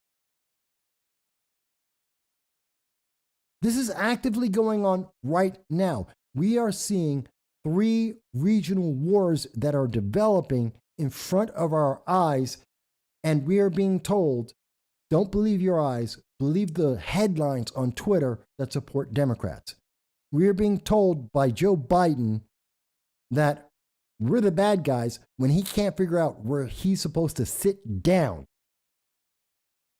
This is actively going on right now. We are seeing 3 regional wars that are developing in front of our eyes, and we are being told, don't believe your eyes, believe the headlines on Twitter that support Democrats. We are being told by Joe Biden that we're the bad guys when he can't figure out where he's supposed to sit down,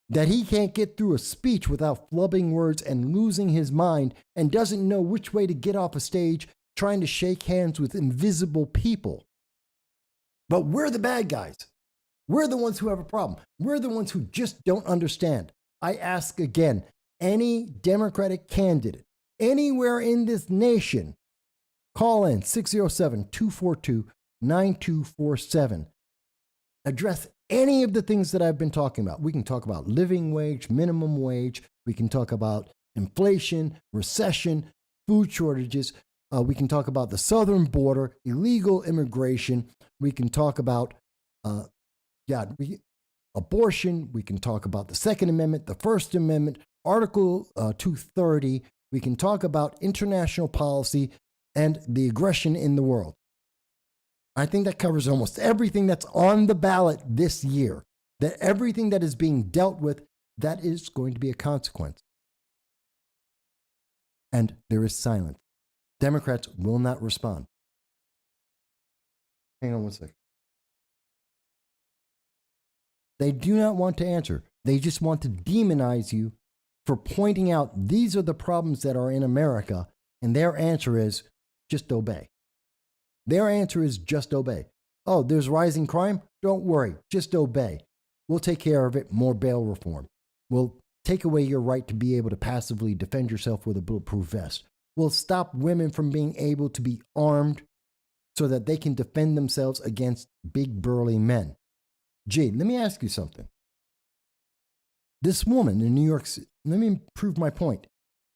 that he can't get through a speech without flubbing words and losing his mind, and doesn't know which way to get off a stage trying to shake hands with invisible people. But we're the bad guys. We're the ones who have a problem. We're the ones who just don't understand. I ask again, any Democratic candidate anywhere in this nation, call in 607-242-9247. Address any of the things that I've been talking about. We can talk about living wage, minimum wage. We can talk about inflation, recession, food shortages. We can talk about the southern border, illegal immigration. We can talk about abortion. We can talk about the Second Amendment, the First Amendment, Article 230. We can talk about international policy and the aggression in the world. I think that covers almost everything that's on the ballot this year, that everything that is being dealt with, that is going to be a consequence. And there is silence. Democrats will not respond. Hang on one second. They do not want to answer. They just want to demonize you for pointing out these are the problems that are in America, and their answer is just obey. Their answer is just obey. Oh, there's rising crime? Don't worry, just obey. We'll take care of it. More bail reform. We'll take away your right to be able to passively defend yourself with a bulletproof vest. We'll stop women from being able to be armed so that they can defend themselves against big burly men. Gee, let me ask you something. This woman in New York City, let me prove my point.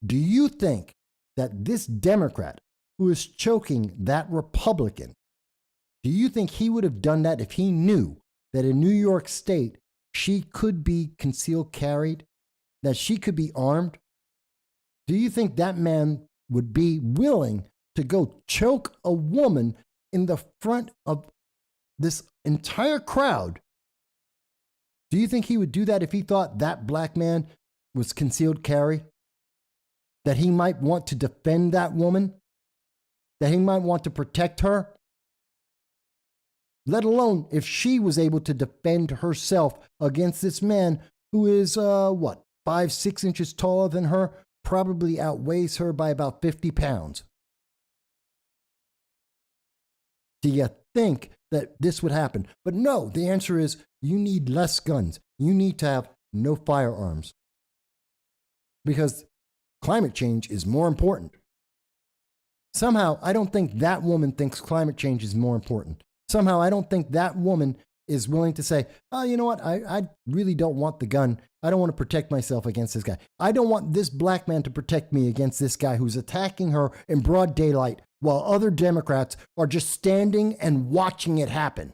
Do you think that this Democrat who is choking that Republican, do you think he would have done that if he knew that in New York State she could be concealed carried, that she could be armed? Do you think that man would be willing to go choke a woman in the front of this entire crowd? Do you think he would do that if he thought that black man was concealed carry? That he might want to defend that woman? That he might want to protect her? Let alone if she was able to defend herself against this man who is, 5-6 inches taller than her, probably outweighs her by about 50 pounds. Do you think that this would happen? But no, the answer is you need less guns. You need to have no firearms. Because climate change is more important. Somehow, I don't think that woman thinks climate change is more important. Somehow, I don't think that woman is willing to say, oh, you know what? I really don't want the gun. I don't want to protect myself against this guy. I don't want this black man to protect me against this guy who's attacking her in broad daylight while other Democrats are just standing and watching it happen.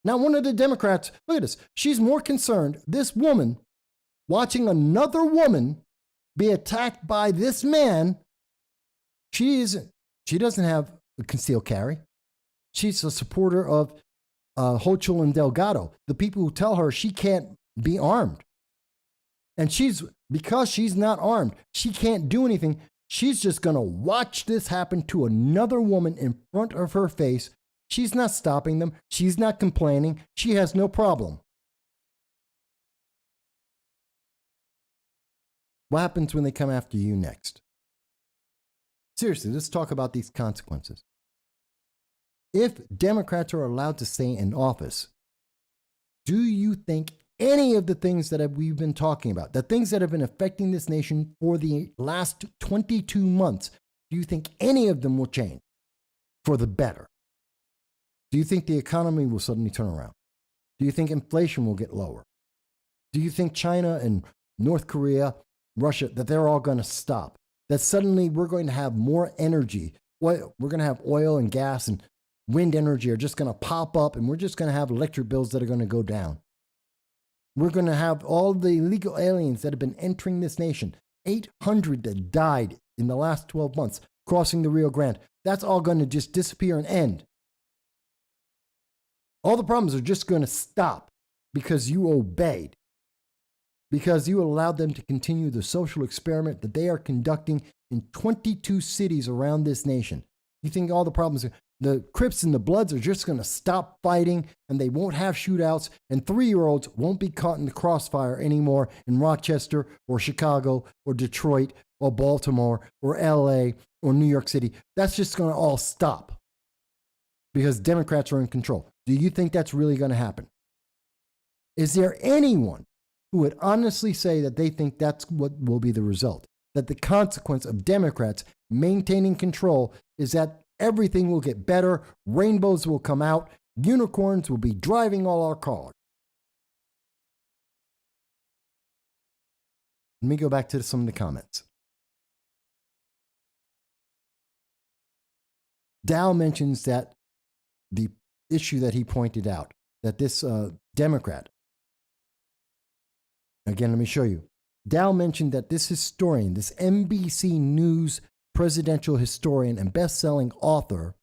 Now, one of the Democrats, look at this. She's more concerned, this woman watching another woman be attacked by this man. She doesn't have a concealed carry. She's a supporter of Hochul and Delgado, the people who tell her she can't be armed. And because she's not armed, she can't do anything. She's just going to watch this happen to another woman in front of her face. She's not stopping them. She's not complaining. She has no problem. What happens when they come after you next? Seriously, let's talk about these consequences. If Democrats are allowed to stay in office, do you think any of the things that we've been talking about, the things that have been affecting this nation for the last 22 months, do you think any of them will change for the better? Do you think the economy will suddenly turn around? Do you think inflation will get lower? Do you think China and North Korea, Russia, that they're all going to stop? That suddenly we're going to have more energy. We're going to have oil and gas and wind energy are just going to pop up, and we're just going to have electric bills that are going to go down. We're going to have all the illegal aliens that have been entering this nation, 800 that died in the last 12 months crossing the Rio Grande. That's all going to just disappear and end. All the problems are just going to stop because you obeyed, because you allowed them to continue the social experiment that they are conducting in 22 cities around this nation. You think all the problems, the Crips and the Bloods are just going to stop fighting and they won't have shootouts, and 3-year-olds won't be caught in the crossfire anymore in Rochester or Chicago or Detroit or Baltimore or LA or New York City. That's just going to all stop because Democrats are in control. Do you think that's really going to happen? Is there anyone who would honestly say that they think that's what will be the result? That the consequence of Democrats maintaining control is that everything will get better, rainbows will come out, unicorns will be driving all our cars. Let me go back to some of the comments. Dow mentions that the issue that he pointed out, that this Democrat, again, let me show you. Dow mentioned that this historian, this NBC News presidential historian and best-selling author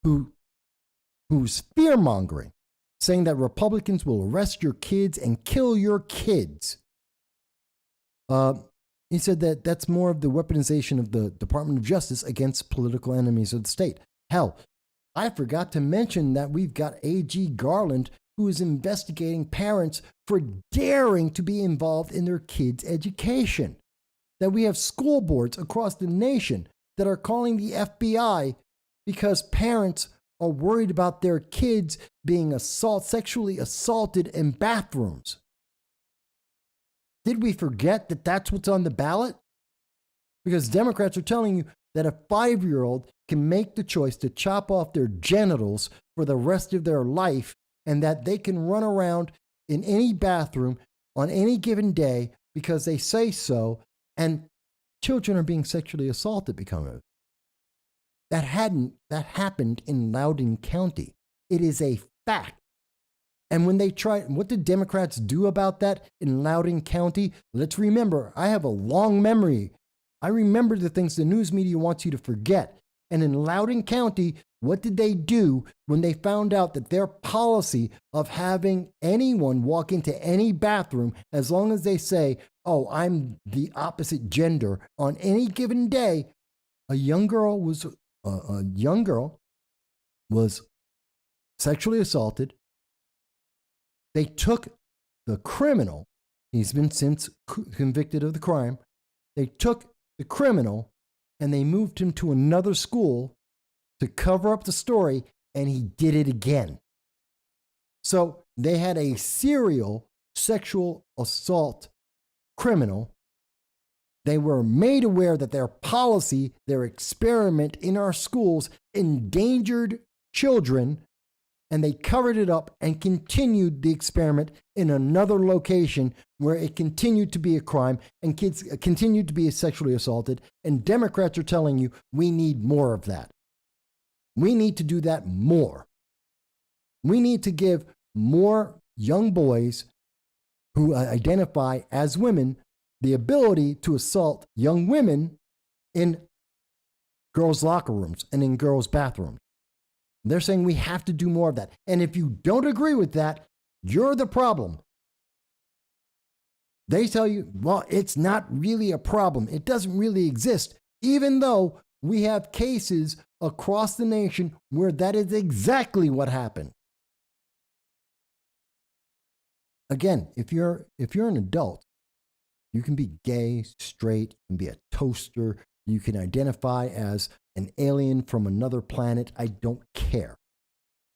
who's fear-mongering, saying that Republicans will arrest your kids and kill your kids. He said that that's more of the weaponization of the Department of Justice against political enemies of the state. Hell, I forgot to mention that we've got A.G. Garland, who is investigating parents for daring to be involved in their kids' education. That we have school boards across the nation that are calling the FBI because parents are worried about their kids being sexually assaulted in bathrooms. Did we forget that that's what's on the ballot? Because Democrats are telling you that a 5-year-old can make the choice to chop off their genitals for the rest of their life, and that they can run around in any bathroom on any given day because they say so, and children are being sexually assaulted because of it. That happened in Loudoun County. It is a fact. And when they what did Democrats do about that in Loudoun County? Let's remember, I have a long memory. I remember the things the news media wants you to forget. And in Loudoun County, what did they do when they found out that their policy of having anyone walk into any bathroom, as long as they say, oh, I'm the opposite gender, on any given day, a young girl was sexually assaulted. They took the criminal, he's been since convicted of the crime, they took the criminal and they moved him to another school to cover up the story, and he did it again. So they had a serial sexual assault criminal. They were made aware that their policy, their experiment in our schools endangered children, and they covered it up and continued the experiment in another location where it continued to be a crime and kids continued to be sexually assaulted. And Democrats are telling you we need more of that. We need to do that more. We need to give more young boys who identify as women the ability to assault young women in girls' locker rooms and in girls' bathrooms. They're saying we have to do more of that. And if you don't agree with that, you're the problem. They tell you, well, it's not really a problem. It doesn't really exist, even though we have cases across the nation where that is exactly what happened. Again, if you're an adult, you can be gay, straight, you can be a toaster, you can identify as an alien from another planet. I don't care.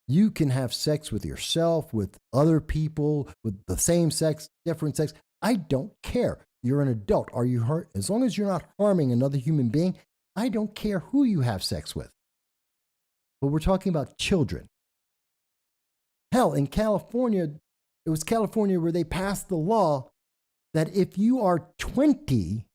You can have sex with yourself, with other people, with the same sex, different sex. I don't care. You're an adult. Are you hurt? As long as you're not harming another human being, I don't care who you have sex with. But we're talking about children. Hell, in California, it was California where they passed the law that if you are 20,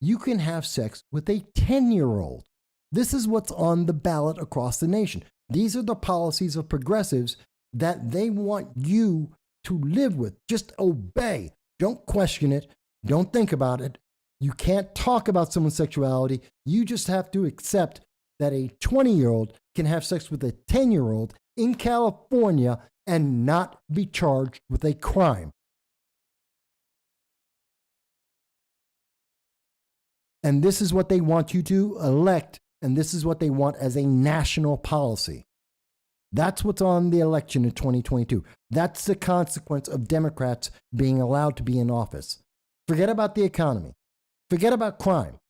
you can have sex with a 10-year-old. This is what's on the ballot across the nation. These are the policies of progressives that they want you to live with. Just obey. Don't question it. Don't think about it. You can't talk about someone's sexuality. You just have to accept that a 20-year-old can have sex with a 10-year-old in California and not be charged with a crime. And this is what they want you to elect, and this is what they want as a national policy. That's what's on the election in 2022. That's the consequence of Democrats being allowed to be in office. Forget about the economy. Forget about crime.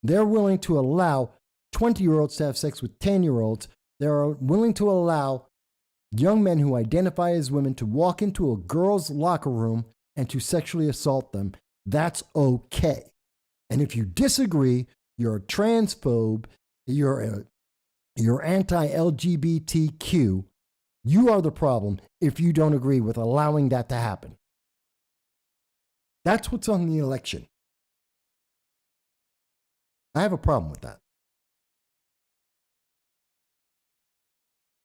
They're willing to allow 20-year-olds to have sex with 10-year-olds. They're willing to allow young men who identify as women to walk into a girl's locker room and to sexually assault them. That's okay. And if you disagree, you're a transphobe, you're anti-LGBTQ, you are the problem if you don't agree with allowing that to happen. That's what's on the election. I have a problem with that.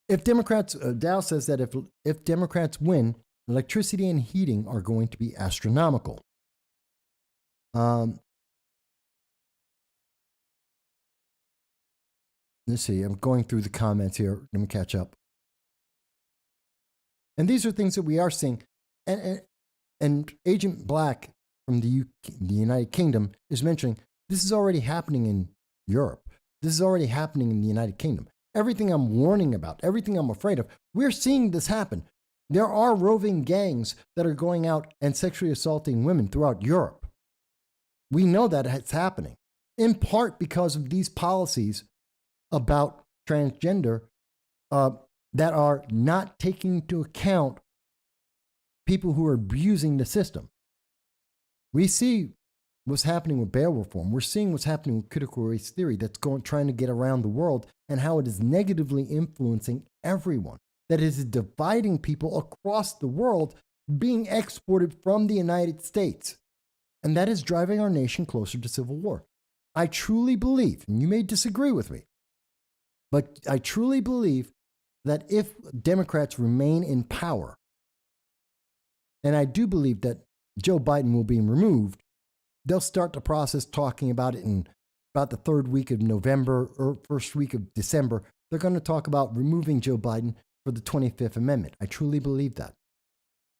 If Democrats, Dow says that if Democrats win, electricity and heating are going to be astronomical. Let's see, I'm going through the comments here. Let me catch up. And these are things that we are seeing. And Agent Black from the United Kingdom is mentioning this is already happening in Europe. This is already happening in the United Kingdom. Everything I'm warning about, everything I'm afraid of, we're seeing this happen. There are roving gangs that are going out and sexually assaulting women throughout Europe. We know that it's happening, in part because of these policies about transgender that are not taking into account people who are abusing the system. We see what's happening with bail reform. We're seeing what's happening with critical race theory that's trying to get around the world and how it is negatively influencing everyone, that it is dividing people across the world being exported from the United States. And that is driving our nation closer to civil war. I truly believe, and you may disagree with me, but I truly believe that if Democrats remain in power, and I do believe that Joe Biden will be removed, they'll start the process talking about it in about the third week of November or first week of December. They're going to talk about removing Joe Biden for the 25th Amendment. I truly believe that.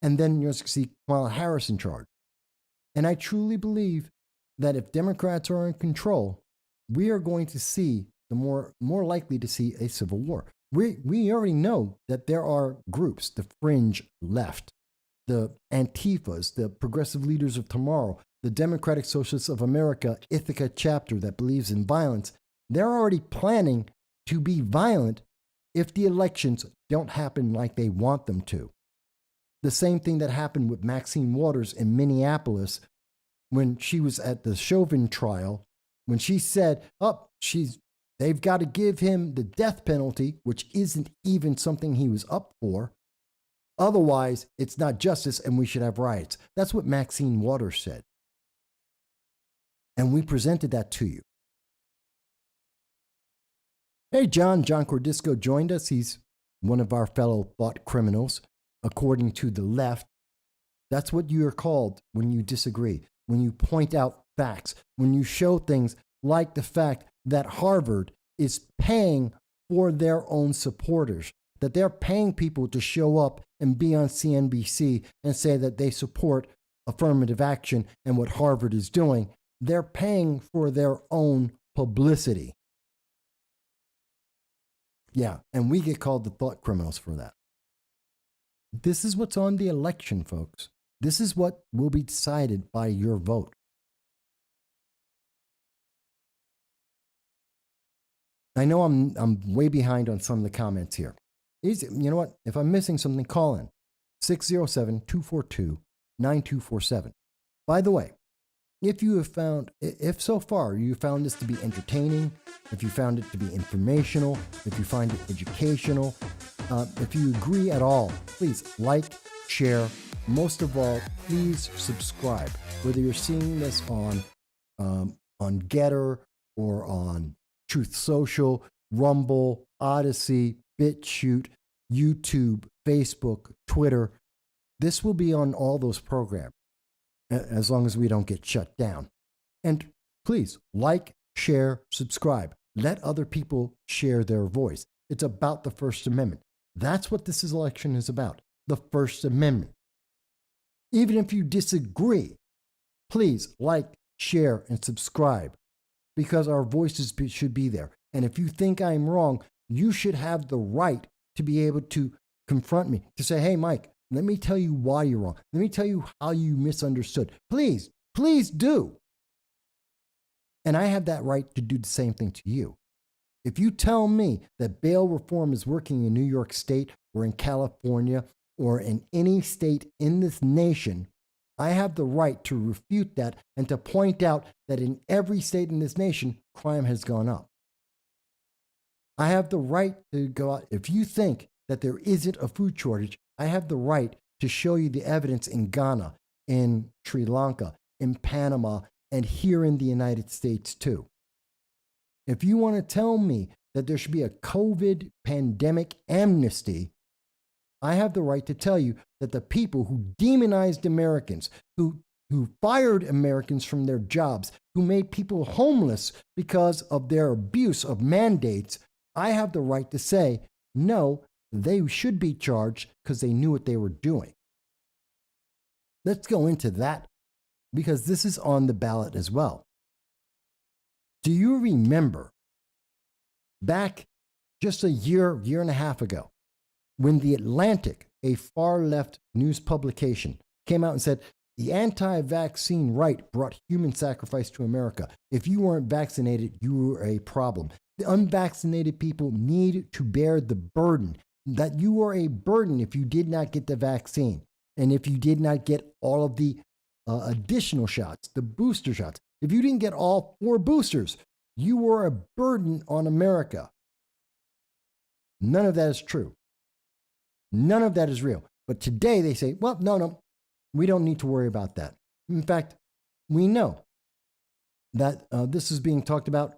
And then you'll see Kamala Harris in charge. And I truly believe that if Democrats are in control, we are going to see more likely to see a civil war. We already know that there are groups, the fringe left, the Antifas, the Progressive Leaders of Tomorrow, the Democratic Socialists of America, Ithaca chapter that believes in violence. They're already planning to be violent if the elections don't happen like they want them to. The same thing that happened with Maxine Waters in Minneapolis when she was at the Chauvin trial, when she said, they've got to give him the death penalty, which isn't even something he was up for. Otherwise, it's not justice and we should have riots. That's what Maxine Waters said. And we presented that to you. Hey, John Cordisco joined us. He's one of our fellow thought criminals, according to the left. That's what you are called when you disagree, when you point out facts, when you show things like the fact that Harvard is paying for their own supporters, that they're paying people to show up and be on CNBC and say that they support affirmative action and what Harvard is doing. They're paying for their own publicity. Yeah, and we get called the thought criminals for that. This is what's on the election, folks. This is what will be decided by your vote. I know I'm way behind on some of the comments here. You know what? If I'm missing something, call in 607-242-9247. By the way, if so far you found this to be entertaining, if you found it to be informational, if you find it educational, if you agree at all, please like, share. Most of all, please subscribe. Whether you're seeing this on Getter or on Truth Social, Rumble, Odyssey, BitChute, YouTube, Facebook, Twitter, this will be on all those programs as long as we don't get shut down. And please like, share, subscribe. Let other people share their voice. It's about the First Amendment. That's what this election is about, the First Amendment. Even if you disagree, please like, share, and subscribe because our voices should be there. And if you think I'm wrong, you should have the right to be able to confront me, to say, hey, Mike, let me tell you why you're wrong. Let me tell you how you misunderstood. Please, please do. And I have that right to do the same thing to you. If you tell me that bail reform is working in New York State or in California or in any state in this nation, I have the right to refute that and to point out that in every state in this nation, crime has gone up. I have the right to go out. If you think that there isn't a food shortage, I have the right to show you the evidence in Ghana, in Sri Lanka, in Panama, and here in the United States too. If you want to tell me that there should be a COVID pandemic amnesty, I have the right to tell you that the people who demonized Americans, who fired Americans from their jobs, who made people homeless because of their abuse of mandates, I have the right to say, no, they should be charged because they knew what they were doing. Let's go into that because this is on the ballot as well. Do you remember back just a year and a half ago when The Atlantic, a far-left news publication, came out and said, the anti-vaccine right brought human sacrifice to America. If you weren't vaccinated, you were a problem. The unvaccinated people need to bear the burden, that you are a burden if you did not get the vaccine and if you did not get all of the additional shots, the booster shots. If you didn't get all 4 boosters, you were a burden on America. None of that is true. None of that is real. But today they say, well, no, we don't need to worry about that. In fact, we know that this is being talked about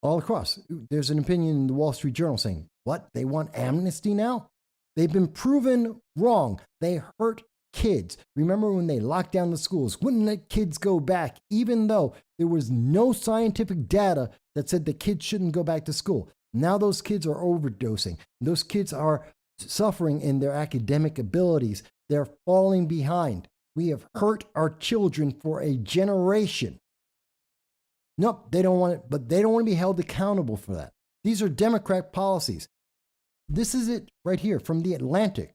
all across. There's an opinion in the Wall Street Journal saying, what? They want amnesty now? They've been proven wrong. They hurt kids. Remember when they locked down the schools, wouldn't let kids go back, even though there was no scientific data that said the kids shouldn't go back to school. Now those kids are overdosing. Those kids are suffering in their academic abilities. They're falling behind. We have hurt our children for a generation. Nope, they don't want it, but they don't want to be held accountable for that. These are Democrat policies. This is it right here from The Atlantic.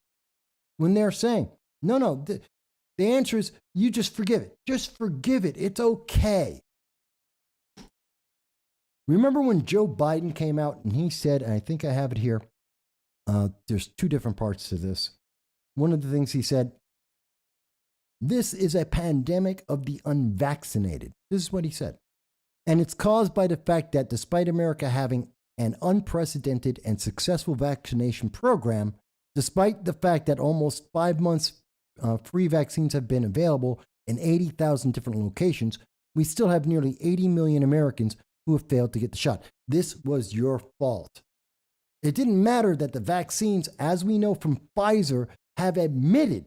When they're saying, no, the answer is you just forgive it. Just forgive it. It's okay. Remember when Joe Biden came out and he said, and I think I have it here, there's 2 different parts to this. One of the things he said, this is a pandemic of the unvaccinated. This is what he said. And it's caused by the fact that despite America having an unprecedented and successful vaccination program, despite the fact that almost 5 months free vaccines have been available in 80,000 different locations, we still have nearly 80 million Americans who have failed to get the shot. This was your fault. It didn't matter that the vaccines, as we know from Pfizer, have admitted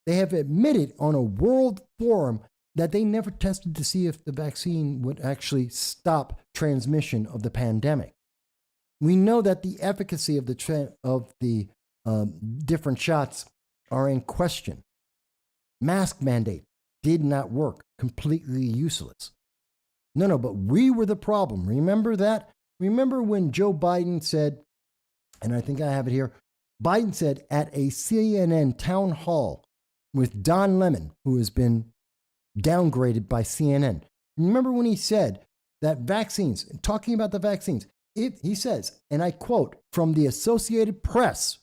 They have admitted on a world forum that they never tested to see if the vaccine would actually stop transmission of the pandemic. We know that the efficacy of the different shots are in question. Mask mandate did not work, completely useless. No, but we were the problem. Remember that? Remember when Joe Biden said, and I think I have it here, Biden said at a CNN town hall with Don Lemon, who has been downgraded by CNN. Remember when he said that vaccines, talking about the vaccines, he says, and I quote from the Associated Press,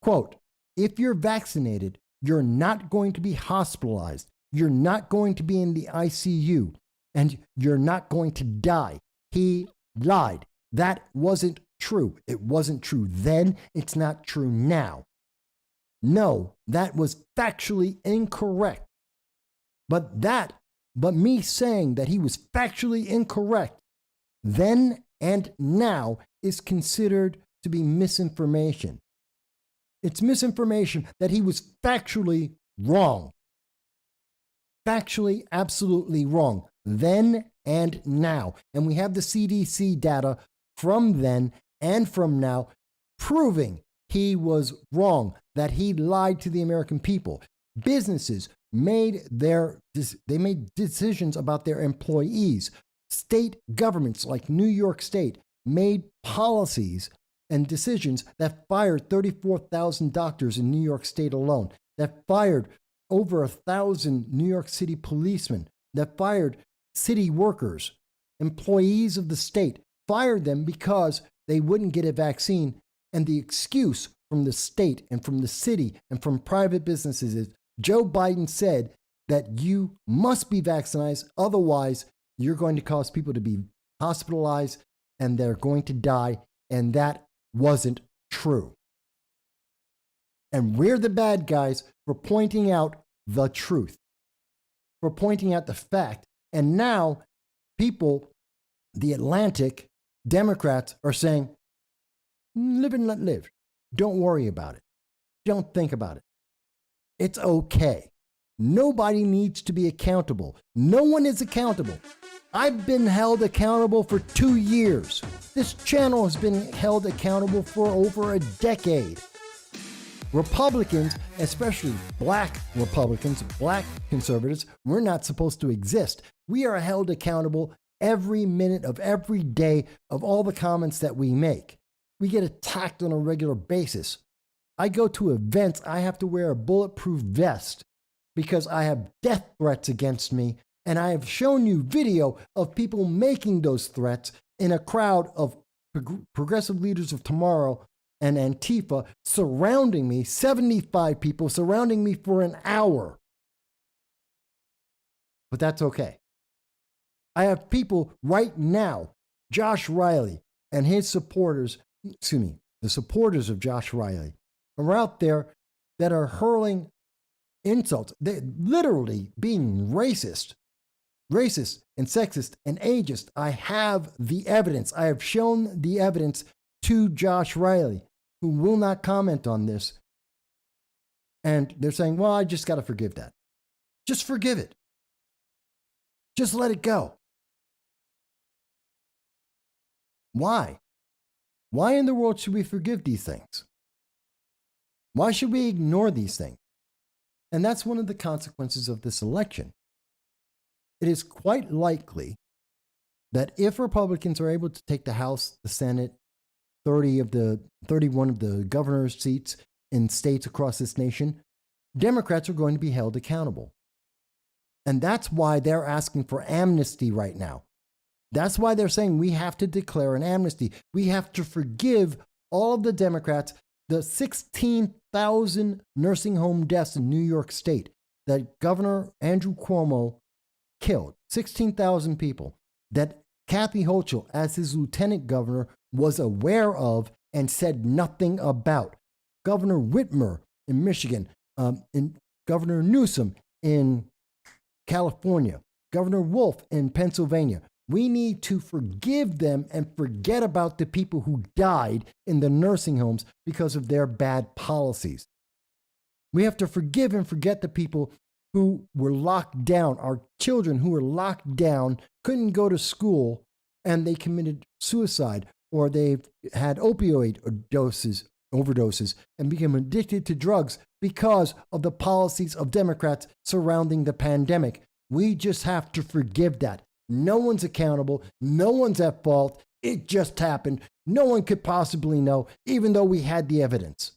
quote, if you're vaccinated, you're not going to be hospitalized. You're not going to be in the ICU, and you're not going to die. He lied. That wasn't true. It wasn't true then. It's not true now. No, that was factually incorrect. But me saying that he was factually incorrect then and now is considered to be misinformation. It's misinformation that he was factually wrong. Factually, absolutely wrong. Then and now. And we have the CDC data from then and from now proving he was wrong, that he lied to the American people. Businesses made decisions about their employees. State governments like New York State made policies and decisions that fired 34,000 doctors in New York State alone, that fired over 1,000 New York City policemen, that fired city workers, employees of the state, fired them because they wouldn't get a vaccine. And the excuse from the state and from the city and from private businesses is Joe Biden said that you must be vaccinated, otherwise you're going to cause people to be hospitalized and they're going to die. And that wasn't true. And we're the bad guys for pointing out the truth, for pointing out the fact. And now people, the Atlantic Democrats, are saying, live and let live. Don't worry about it. Don't think about it. It's okay. Nobody needs to be accountable. No one is accountable. I've been held accountable for 2 years. This channel has been held accountable for over a decade. Republicans, especially black Republicans, black conservatives, we're not supposed to exist. We are held accountable every minute of every day of all the comments that we make. We get attacked on a regular basis. I go to events, I have to wear a bulletproof vest because I have death threats against me. And I have shown you video of people making those threats in a crowd of progressive leaders of tomorrow and Antifa surrounding me, 75 people surrounding me for an hour. But that's okay. I have people right now, Josh Riley and his supporters, the supporters of Josh Riley are out there that are hurling insults. They're literally being racist and sexist and ageist. I have the evidence. I have shown the evidence to Josh Riley, who will not comment on this. And they're saying, well, I just got to forgive that. Just forgive it. Just let it go. Why? Why in the world should we forgive these things? Why should we ignore these things? And that's one of the consequences of this election. It is quite likely that if Republicans are able to take the House, the Senate, 31 of the governor's seats in states across this nation, Democrats are going to be held accountable. And that's why they're asking for amnesty right now. That's why they're saying we have to declare an amnesty. We have to forgive all of the Democrats, the 16,000 nursing home deaths in New York State that Governor Andrew Cuomo killed, 16,000 people, that Kathy Hochul, as his lieutenant governor, was aware of and said nothing about. Governor Whitmer in Michigan, Governor Newsom in California, Governor Wolf in Pennsylvania. We need to forgive them and forget about the people who died in the nursing homes because of their bad policies. We have to forgive and forget the people who were locked down, our children who were locked down, couldn't go to school, and they committed suicide, or they've had opioid overdoses, and became addicted to drugs because of the policies of Democrats surrounding the pandemic. We just have to forgive that. No one's accountable. No one's at fault. It just happened. No one could possibly know, even though we had the evidence.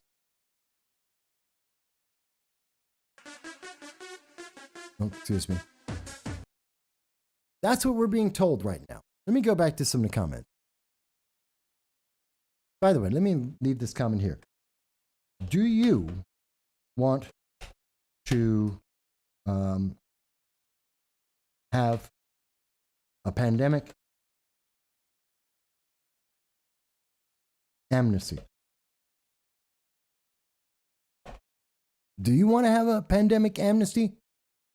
Oh, excuse me. That's what we're being told right now. Let me go back to some of the comments. By the way, let me leave this comment here. Do you want to have a pandemic amnesty? Do you want to have a pandemic amnesty?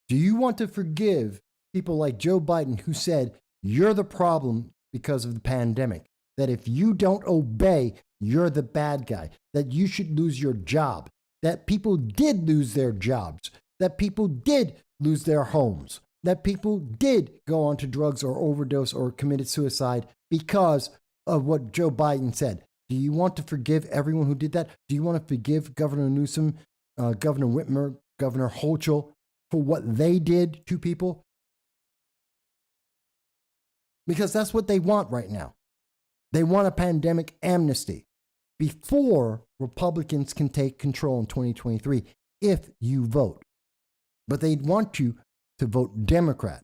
Do you want to forgive people like Joe Biden, who said, you're the problem because of the pandemic, that if you don't obey, you're the bad guy, that you should lose your job, that people did lose their jobs, that people did lose their homes, that people did go on to drugs or overdose or committed suicide because of what Joe Biden said? Do you want to forgive everyone who did that? Do you want to forgive Governor Newsom, Governor Whitmer, Governor Hochul for what they did to people? Because that's what they want right now. They want a pandemic amnesty before Republicans can take control in 2023 if you vote. But they want you to vote Democrat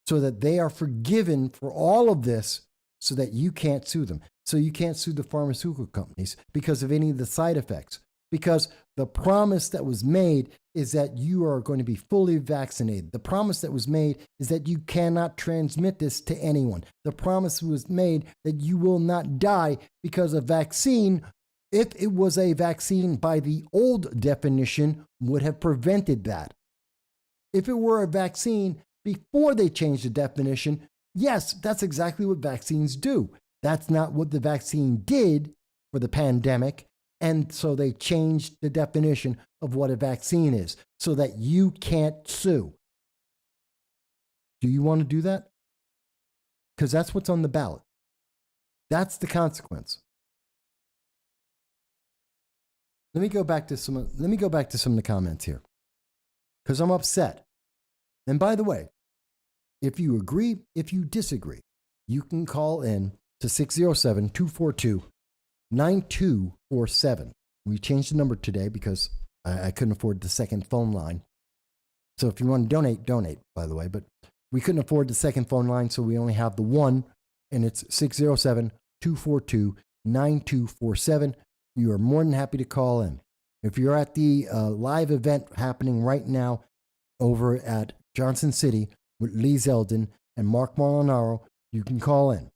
so that they are forgiven for all of this, so that you can't sue them. So you can't sue the pharmaceutical companies because of any of the side effects. Because the promise that was made is that you are going to be fully vaccinated. The promise that was made is that you cannot transmit this to anyone. The promise was made that you will not die because a vaccine, if it was a vaccine by the old definition, would have prevented that. If it were a vaccine before they changed the definition, yes, that's exactly what vaccines do. That's not what the vaccine did for the pandemic. And so they changed the definition of what a vaccine is so that you can't sue. Do you want to do that? Because that's what's on the ballot. That's the consequence. Let me go back to some of the comments here, because I'm upset. And by the way, if you agree, if you disagree, you can call in to 607-242-9247. We changed the number today because I couldn't afford the second phone line. So if you want to donate, by the way. But we couldn't afford the second phone line, so we only have the one, and it's 607-242-9247. You are more than happy to call in. If you're at the live event happening right now over at Johnson City with Lee Zeldin and Mark Molinaro, you can call in.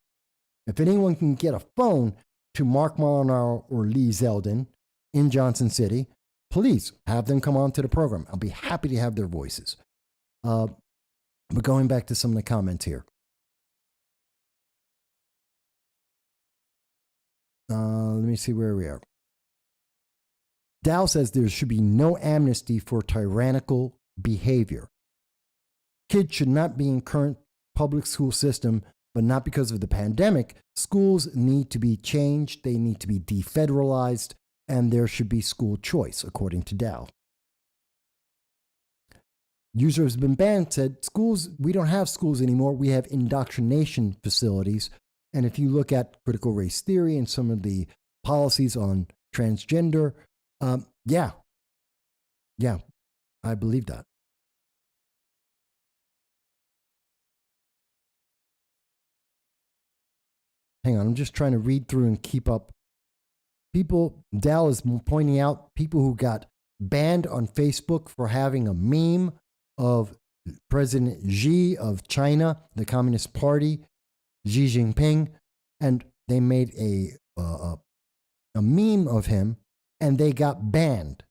If anyone can get a phone to Mark Molinaro or Lee Zeldin in Johnson City, please have them come on to the program. I'll be happy to have their voices. But going back to some of the comments here. Let me see where we are. Dow says there should be no amnesty for tyrannical behavior. Kids should not be in current public school system, but not because of the pandemic. Schools need to be changed. They need to be defederalized, and there should be school choice, according to Dow. User has been banned said, schools, we don't have schools anymore. We have indoctrination facilities. And if you look at critical race theory and some of the policies on transgender, yeah, I believe that. Hang on, I'm just trying to read through and keep up. Dow is pointing out people who got banned on Facebook for having a meme of President Xi of China, the Communist Party, Xi Jinping, and they made a meme of him, and they got banned.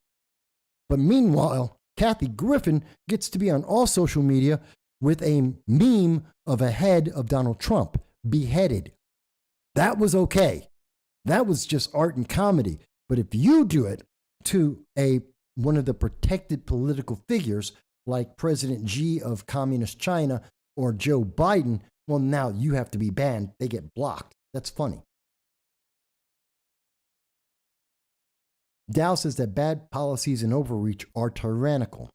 But meanwhile, Kathy Griffin gets to be on all social media with a meme of a head of Donald Trump beheaded. That was okay. That was just art and comedy. But if you do it to a one of the protected political figures like President Xi of Communist China or Joe Biden, well, now you have to be banned. They get blocked. That's funny. Dow says that bad policies and overreach are tyrannical.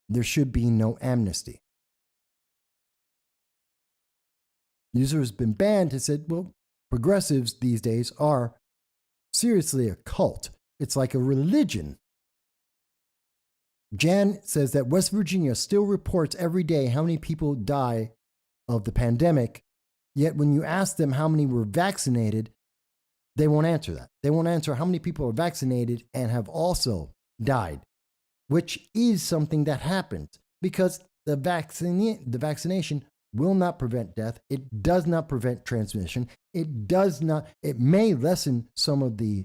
There should be no amnesty. User has been banned has said, well, progressives these days are seriously a cult. It's like a religion. Jan says that West Virginia still reports every day how many people die of the pandemic, yet when you ask them how many were vaccinated, they won't answer that. They won't answer how many people are vaccinated and have also died, which is something that happens because the vaccination will not prevent death. It does not prevent transmission. It may lessen some of the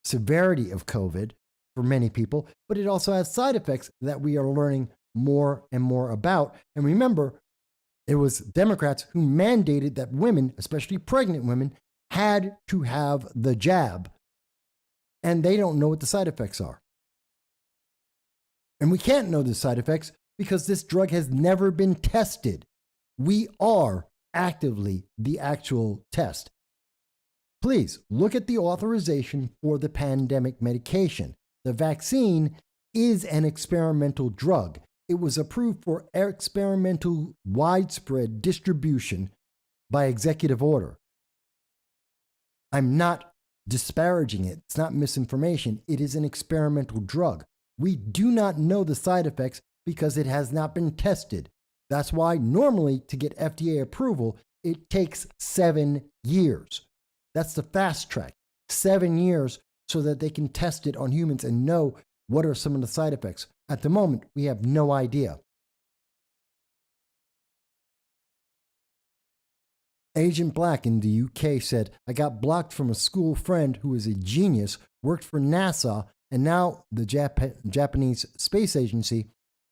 severity of COVID for many people, but it also has side effects that we are learning more and more about. And remember, it was Democrats who mandated that women, especially pregnant women, had to have the jab. And they don't know what the side effects are. And we can't know the side effects because this drug has never been tested. We are actively the actual test. Please look at the authorization for the pandemic medication. The vaccine is an experimental drug. It was approved for experimental widespread distribution by executive order. I'm not disparaging it. It's not misinformation. It is an experimental drug. We do not know the side effects because it has not been tested. That's why normally to get FDA approval, it takes 7 years. That's the fast track. 7 years so that they can test it on humans and know what are some of the side effects. At the moment, we have no idea. Agent Black in the UK said, I got blocked from a school friend who is a genius, worked for NASA and now the Japanese Space Agency,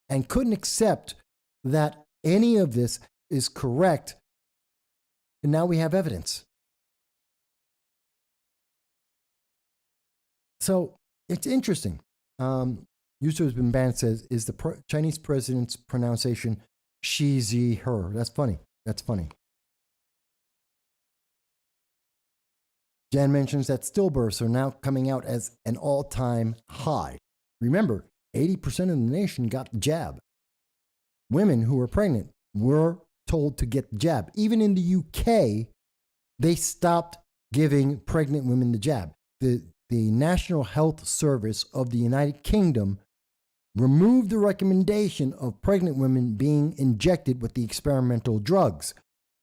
and couldn't accept that any of this is correct. And now we have evidence. So it's interesting. User has been banned says, is the Chinese president's pronunciation she, ze, her? That's funny. That's funny. Jan mentions that stillbirths are now coming out as an all-time high. Remember, 80% of the nation got the jab. Women who were pregnant were told to get the jab. Even in the UK, they stopped giving pregnant women the jab. The National Health Service of the United Kingdom removed the recommendation of pregnant women being injected with the experimental drugs.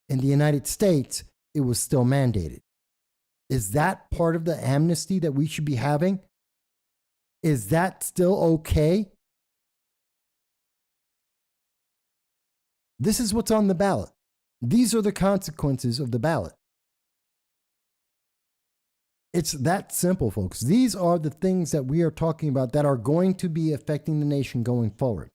In the United States, it was still mandated. Is that part of the amnesty that we should be having? Is that still okay? This is what's on the ballot. These are the consequences of the ballot. It's that simple, folks. These are the things that we are talking about that are going to be affecting the nation going forward.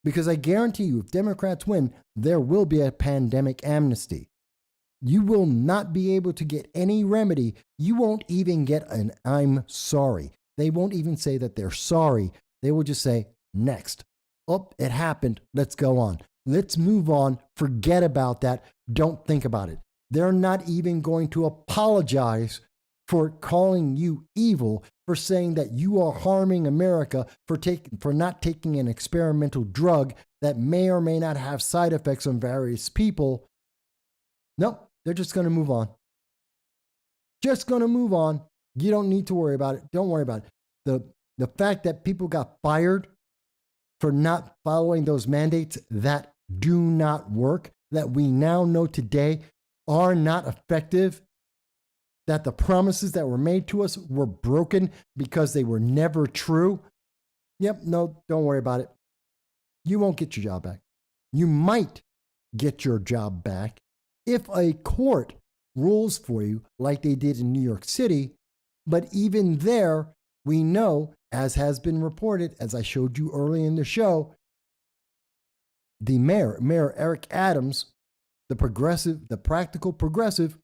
Because I guarantee you, if Democrats win, there will be a pandemic amnesty. You will not be able to get any remedy. You won't even get an I'm sorry. They won't even say that they're sorry. They will just say, next. Oh, it happened. Let's go on. Let's move on. Forget about that. Don't think about it. They're not even going to apologize for calling you evil, for saying that you are harming America, for not taking an experimental drug that may or may not have side effects on various people. Nope. They're just going to move on. Just going to move on. You don't need to worry about it. Don't worry about it. The fact that people got fired for not following those mandates that do not work, that we now know today are not effective, that the promises that were made to us were broken because they were never true. Yep, no, don't worry about it. You won't get your job back. You might get your job back if a court rules for you like they did in New York City. But even there, we know, as has been reported, as I showed you early in the show, the Mayor Eric Adams, the practical progressive,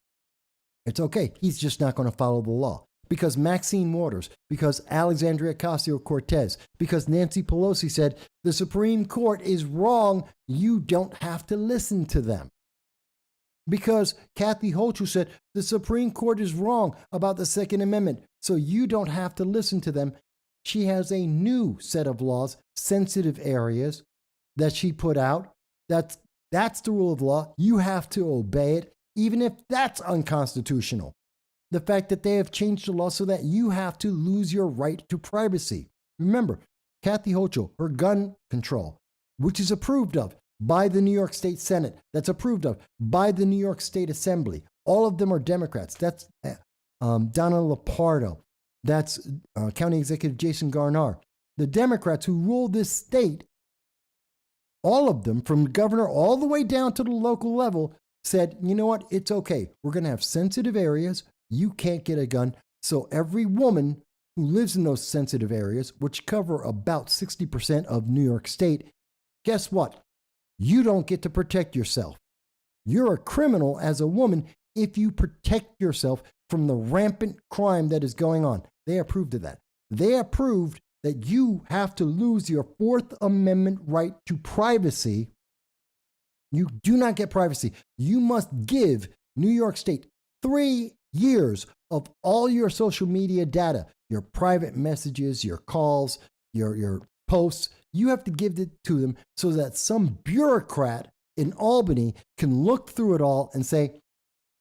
it's okay. He's just not going to follow the law. because Maxine Waters, because Alexandria Ocasio-Cortez, because Nancy Pelosi said the Supreme Court is wrong, you don't have to listen to them. Because Kathy Hochul said the Supreme Court is wrong about the Second Amendment, so you don't have to listen to them. She has a new set of laws, sensitive areas, that she put out. That's the rule of law. You have to obey it, even if that's unconstitutional. The fact that they have changed the law so that you have to lose your right to privacy. Remember, Kathy Hochul, her gun control, which is approved of by the New York State Senate, that's approved of by the New York State Assembly. All of them are Democrats. That's Donna Lapardo. That's County Executive Jason Garnar. The Democrats who rule this state, all of them, from the governor all the way down to the local level, said, you know what, it's okay. We're going to have sensitive areas. You can't get a gun. So every woman who lives in those sensitive areas, which cover about 60% of New York State, guess what? You don't get to protect yourself. You're a criminal as a woman if you protect yourself from the rampant crime that is going on. They approved of that. They approved that you have to lose your Fourth Amendment right to privacy. You do not get privacy. You must give New York State 3 years of all your social media data, your private messages, your calls, your posts. You have to give it to them so that some bureaucrat in Albany can look through it all and say,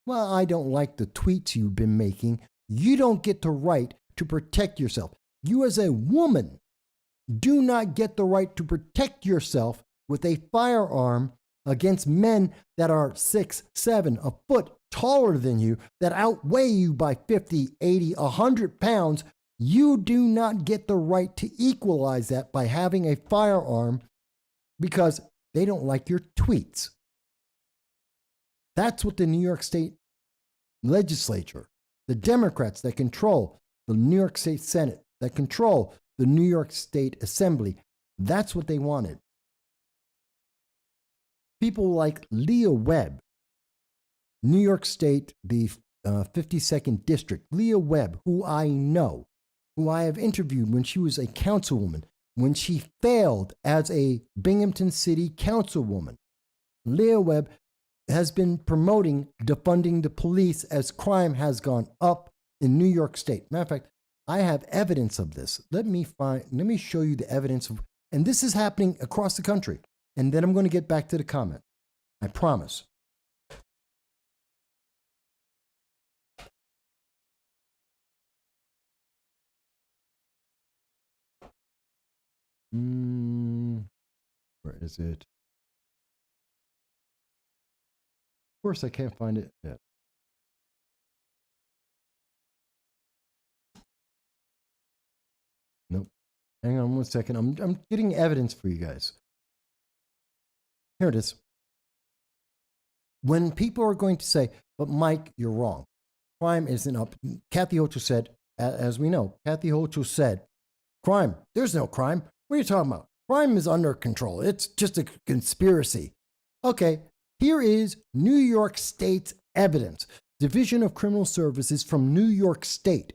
well, I don't like the tweets you've been making. You don't get the right to protect yourself. You as a woman do not get the right to protect yourself with a firearm against men that are 6, 7, a foot taller than you, that outweigh you by 50, 80, 100 pounds. You do not get the right to equalize that by having a firearm because they don't like your tweets. That's what the New York State legislature, the Democrats that control the New York State Senate, that control the New York State Assembly, that's what they wanted. People like Leah Webb, New York State, the 52nd District, Leah Webb, who I know, who I have interviewed when she was a councilwoman, when she failed as a Binghamton City councilwoman. Leah Webb has been promoting defunding the police as crime has gone up in New York State. Matter of fact, I have evidence of this. Let me show you the evidence of, and this is happening across the country. And then I'm going to get back to the comment. I promise. Where is it? Of course, I can't find it yet. Nope. Hang on 1 second. I'm getting evidence for you guys. Here it is. When people are going to say, but Mike, you're wrong. Crime isn't up. Kathy Hochul said, as we know, Kathy Hochul said, crime, there's no crime. What are you talking about? Crime is under control. It's just a conspiracy. Okay, here is New York State's evidence. Division of Criminal Services from New York State.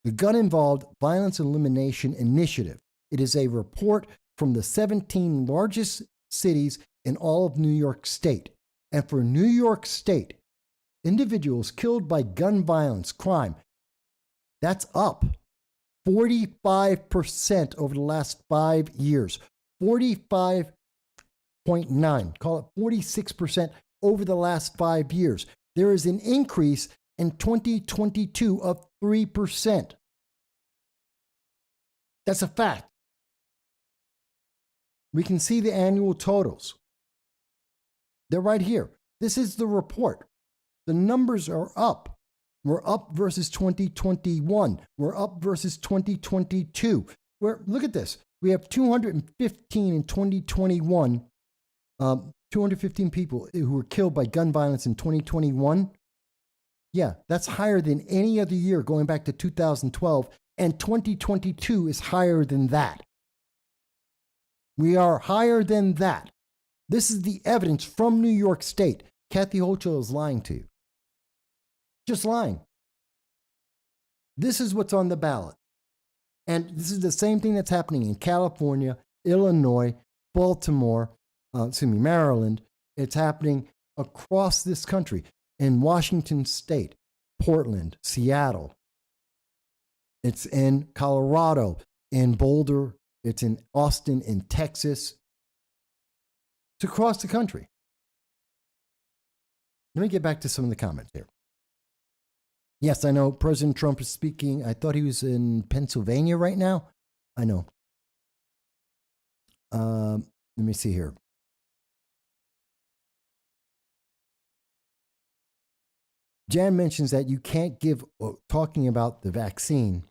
The Gun-Involved Violence Elimination Initiative. It is a report from the 17 largest cities in all of New York State. And for New York State, individuals killed by gun violence, crime, that's up 45% over the last 5 years. 45.9, call it 46% over the last 5 years. There is an increase in 2022 of 3%. That's a fact. We can see the annual totals. They're right here. This is the report. The numbers are up. We're up versus 2021. We're up versus 2022. Look at this. We have 215 in 2021, 215 people who were killed by gun violence in 2021. Yeah, that's higher than any other year going back to 2012. And 2022 is higher than that. We are higher than that. This is the evidence from New York State. Kathy Hochul is lying to you. Just lying. This is what's on the ballot. And this is the same thing that's happening in California, Illinois, Baltimore, Maryland. It's happening across this country, in Washington State, Portland, Seattle. It's in Colorado, in Boulder. It's in Austin, in Texas. It's across the country. Let me get back to some of the comments here. Yes, I know President Trump is speaking. I thought he was in Pennsylvania right now. I know. Let me see here. Jan mentions that you can't give, talking about the vaccine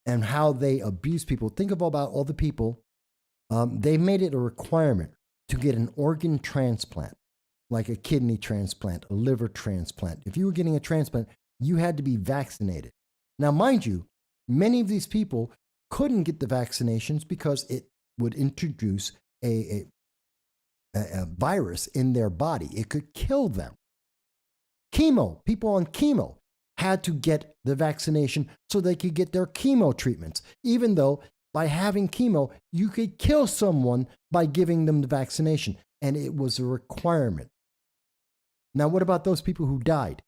and how they abuse people. Think about all the people. They made it a requirement to get an organ transplant, like a kidney transplant, a liver transplant. If you were getting a transplant, you had to be vaccinated. Now, mind you, many of these people couldn't get the vaccinations because it would introduce a virus in their body. It could kill them. Chemo, people on chemo had to get the vaccination so they could get their chemo treatments, even though by having chemo, you could kill someone by giving them the vaccination, and it was a requirement. Now, what about those people who died?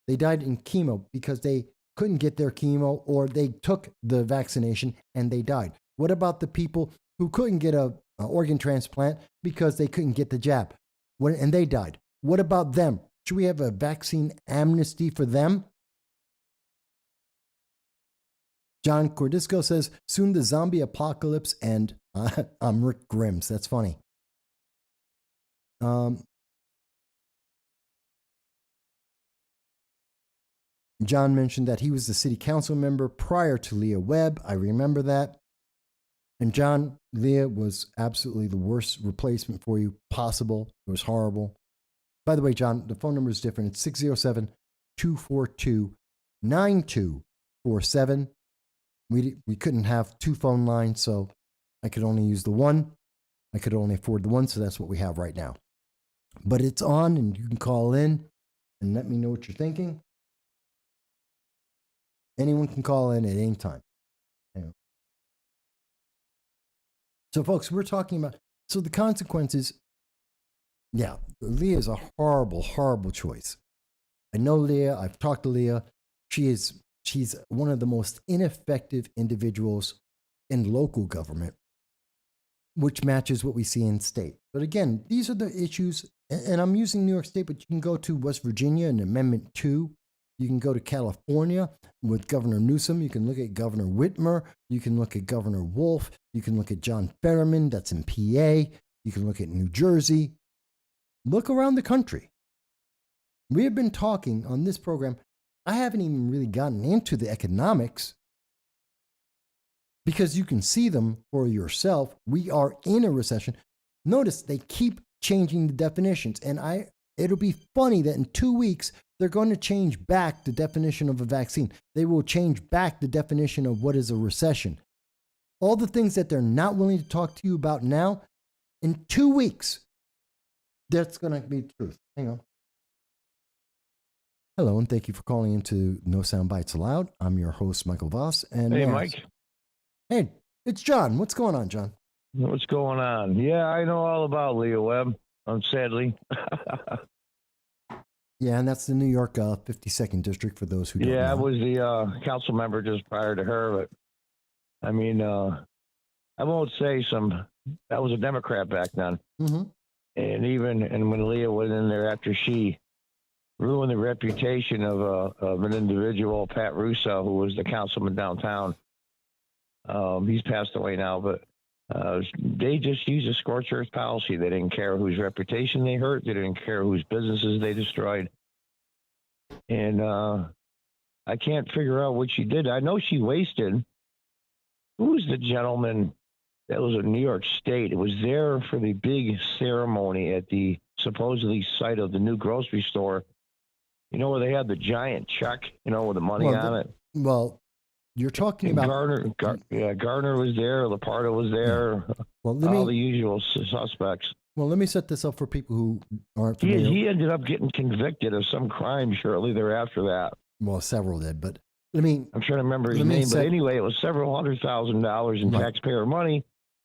They died in chemo because they couldn't get their chemo, or they took the vaccination and they died. What about the people who couldn't get an organ transplant because they couldn't get the jab and they died? What about them? Should we have a vaccine amnesty for them? John Cordisco says, soon the zombie apocalypse, and I'm Rick Grims. That's funny. John mentioned that he was the city council member prior to Leah Webb. I remember that. And John, Leah was absolutely the worst replacement for you possible. It was horrible. By the way, John, the phone number is different. It's 607-242-9247. We couldn't have two phone lines, so I could only use the one. I could only afford the one, so that's what we have right now. But it's on, and you can call in and let me know what you're thinking. Anyone can call in at any time. Anyway. So, folks, we're talking about, so the consequences, yeah, Leah is a horrible, horrible choice. I know Leah. I've talked to Leah. She's one of the most ineffective individuals in local government, which matches what we see in state. But again, these are the issues, and I'm using New York State, but you can go to West Virginia and Amendment 2. You can go to California with Governor Newsom. You can look at Governor Whitmer. You can look at Governor Wolf. You can look at John Fetterman. That's in PA. You can look at New Jersey. Look around the country. We have been talking on this program. I haven't even really gotten into the economics because you can see them for yourself. We are in a recession. Notice they keep changing the definitions, and it'll be funny that in 2 weeks, they're going to change back the definition of a vaccine. They will change back the definition of what is a recession. All the things that they're not willing to talk to you about now, in 2 weeks, that's going to be the truth. Hang on. Hello, and thank you for calling into No Soundbites Allowed. I'm your host, Michael Voss. And hey, Mike. Hey, it's John. What's going on, John? What's going on? Yeah, I know all about Leah Webb, sadly. Yeah, and that's the New York 52nd District for those who don't know. Yeah, I was the council member just prior to her, but I mean, I won't say that was a Democrat back then. Mm-hmm. And when Leah went in there after she ruined the reputation of an individual, Pat Russo, who was the councilman downtown. He's passed away now, but they just used a scorched earth policy. They didn't care whose reputation they hurt. They didn't care whose businesses they destroyed. And I can't figure out what she did. I know she wasted. Who was the gentleman that was in New York State? It was there for the big ceremony at the supposedly site of the new grocery store. You know, where they had the giant check, with the money on it. Well, you're talking about Gardner was there. Laparta was there. Yeah. Well, all the usual suspects. Well, let me set this up for people who aren't familiar. He ended up getting convicted of some crime shortly thereafter that. Well, several did, but I mean, I'm trying to remember his name, but anyway, it was several $100,000 in taxpayer money.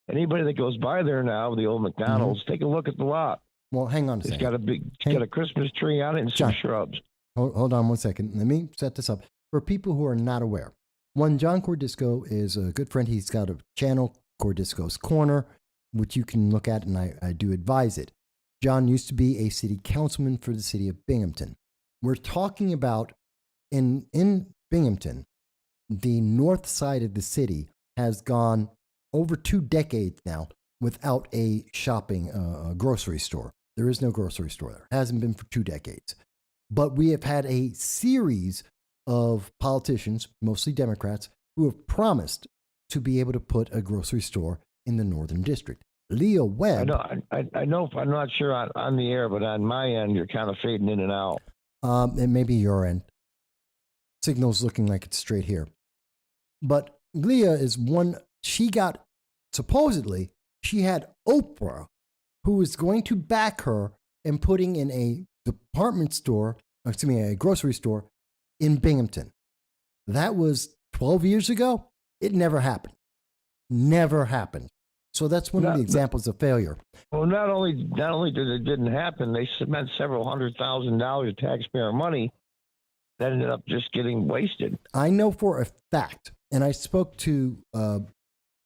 Anybody that goes by there now, the old McDonald's, take a look at the lot. Well, hang on a second. It's got a Christmas tree on it and some shrubs. Hold on one second. Let me set this up. For people who are not aware, one, John Cordisco is a good friend. He's got a channel, Cordisco's Corner, which you can look at, and I do advise it. John used to be a city councilman for the city of Binghamton. We're talking about in Binghamton, the north side of the city has gone over 2 decades now without a grocery store. There is no grocery store there. It hasn't been for 2 decades. But we have had a series of politicians, mostly Democrats, who have promised to be able to put a grocery store in the Northern District. Leah Webb. I know. I'm not sure on the air, but on my end, you're kind of fading in and out. It may be your end. Signal's looking like it's straight here. But Leah is one. Supposedly, she had Oprah, who was going to back her in putting in a a grocery store in Binghamton. That was 12 years ago. It never happened. Never happened. So that's one of the examples of failure. Well, not only did it didn't happen, they spent several $100,000 of taxpayer money that ended up just getting wasted. I know for a fact, and I spoke to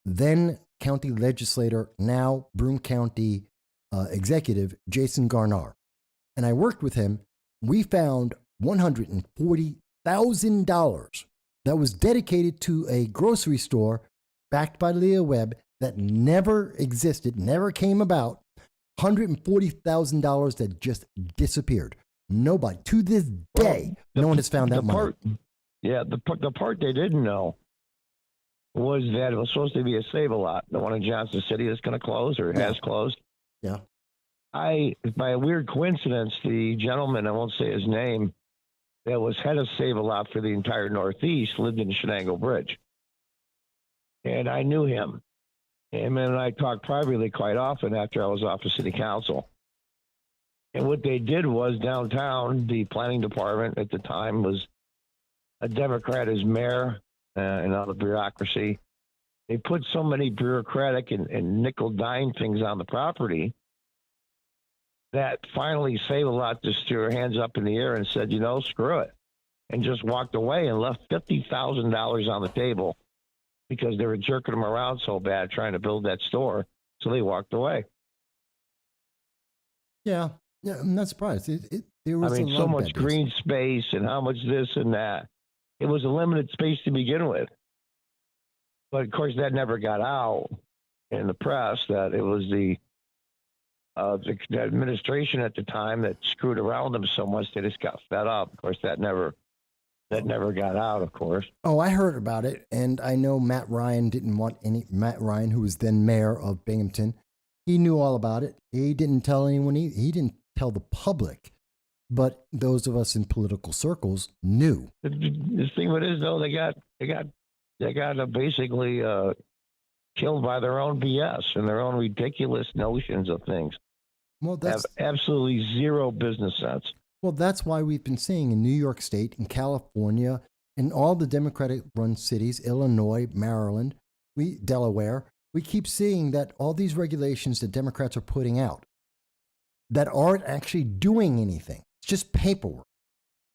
then county legislator, now Broome County executive, Jason Garnar, and I worked with him. We found $140,000 that was dedicated to a grocery store backed by Leah Webb that never existed, never came about. $140,000 that just disappeared. Nobody, to this day, no one has found that money. The part they didn't know was that it was supposed to be a Save-A-Lot, the one in Johnson City that's going to close or has closed. Yeah. By a weird coincidence, the gentleman, I won't say his name, that was head of Save-A-Lot for the entire Northeast lived in Shenango Bridge. And I knew him. Him and I talked privately quite often after I was off of city council. And what they did was downtown, the planning department at the time was a Democrat as mayor and all the bureaucracy. They put so many bureaucratic and nickel dime things on the property that finally Save-A-Lot just threw her hands up in the air and said, screw it, and just walked away and left $50,000 on the table because they were jerking them around so bad trying to build that store. So they walked away. Yeah, I'm not surprised. There was so much green space and how much this and that. It was a limited space to begin with. But, of course, that never got out in the press that it was the administration at the time that screwed around them so much they just got fed up. Of course, that never got out, of course. Oh, I heard about it, and I know Matt Ryan, who was then mayor of Binghamton, he knew all about it. He didn't tell anyone. He didn't tell the public, but those of us in political circles knew. The thing with it is, though, they got basically killed by their own BS and their own ridiculous notions of things. Well, that's have absolutely zero business sense. Well, that's why we've been seeing in New York State, in California, in all the Democratic-run cities, Illinois, Maryland, Delaware, we keep seeing that all these regulations that Democrats are putting out that aren't actually doing anything. It's just paperwork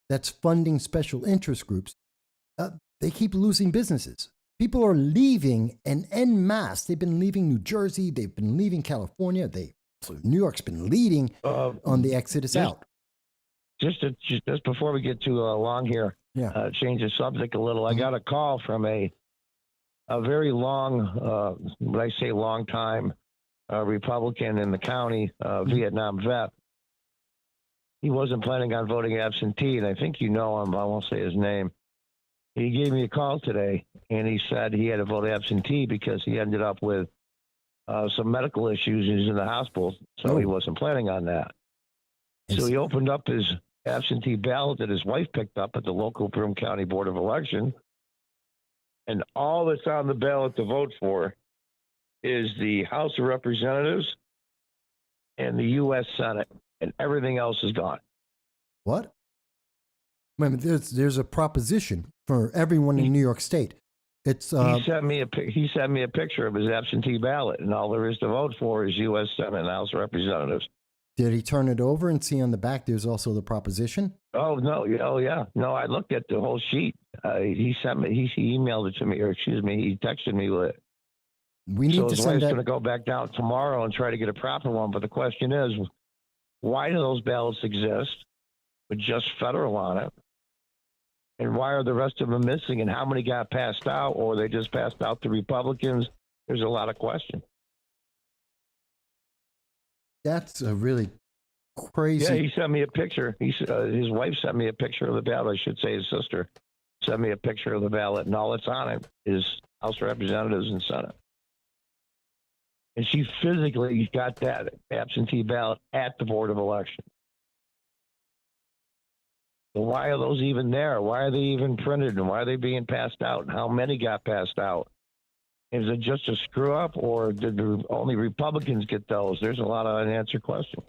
that's funding special interest groups. They keep losing businesses. People are leaving en masse. They've been leaving New Jersey. They've been leaving California. New York's been leading on the exodus out. Just before we get too long here, change the subject a little. I got a call from a very long, when I say long time, Republican in the county, Vietnam vet. He wasn't planning on voting absentee, and I think you know him. I won't say his name. He gave me a call today, and he said he had to vote absentee because he ended up with some medical issues. He's in the hospital, so he wasn't planning on that. So he opened up his absentee ballot that his wife picked up at the local Broome County Board of Election, and all that's on the ballot to vote for is the House of Representatives and the U.S. Senate, and everything else is gone. What? Wait a minute, there's a proposition for everyone in New York State. It's he sent me a picture of his absentee ballot, and all there is to vote for is U.S. Senate and House Representatives. Did he turn it over and see on the back there's also the proposition? Oh no! Oh yeah! No, I looked at the whole sheet. He sent me. He emailed it to me, or excuse me, he texted me with it. We need so to his send wife's that. going to go back down tomorrow and try to get a proper one. But the question is, why do those ballots exist with just federal on it? And why are the rest of them missing? And how many got passed out, or they just passed out to Republicans? There's a lot of questions. That's a really crazy. Yeah, he sent me a picture. His wife sent me a picture of the ballot. I should say his sister sent me a picture of the ballot, and all that's on it is House Representatives and Senate. And she physically got that absentee ballot at the Board of Elections. So why are those even there? Why are they even printed? And why are they being passed out? And how many got passed out? Is it just a screw up, or did only Republicans get those? There's a lot of unanswered questions.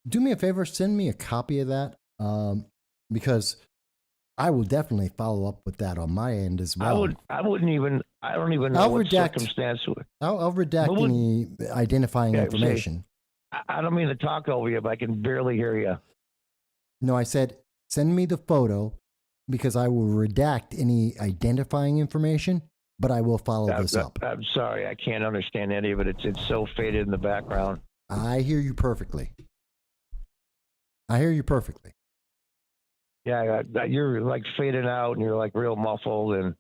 Do me a favor, send me a copy of that, because I will definitely follow up with that on my end as well. I don't even know what circumstance. I'll redact any identifying information. I don't mean to talk over you, but I can barely hear you. No, I said send me the photo because I will redact any identifying information, but I will follow this up. I'm sorry, I can't understand any of it. It's so faded in the background. I hear you perfectly. Yeah, you're like fading out, and you're like real muffled, and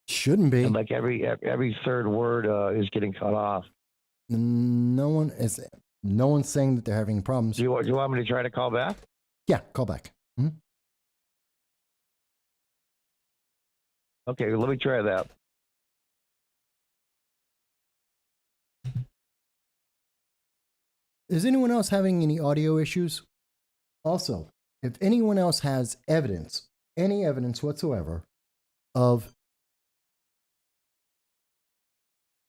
shouldn't be. And like every third word is getting cut off. No one's saying that they're having problems. Do you want me to try to call back? Yeah, call back. Mm-hmm. Okay, let me try that. Is anyone else having any audio issues? Also, if anyone else has any evidence whatsoever of...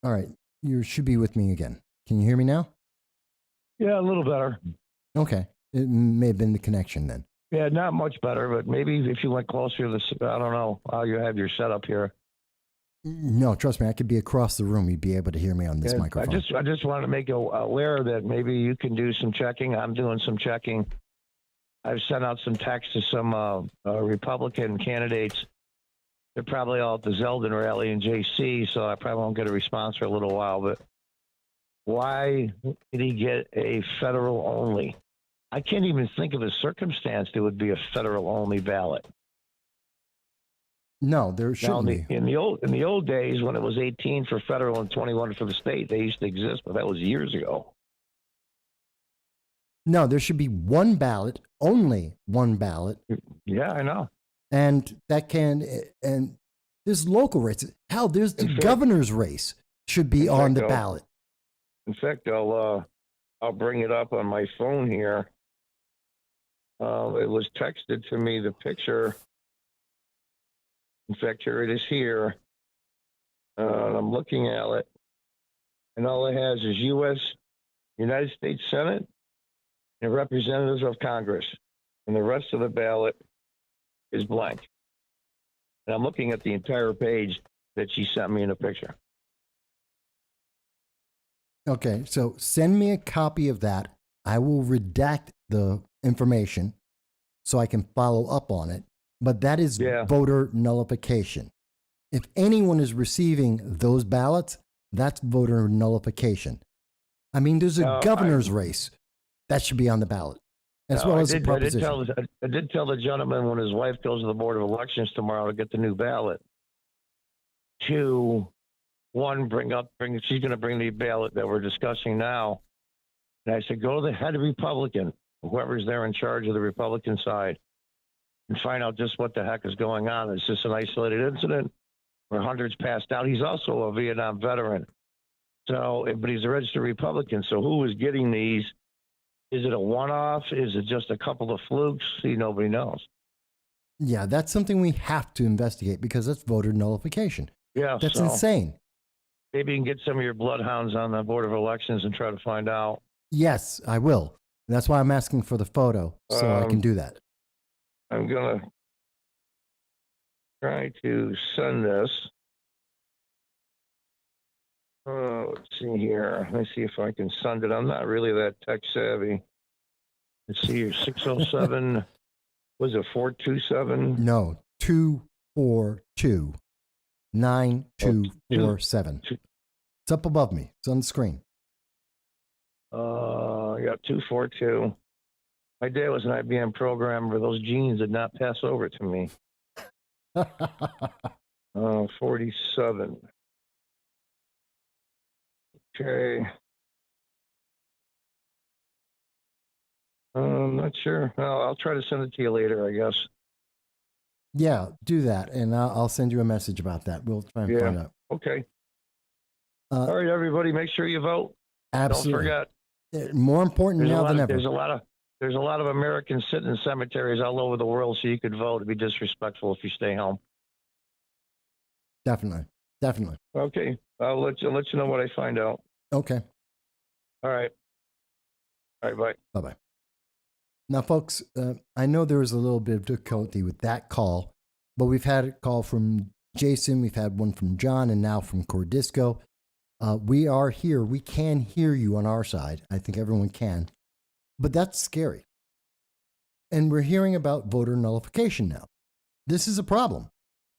All right, you should be with me again. Can you hear me now? Yeah, a little better. Okay. It may have been the connection then. Yeah, not much better, but maybe if you went closer to I don't know how you have your setup here. No, trust me, I could be across the room. You'd be able to hear me on this microphone. I just wanted to make you aware that maybe you can do some checking. I'm doing some checking. I've sent out some texts to some Republican candidates. They're probably all at the Zeldin rally in JC, so I probably won't get a response for a little while. But why did he get a federal only? I can't even think of a circumstance that would be a federal only ballot. No, there shouldn't be. In the old days, when it was 18 for federal and 21 for the state, they used to exist, but that was years ago. No, there should be one ballot, only one ballot. Yeah, I know. And there's local races. Hell, there's the governor's race should be on the ballot. In fact, I'll bring it up on my phone here. It was texted to me, the picture. In fact, here it is here. I'm looking at it. And all it has is United States Senate and representatives of Congress. And the rest of the ballot is blank. And I'm looking at the entire page that she sent me in a picture. Okay, so send me a copy of that. I will redact the information so I can follow up on it. But that is voter nullification. If anyone is receiving those ballots, that's voter nullification. I mean, there's a governor's race that should be on the ballot, as well as a proposition. I did tell the gentleman when his wife goes to the Board of Elections tomorrow to get the new ballot, to one, she's going to bring the ballot that we're discussing now. And I said, go to the head Republican, whoever's there in charge of the Republican side, and find out just what the heck is going on. Is this an isolated incident where hundreds passed out? He's also a Vietnam veteran. So, but he's a registered Republican. So who is getting these? Is it a one-off? Is it just a couple of flukes? See, nobody knows. Yeah, that's something we have to investigate because that's voter nullification. Yeah, that's insane. Maybe you can get some of your bloodhounds on the Board of Elections and try to find out. Yes, I will. And that's why I'm asking for the photo so I can do that. I'm going to try to send this. Let's see here. Let me see if I can send it. I'm not really that tech savvy. Let's see here. 607. Was it 427? No, 242 9247. It's up above me. It's on the screen. Yeah, 242. My dad was an IBM programmer. Those genes did not pass over to me. 47. Okay. I'm not sure. I'll try to send it to you later, I guess. Yeah, do that, and I'll send you a message about that. We'll try and find out. Okay. All right, everybody, make sure you vote. Absolutely. Don't forget. More important now than ever. There's a lot of Americans sitting in cemeteries all over the world, so you could vote. It'd be disrespectful if you stay home. Definitely. Okay, I'll let you know what I find out. Okay. All right. Bye. Bye. Now, folks, I know there was a little bit of difficulty with that call, but we've had a call from Jason, we've had one from John, and now from Cordisco. We are here. We can hear you on our side. I think everyone can. But that's scary. And we're hearing about voter nullification now. This is a problem.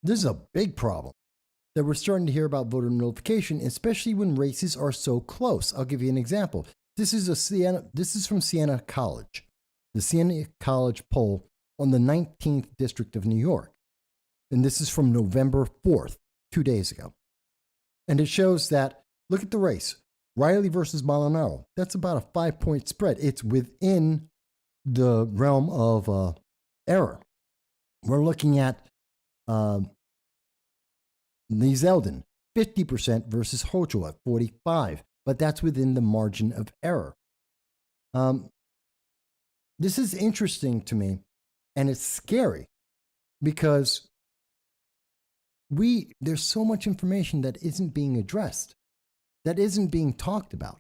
This is a big problem that we're starting to hear about voter nullification, especially when races are so close. I'll give you an example. This is from Siena College, the Siena College poll on the 19th District of New York. And this is from November 4th, 2 days ago. And it shows that, look at the race. Riley versus Molinaro. That's about a 5-point spread. It's within the realm of error. We're looking at Lee Zeldin, 50% versus Hochul at 45%, but that's within the margin of error. This is interesting to me, and it's scary because there's so much information that isn't being addressed, that isn't being talked about.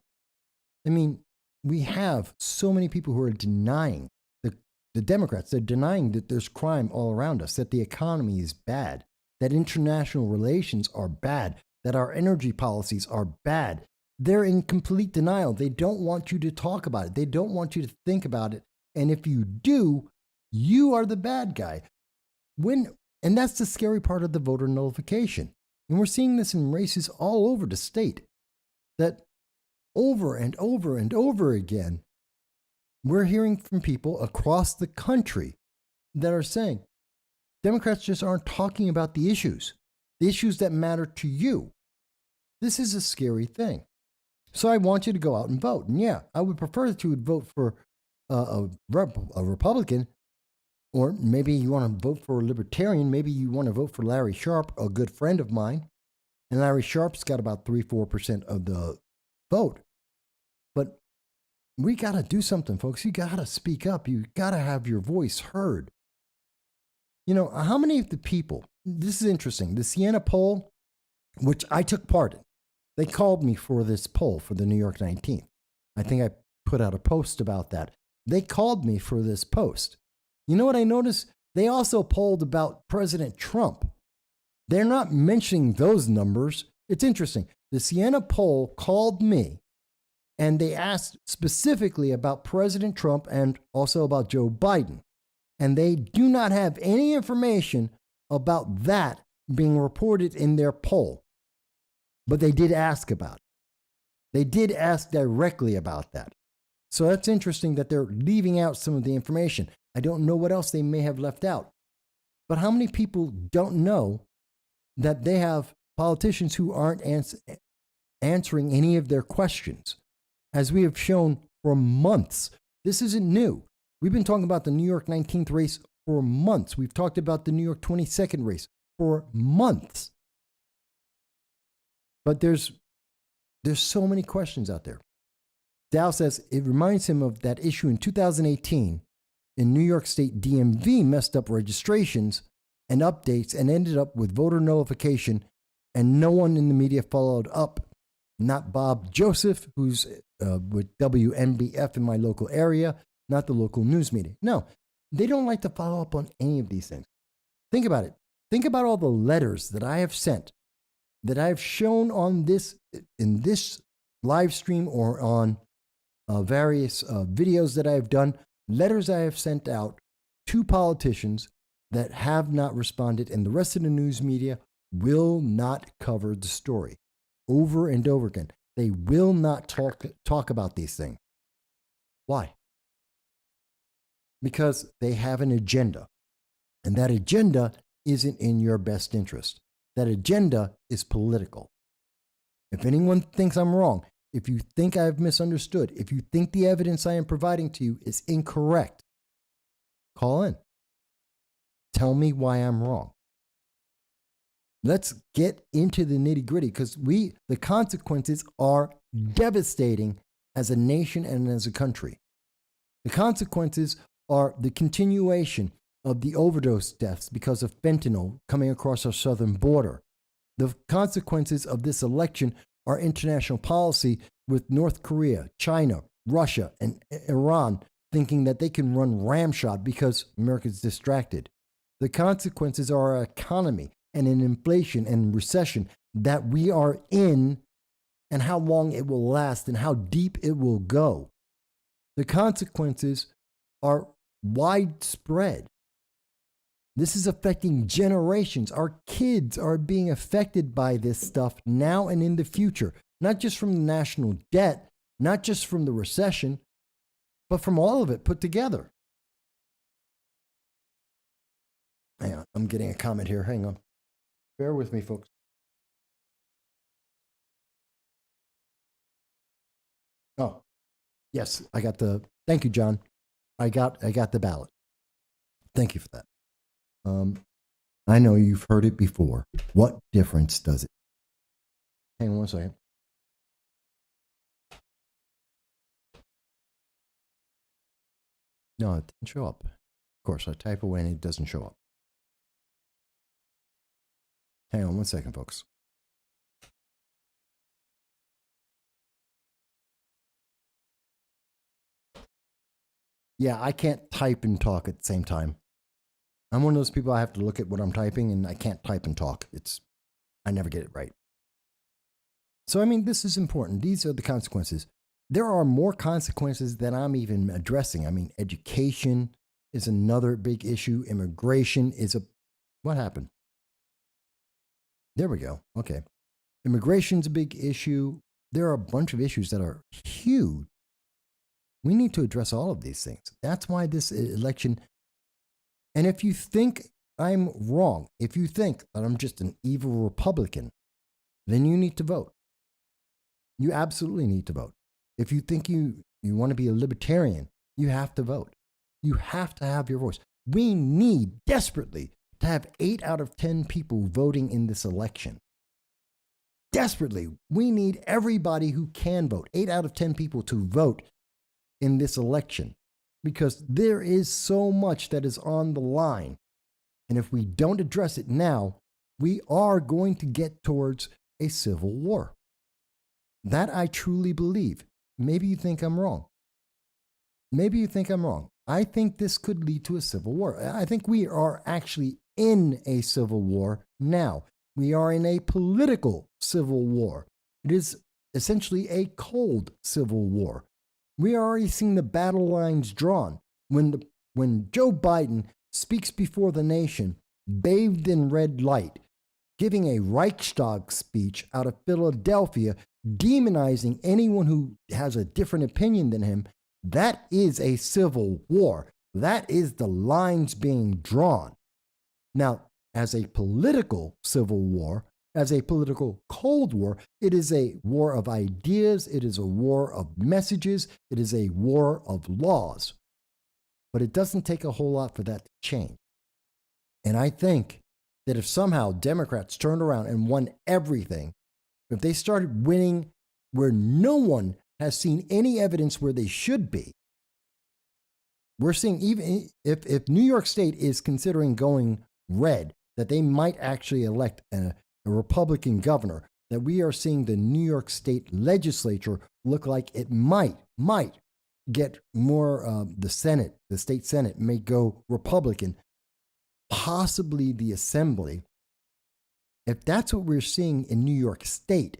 I mean, we have so many people who are denying, the Democrats, they're denying that there's crime all around us, that the economy is bad, that international relations are bad, that our energy policies are bad. They're in complete denial. They don't want you to talk about it. They don't want you to think about it. And if you do, you are the bad guy. And that's the scary part of the voter nullification. And we're seeing this in races all over the state, that over and over and over again, we're hearing from people across the country that are saying, Democrats just aren't talking about the issues that matter to you. This is a scary thing. So I want you to go out and vote. And yeah, I would prefer that you would vote for a Republican, or maybe you want to vote for a Libertarian. Maybe you want to vote for Larry Sharp, a good friend of mine. And Larry Sharp's got about 3-4% of the vote. But we got to do something, folks. You got to speak up. You got to have your voice heard. You know, how many of the people, this is interesting, the Siena poll, which I took part in, they called me for this poll for the New York 19th. I think I put out a post about that. They called me for this post. You know what I noticed? They also polled about President Trump. They're not mentioning those numbers. It's interesting. The Siena poll called me, and they asked specifically about President Trump and also about Joe Biden. And they do not have any information about that being reported in their poll. But they did ask about it. They did ask directly about that. So that's interesting that they're leaving out some of the information. I don't know what else they may have left out. But how many people don't know that they have politicians who aren't answering any of their questions? As we have shown for months, this isn't new. We've been talking about the New York 19th race for months. We've talked about the New York 22nd race for months. But there's so many questions out there. Dow says it reminds him of that issue in 2018 in New York State DMV messed up registrations and updates and ended up with voter nullification, and no one in the media followed up not Bob Joseph, who's with WNBF in my local area, not the local news media. No, they don't like to follow up on any of these things. Think about it. Think about all the letters that I have sent, that I have shown on this, in this live stream or on various videos that I have done, letters I have sent out to politicians that have not responded, and the rest of the news media will not cover the story over and over again. They will not talk about these things. Why? Because they have an agenda, and that agenda isn't in your best interest. That agenda is political. If anyone thinks I'm wrong, if you think I've misunderstood, if you think the evidence I am providing to you is incorrect, call in. Tell me why I'm wrong. Let's get into the nitty-gritty, because the consequences are devastating as a nation and as a country. The consequences are the continuation of the overdose deaths because of fentanyl coming across our southern border. The consequences of this election are international policy with North Korea, China, Russia, and Iran thinking that they can run ramshot because America's distracted. The consequences are our economy and an inflation and recession that we are in, and how long it will last and how deep it will go. The consequences are widespread. This is affecting generations. Our kids are being affected by this stuff now and in the future, not just from the national debt, not just from the recession, but from all of it put together. Hang on, I'm getting a comment here. Hang on. Bear with me, folks. Oh, yes, thank you, John. I got the ballot. Thank you for that. I know you've heard it before. What difference does it? Hang on one second. No, it didn't show up. Of course, I type away and it doesn't show up. Hang on one second, folks. Yeah, I can't type and talk at the same time. I'm one of those people, I have to look at what I'm typing and I can't type and talk. I never get it right. So, I mean, this is important. These are the consequences. There are more consequences than I'm even addressing. I mean, education is another big issue. Immigration is what happened? There we go. Okay. Immigration's a big issue. There are a bunch of issues that are huge. We need to address all of these things. That's why this election. And if you think I'm wrong, if you think that I'm just an evil Republican, then you need to vote. You absolutely need to vote. If you think you want to be a libertarian, you have to vote. You have to have your voice. We need desperately to have 8 out of 10 people voting in this election. Desperately. We need everybody who can vote, 8 out of 10 people to vote in this election, because there is so much that is on the line. And if we don't address it now, we are going to get towards a civil war. That I truly believe. Maybe you think I'm wrong. Maybe you think I'm wrong. I think this could lead to a civil war. I think we are actually in a civil war now. We are in a political civil war. It is essentially a cold civil war. We are already seeing the battle lines drawn. When Joe Biden speaks before the nation, bathed in red light, giving a Reichstag speech out of Philadelphia, demonizing anyone who has a different opinion than him, that is a civil war. That is the lines being drawn. Now, as a political civil war, as a political Cold War, it is a war of ideas, it is a war of messages, it is a war of laws. But it doesn't take a whole lot for that to change. And I think that if somehow Democrats turned around and won everything, if they started winning where no one has seen any evidence where they should be, we're seeing, even if New York State is considering going red, that they might actually elect a Republican governor. that we are seeing the New York State legislature look like it might get more, the Senate, the state Senate may go Republican, possibly the Assembly. If that's what we're seeing in New York State,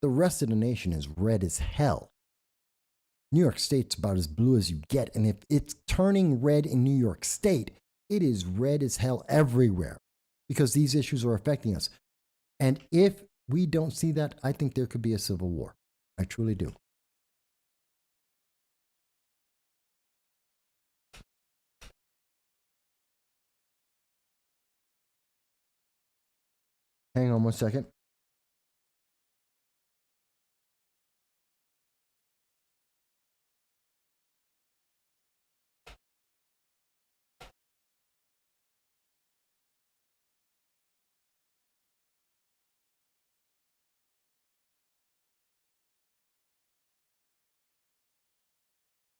the rest of the nation is red as hell. New York State's about as blue as you get. And if it's turning red in New York State, it is red as hell everywhere because these issues are affecting us. And if we don't see that, I think there could be a civil war. I truly do. Hang on one second.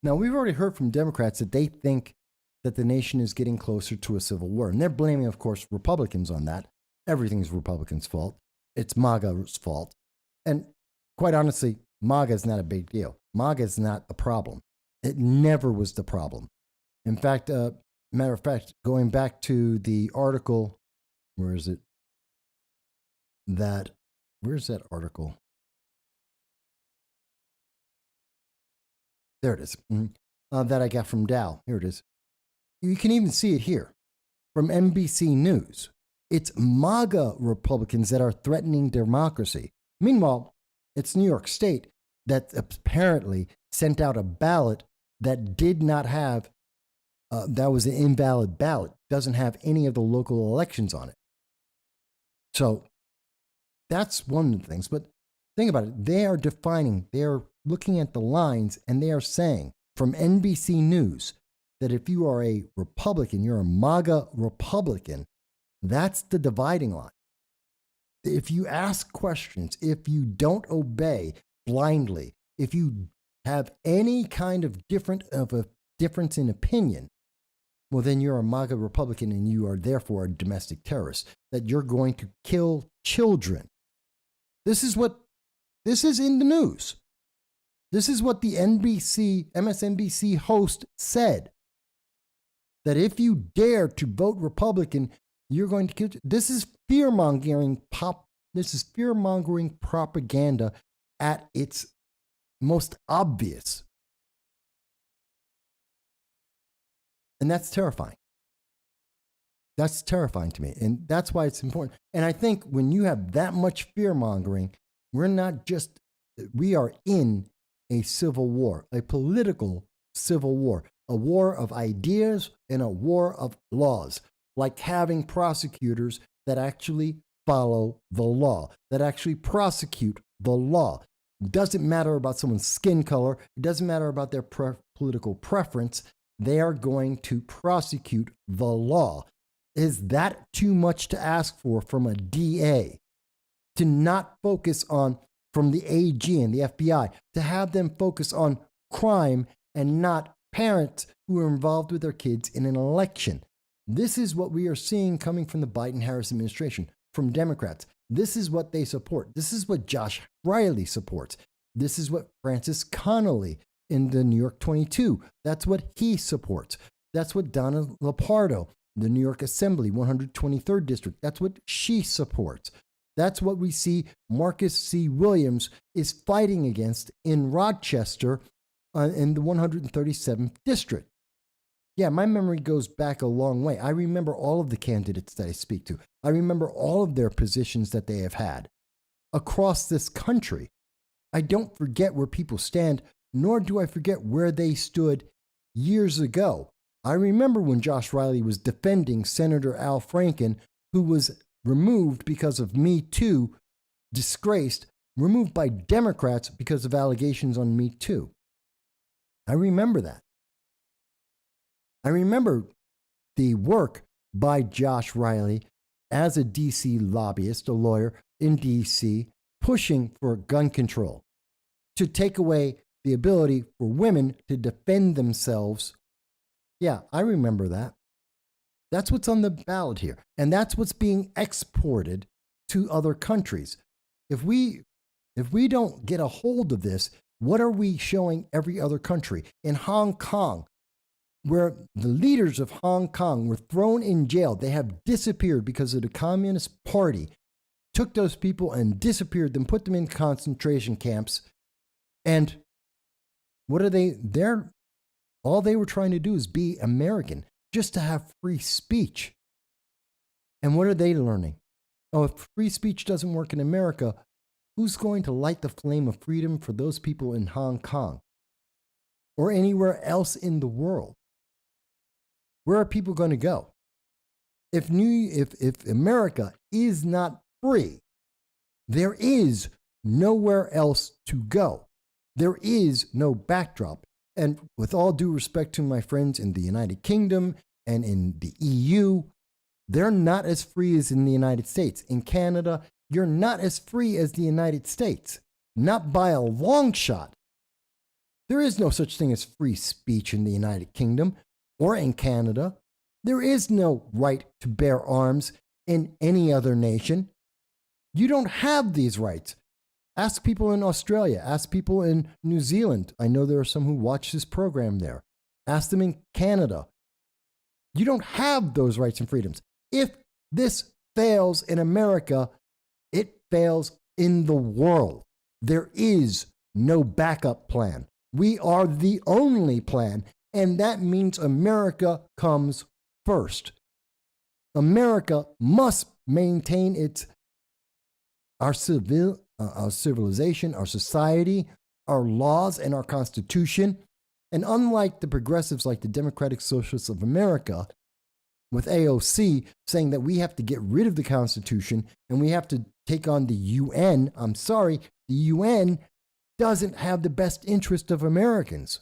Now, we've already heard from Democrats that they think that the nation is getting closer to a civil war. And they're blaming, of course, Republicans on that. Everything's Republicans' fault. It's MAGA's fault. And quite honestly, MAGA is not a big deal. MAGA is not the problem. It never was the problem. In fact, matter of fact, going back to the article, where's that article? There it is. That I got from Dow. Here it is. You can even see it here from NBC News. It's MAGA Republicans that are threatening democracy. Meanwhile, it's New York State that apparently sent out a ballot that did not have, that was an invalid ballot, doesn't have any of the local elections on it. So that's one of the things. But think about it. They are looking at the lines and they are saying from NBC News that if you are a Republican, you're a MAGA Republican, that's the dividing line. If you ask questions, if you don't obey blindly, if you have any kind of a difference in opinion, well, then you're a MAGA Republican and you are therefore a domestic terrorist, that you're going to kill children. This is in the news. This is what the MSNBC host said, that if you dare to vote Republican, you're going to kill. This is fear-mongering propaganda at its most obvious. And that's terrifying. That's terrifying to me. And that's why it's important. And I think when you have that much fear-mongering, we are in a civil war, a political civil war, a war of ideas and a war of laws, like having prosecutors that actually follow the law, that actually prosecute the law. It doesn't matter about someone's skin color. It doesn't matter about their political preference. They are going to prosecute the law. Is that too much to ask for from a DA? To not focus on, from the AG and the FBI, to have them focus on crime and not parents who are involved with their kids in an election. This is what we are seeing coming from the Biden-Harris administration, from Democrats. This is what they support. This is what Josh Riley supports. This is what Francis Connolly in the New York 22, that's what he supports. That's what Donna Lopardo, the New York Assembly, 123rd District, that's what she supports. That's what we see Marcus C. Williams is fighting against in Rochester in the 137th District. Yeah, my memory goes back a long way. I remember all of the candidates that I speak to. I remember all of their positions that they have had across this country. I don't forget where people stand, nor do I forget where they stood years ago. I remember when Josh Riley was defending Senator Al Franken, who was removed because of Me Too, disgraced, removed by Democrats because of allegations on Me Too. I remember that. I remember the work by Josh Riley as a D.C. lobbyist, a lawyer in D.C., pushing for gun control, to take away the ability for women to defend themselves. Yeah, I remember that. That's what's on the ballot here. And that's what's being exported to other countries. If we don't get a hold of this, what are we showing every other country? In Hong Kong, where the leaders of Hong Kong were thrown in jail, they have disappeared because of the Communist Party took those people and disappeared them, put them in concentration camps. And what are they? All they were trying to do is be American, just to have free speech. And what are they learning? Oh, if free speech doesn't work in America, who's going to light the flame of freedom for those people in Hong Kong or anywhere else in the world? Where are people going to go? If America is not free, there is nowhere else to go. There is no backdrop. And with all due respect to my friends in the United Kingdom and in the EU, they're not as free as in the United States. In Canada, you're not as free as the United States, not by a long shot. There is no such thing as free speech in the United Kingdom or in Canada. There is no right to bear arms in any other nation. You don't have these rights. Ask people in Australia, ask people in New Zealand. I know there are some who watch this program there. Ask them in Canada. You don't have those rights and freedoms. If this fails in America, it fails in the world. There is no backup plan. We are the only plan, and that means America comes first. America must maintain our civilization, our society, our laws, and our Constitution. And unlike the progressives like the Democratic Socialists of America, with AOC saying that we have to get rid of the Constitution and we have to take on the UN, I'm sorry, the UN doesn't have the best interest of Americans.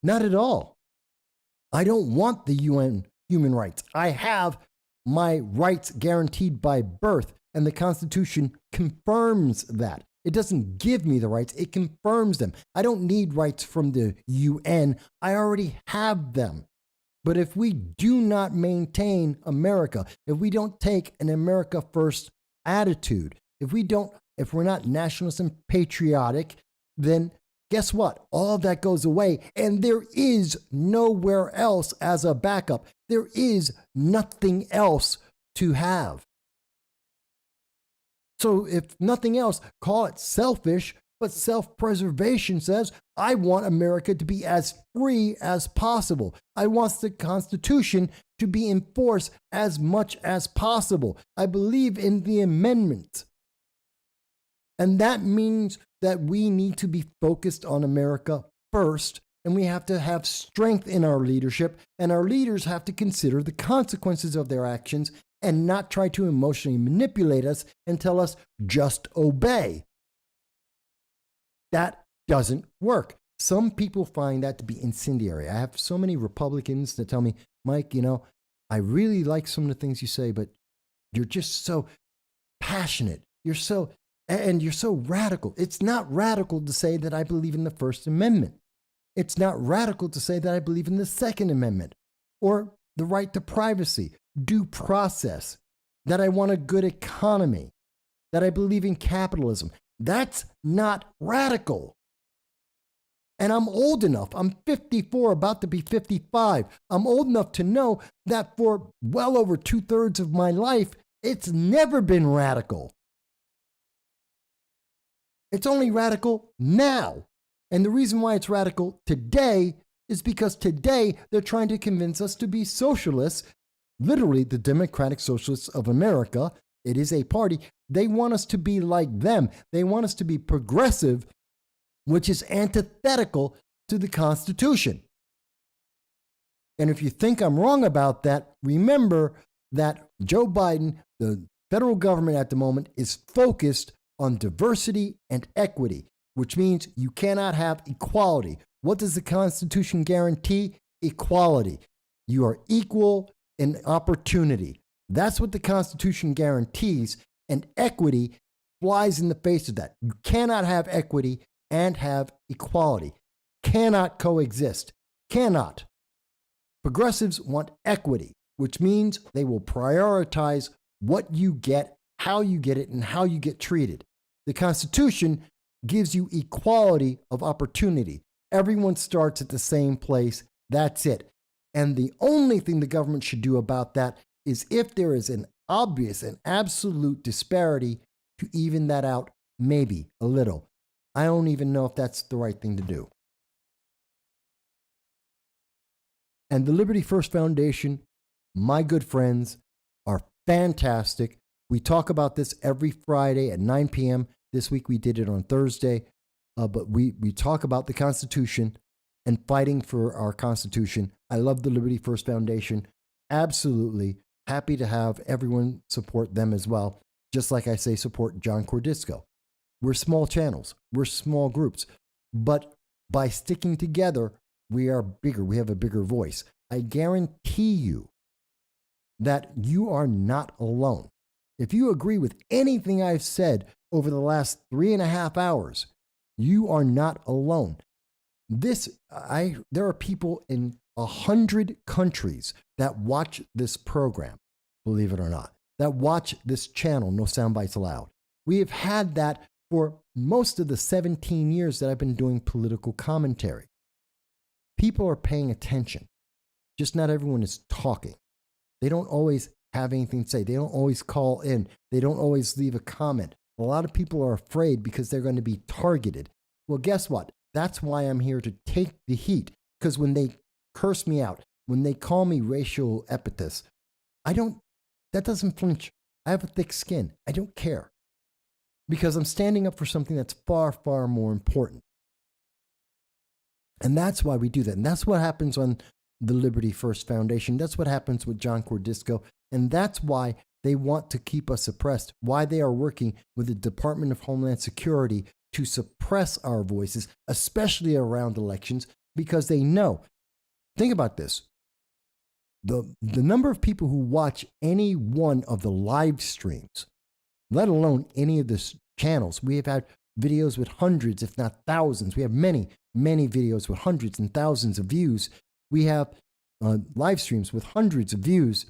Not at all. I don't want the UN human rights. I have my rights guaranteed by birth, and the Constitution confirms that. It doesn't give me the rights, it confirms them. I don't need rights from the UN. I already have them. But if we do not maintain America, if we don't take an America first attitude, if we're not nationalist and patriotic, then guess what? All that goes away, and there is nowhere else as a backup. There is nothing else to have. So if nothing else, call it selfish, but self-preservation says, I want America to be as free as possible. I want the Constitution to be enforced as much as possible. I believe in the amendments. And that means that we need to be focused on America first, and we have to have strength in our leadership, and our leaders have to consider the consequences of their actions and not try to emotionally manipulate us and tell us, just obey. That doesn't work. Some people find that to be incendiary. I have so many Republicans that tell me, Mike, I really like some of the things you say, but you're just so passionate. You're so radical. It's not radical to say that I believe in the First Amendment. It's not radical to say that I believe in the Second Amendment or the right to privacy, due process, that I want a good economy, that I believe in capitalism. That's not radical. And I'm old enough. I'm 54, about to be 55. I'm old enough to know that for well over 2/3 of my life, it's never been radical. It's only radical now. And the reason why it's radical today is because today they're trying to convince us to be socialists. Literally, the Democratic Socialists of America, it is a party. They want us to be like them. They want us to be progressive, which is antithetical to the Constitution. And if you think I'm wrong about that, remember that Joe Biden, the federal government at the moment, is focused on diversity and equity, which means you cannot have equality. What does the Constitution guarantee? Equality. You are equal in opportunity. That's what the Constitution guarantees, and equity flies in the face of that. You cannot have equity and have equality. Cannot coexist. Cannot. Progressives want equity, which means they will prioritize what you get, how you get it and how you get treated. The Constitution gives you equality of opportunity. Everyone starts at the same place. That's it. And the only thing the government should do about that is if there is an obvious and absolute disparity, to even that out, maybe a little. I don't even know if that's the right thing to do. And the Liberty First Foundation, my good friends, are fantastic. We talk about this every Friday at 9 p.m. This week we did it on Thursday. But we talk about the Constitution and fighting for our Constitution. I love the Liberty First Foundation. Absolutely happy to have everyone support them as well. Just like I say, support John Cordisco. We're small channels. We're small groups. But by sticking together, we are bigger. We have a bigger voice. I guarantee you that you are not alone. If you agree with anything I've said over the last 3.5 hours, you are not alone. There are people in 100 countries that watch this program, believe it or not, that watch this channel, No Soundbites Allowed. We have had that for most of the 17 years that I've been doing political commentary. People are paying attention. Just not everyone is talking. They don't always have anything to say. They don't always call in. They don't always leave a comment. A lot of people are afraid because they're going to be targeted. Well, guess what? That's why I'm here to take the heat. Because when they curse me out, when they call me racial epithets, that doesn't flinch. I have a thick skin. I don't care. Because I'm standing up for something that's far, far more important. And that's why we do that. And that's what happens on the Liberty First Foundation. That's what happens with John Cordisco. And that's why they want to keep us suppressed, why they are working with the Department of Homeland Security to suppress our voices, especially around elections, because they know. Think about this. The number of people who watch any one of the live streams, let alone any of the channels. We have had videos with hundreds, if not thousands. We have many, many videos with hundreds and thousands of views. We have live streams with hundreds of views.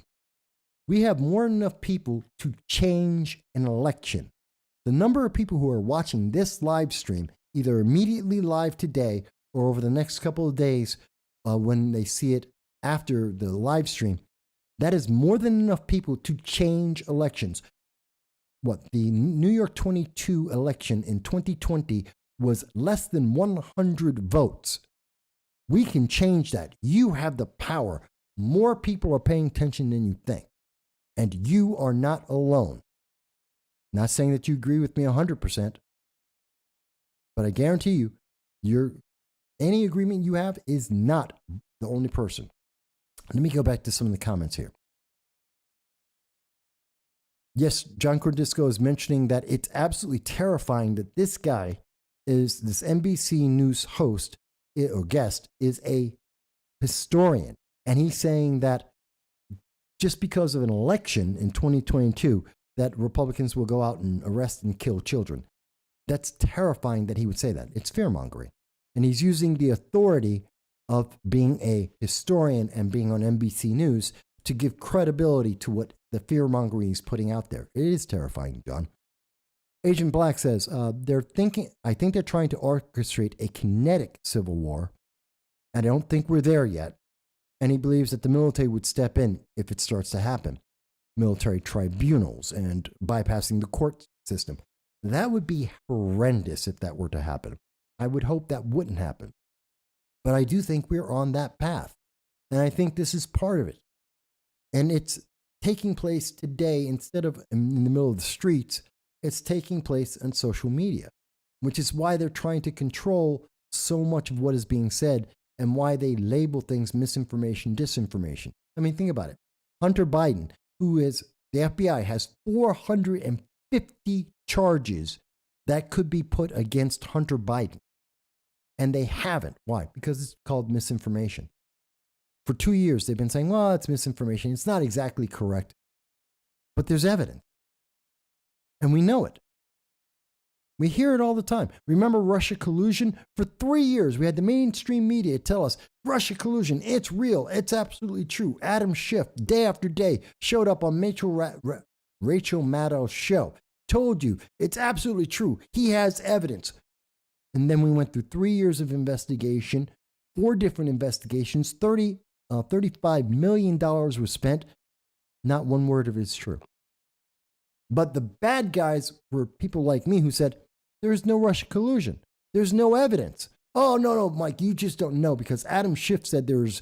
We have more than enough people to change an election. The number of people who are watching this live stream, either immediately live today or over the next couple of days when they see it after the live stream, that is more than enough people to change elections. The New York 22 election in 2020 was less than 100 votes. We can change that. You have the power. More people are paying attention than you think. And you are not alone. Not saying that you agree with me 100%, but I guarantee you, any agreement you have is not the only person. Let me go back to some of the comments here. Yes, John Cordisco is mentioning that it's absolutely terrifying that this guy this NBC News host or guest is a historian. And he's saying that just because of an election in 2022, that Republicans will go out and arrest and kill children. That's terrifying that he would say that. It's fear-mongering. And he's using the authority of being a historian and being on NBC News to give credibility to what the fear-mongering he's putting out there. It is terrifying, John. Agent Black says, I think they're trying to orchestrate a kinetic civil war. I don't think we're there yet. And he believes that the military would step in if it starts to happen. Military tribunals and bypassing the court system. That would be horrendous if that were to happen. I would hope that wouldn't happen. But I do think we're on that path. And I think this is part of it. And it's taking place today instead of in the middle of the streets. It's taking place on social media, which is why they're trying to control so much of what is being said and why they label things misinformation, disinformation. I mean, think about it. Hunter Biden, who is the FBI, has 450 charges that could be put against Hunter Biden. And they haven't. Why? Because it's called misinformation. For 2 years, they've been saying, well, it's misinformation. It's not exactly correct. But there's evidence. And we know it. We hear it all the time. Remember Russia collusion? For 3 years, we had the mainstream media tell us, Russia collusion, it's real. It's absolutely true. Adam Schiff, day after day, showed up on Rachel Rachel Maddow's show. Told you it's absolutely true. He has evidence. And then we went through 3 years of investigation, 4 different investigations, $35 million was spent. Not one word of it is true. But the bad guys were people like me who said, there's no Russian collusion. There's no evidence. Oh, no, Mike, you just don't know because Adam Schiff said there's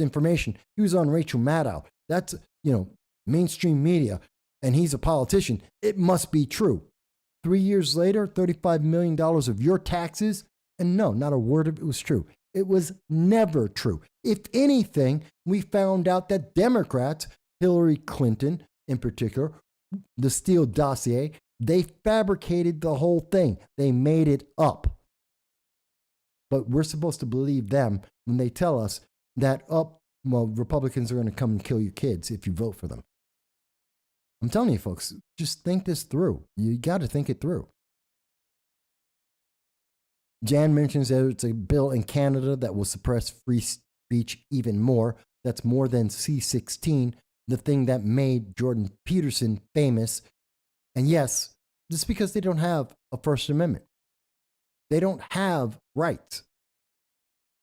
information. He was on Rachel Maddow. That's, mainstream media, and he's a politician. It must be true. 3 years later, $35 million of your taxes, and no, not a word of it was true. It was never true. If anything, we found out that Democrats, Hillary Clinton in particular, the Steele dossier, they fabricated the whole thing. They made it up. But we're supposed to believe them when they tell us that, Republicans are going to come and kill your kids if you vote for them. I'm telling you, folks, just think this through. You got to think it through. Jan mentions that it's a bill in Canada that will suppress free speech even more. That's more than C-16, the thing that made Jordan Peterson famous. And yes, this is because they don't have a First Amendment. They don't have rights.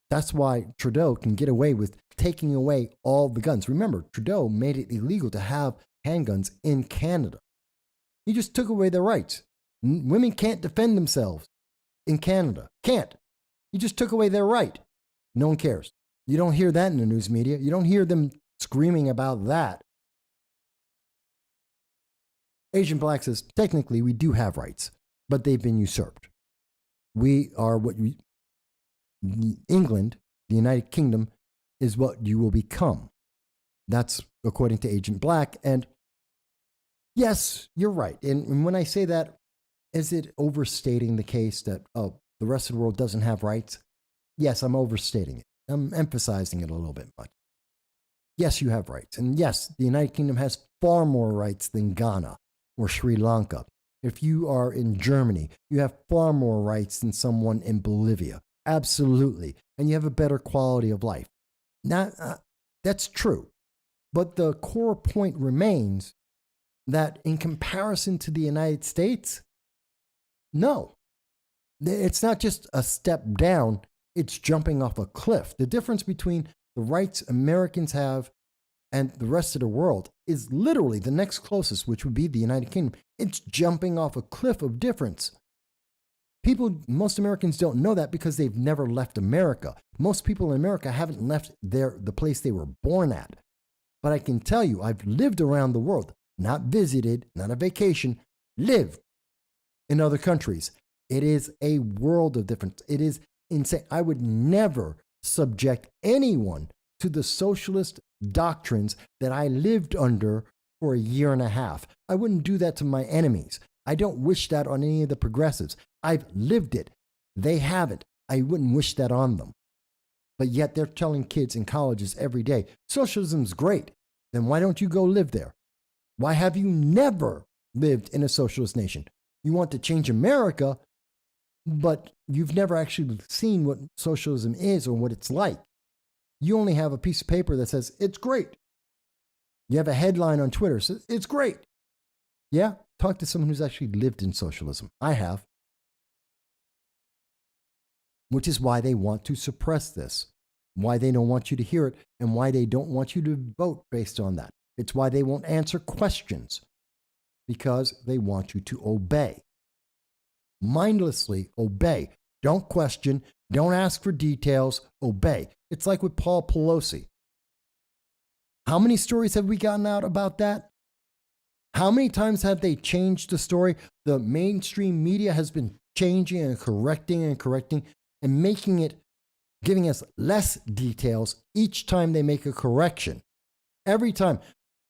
That's why Trudeau can get away with taking away all the guns. Remember, Trudeau made it illegal to have handguns in Canada. He just took away their rights. Women can't defend themselves in Canada. Can't. He just took away their right. No one cares. You don't hear that in the news media. You don't hear them screaming about that. Agent Black says, technically, we do have rights, but they've been usurped. We are England, the United Kingdom, is what you will become. That's according to Agent Black. And yes, you're right. And when I say that, is it overstating the case that, the rest of the world doesn't have rights? Yes, I'm overstating it. I'm emphasizing it a little bit much. Yes, you have rights. And yes, the United Kingdom has far more rights than Ghana or Sri Lanka. If you are in Germany, you have far more rights than someone in Bolivia. Absolutely. And you have a better quality of life. That's true. But the core point remains that in comparison to the United States, no. It's not just a step down, it's jumping off a cliff. The difference between the rights Americans have and the rest of the world is literally the next closest, which would be the United Kingdom. It's jumping off a cliff of difference. Most Americans don't know that because they've never left America. Most people in America haven't left the place they were born at. But I can tell you, I've lived around the world, not visited, not a vacation, lived in other countries. It is a world of difference. It is insane. I would never subject anyone to the socialist doctrines that I lived under for a year and a half. I wouldn't do that to my enemies. I don't wish that on any of the progressives. I've lived it. They haven't. I wouldn't wish that on them. But yet they're telling kids in colleges every day, socialism's great. Then why don't you go live there? Why have you never lived in a socialist nation? You want to change America, but you've never actually seen what socialism is or what it's like. You only have a piece of paper that says, it's great. You have a headline on Twitter that says, it's great. Yeah, talk to someone who's actually lived in socialism. I have. Which is why they want to suppress this, why they don't want you to hear it, and why they don't want you to vote based on that. It's why they won't answer questions, because they want you to obey. Mindlessly obey. Don't question. Don't ask for details. Obey. It's like with Paul Pelosi. How many stories have we gotten out about that? How many times have they changed the story? The mainstream media has been changing and correcting and making it, giving us less details each time they make a correction. Every time.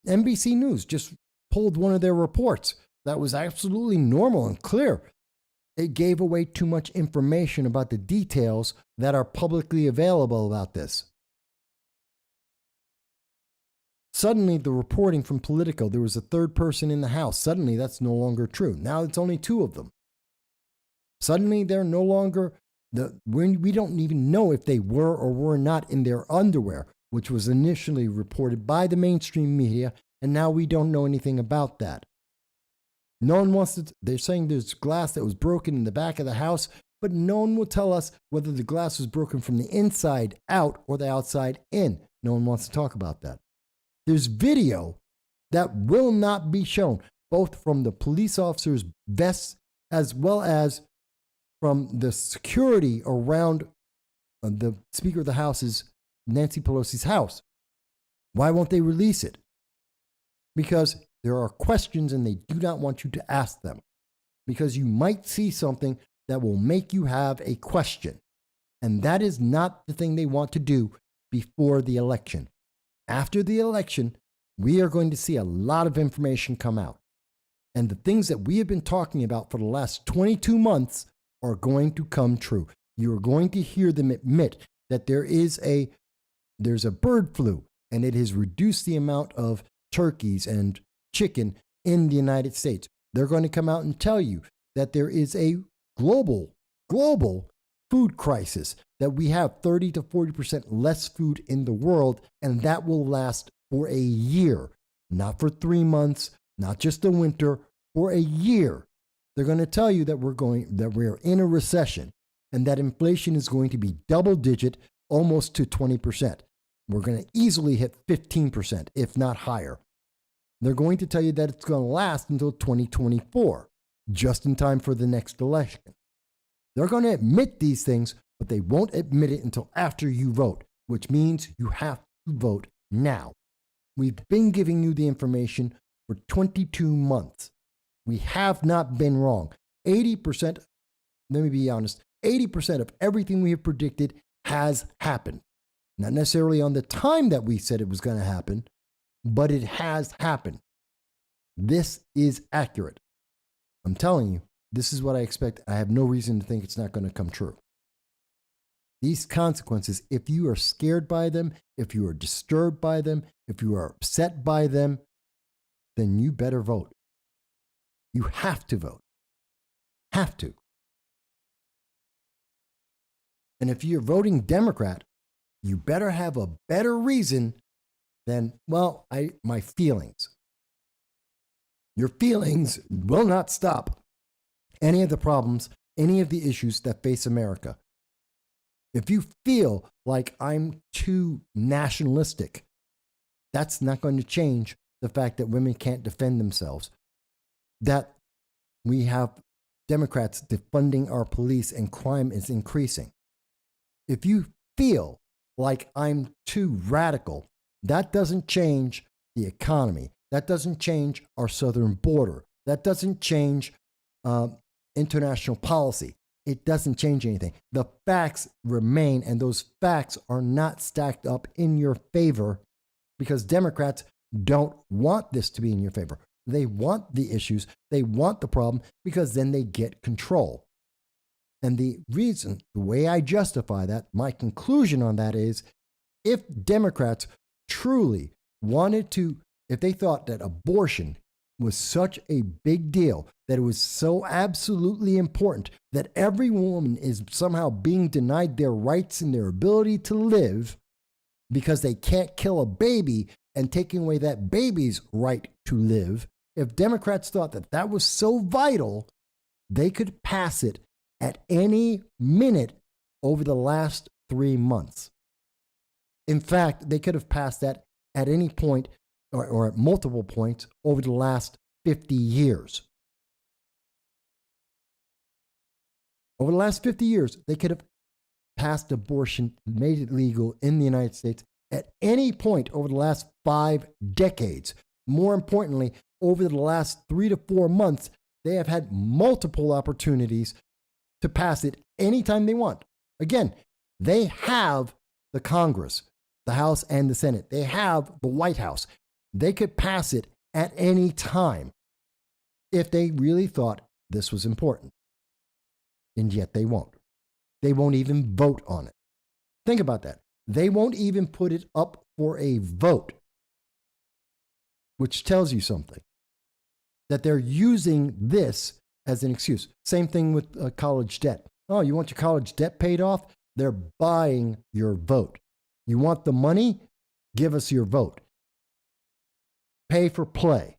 NBC News just pulled one of their reports that was absolutely normal and clear. It gave away too much information about the details that are publicly available about this. Suddenly, the reporting from Politico, there was a third person in the House. Suddenly, that's no longer true. Now it's only 2 of them. Suddenly, they're no longer, we don't even know if they were or were not in their underwear, which was initially reported by the mainstream media, and now we don't know anything about that. No one wants to, they're saying there's glass that was broken in the back of the house, but no one will tell us whether the glass was broken from the inside out or the outside in. No one wants to talk about that. There's video that will not be shown, both from the police officers' vests as well as from the security around the Speaker of the House's, Nancy Pelosi's house. Why won't they release it? Because there are questions and they do not want you to ask them. Because you might see something that will make you have a question. And that is not the thing they want to do before the election. After the election, we are going to see a lot of information come out. And the things that we have been talking about for the last 22 months are going to come true. You are going to hear them admit that there's a bird flu, and it has reduced the amount of turkeys and chicken in the United States. They're going to come out and tell you that there is a global food crisis, that we have 30 to 40% less food in the world, and that will last for a year, not for 3 months, not just a winter, for a year. They're going to tell you that we're in a recession and that inflation is going to be double digit, almost to 20%. We're going to easily hit 15%, if not higher. They're going to tell you that it's going to last until 2024, just in time for the next election. They're going to admit these things, but they won't admit it until after you vote, which means you have to vote now. We've been giving you the information for 22 months. We have not been wrong. 80%, let me be honest, 80% of everything we have predicted has happened. Not necessarily on the time that we said it was going to happen, but it has happened. This is accurate. I'm telling you, this is what I expect. I have no reason to think it's not going to come true. These consequences, if you are scared by them, if you are disturbed by them, if you are upset by them, then you better vote. You have to vote. Have to. And if you're voting Democrat, you better have a better reason than, well, my feelings. Your feelings will not stop any of the problems, any of the issues that face America. If you feel like I'm too nationalistic, that's not going to change the fact that women can't defend themselves, that we have Democrats defunding our police and crime is increasing. If you feel like I'm too radical, that doesn't change the economy. That doesn't change our southern border. That doesn't change international policy. It doesn't change anything. The facts remain, and those facts are not stacked up in your favor because Democrats don't want this to be in your favor. They want the issues. They want the problem because then they get control. And the reason, the way I justify that, my conclusion on that is, if Democrats truly wanted to, if they thought that abortion was such a big deal, that it was so absolutely important, that every woman is somehow being denied their rights and their ability to live because they can't kill a baby and taking away that baby's right to live, if Democrats thought that that was so vital, they could pass it at any minute over the last 3 months. In fact, they could have passed that at any point or at multiple points over the last 50 years. Over the last 50 years, they could have passed abortion, made it legal in the United States at any point over the last 5 decades. More importantly, over the last 3 to 4 months, they have had multiple opportunities to pass it anytime they want. Again, they have the Congress, the House and the Senate. They have the White House. They could pass it at any time if they really thought this was important. And yet they won't. They won't even vote on it. Think about that. They won't even put it up for a vote, which tells you something, that they're using this as an excuse. Same thing with college debt. Oh, you want your college debt paid off? They're buying your vote. You want the money? Give us your vote. Pay for play.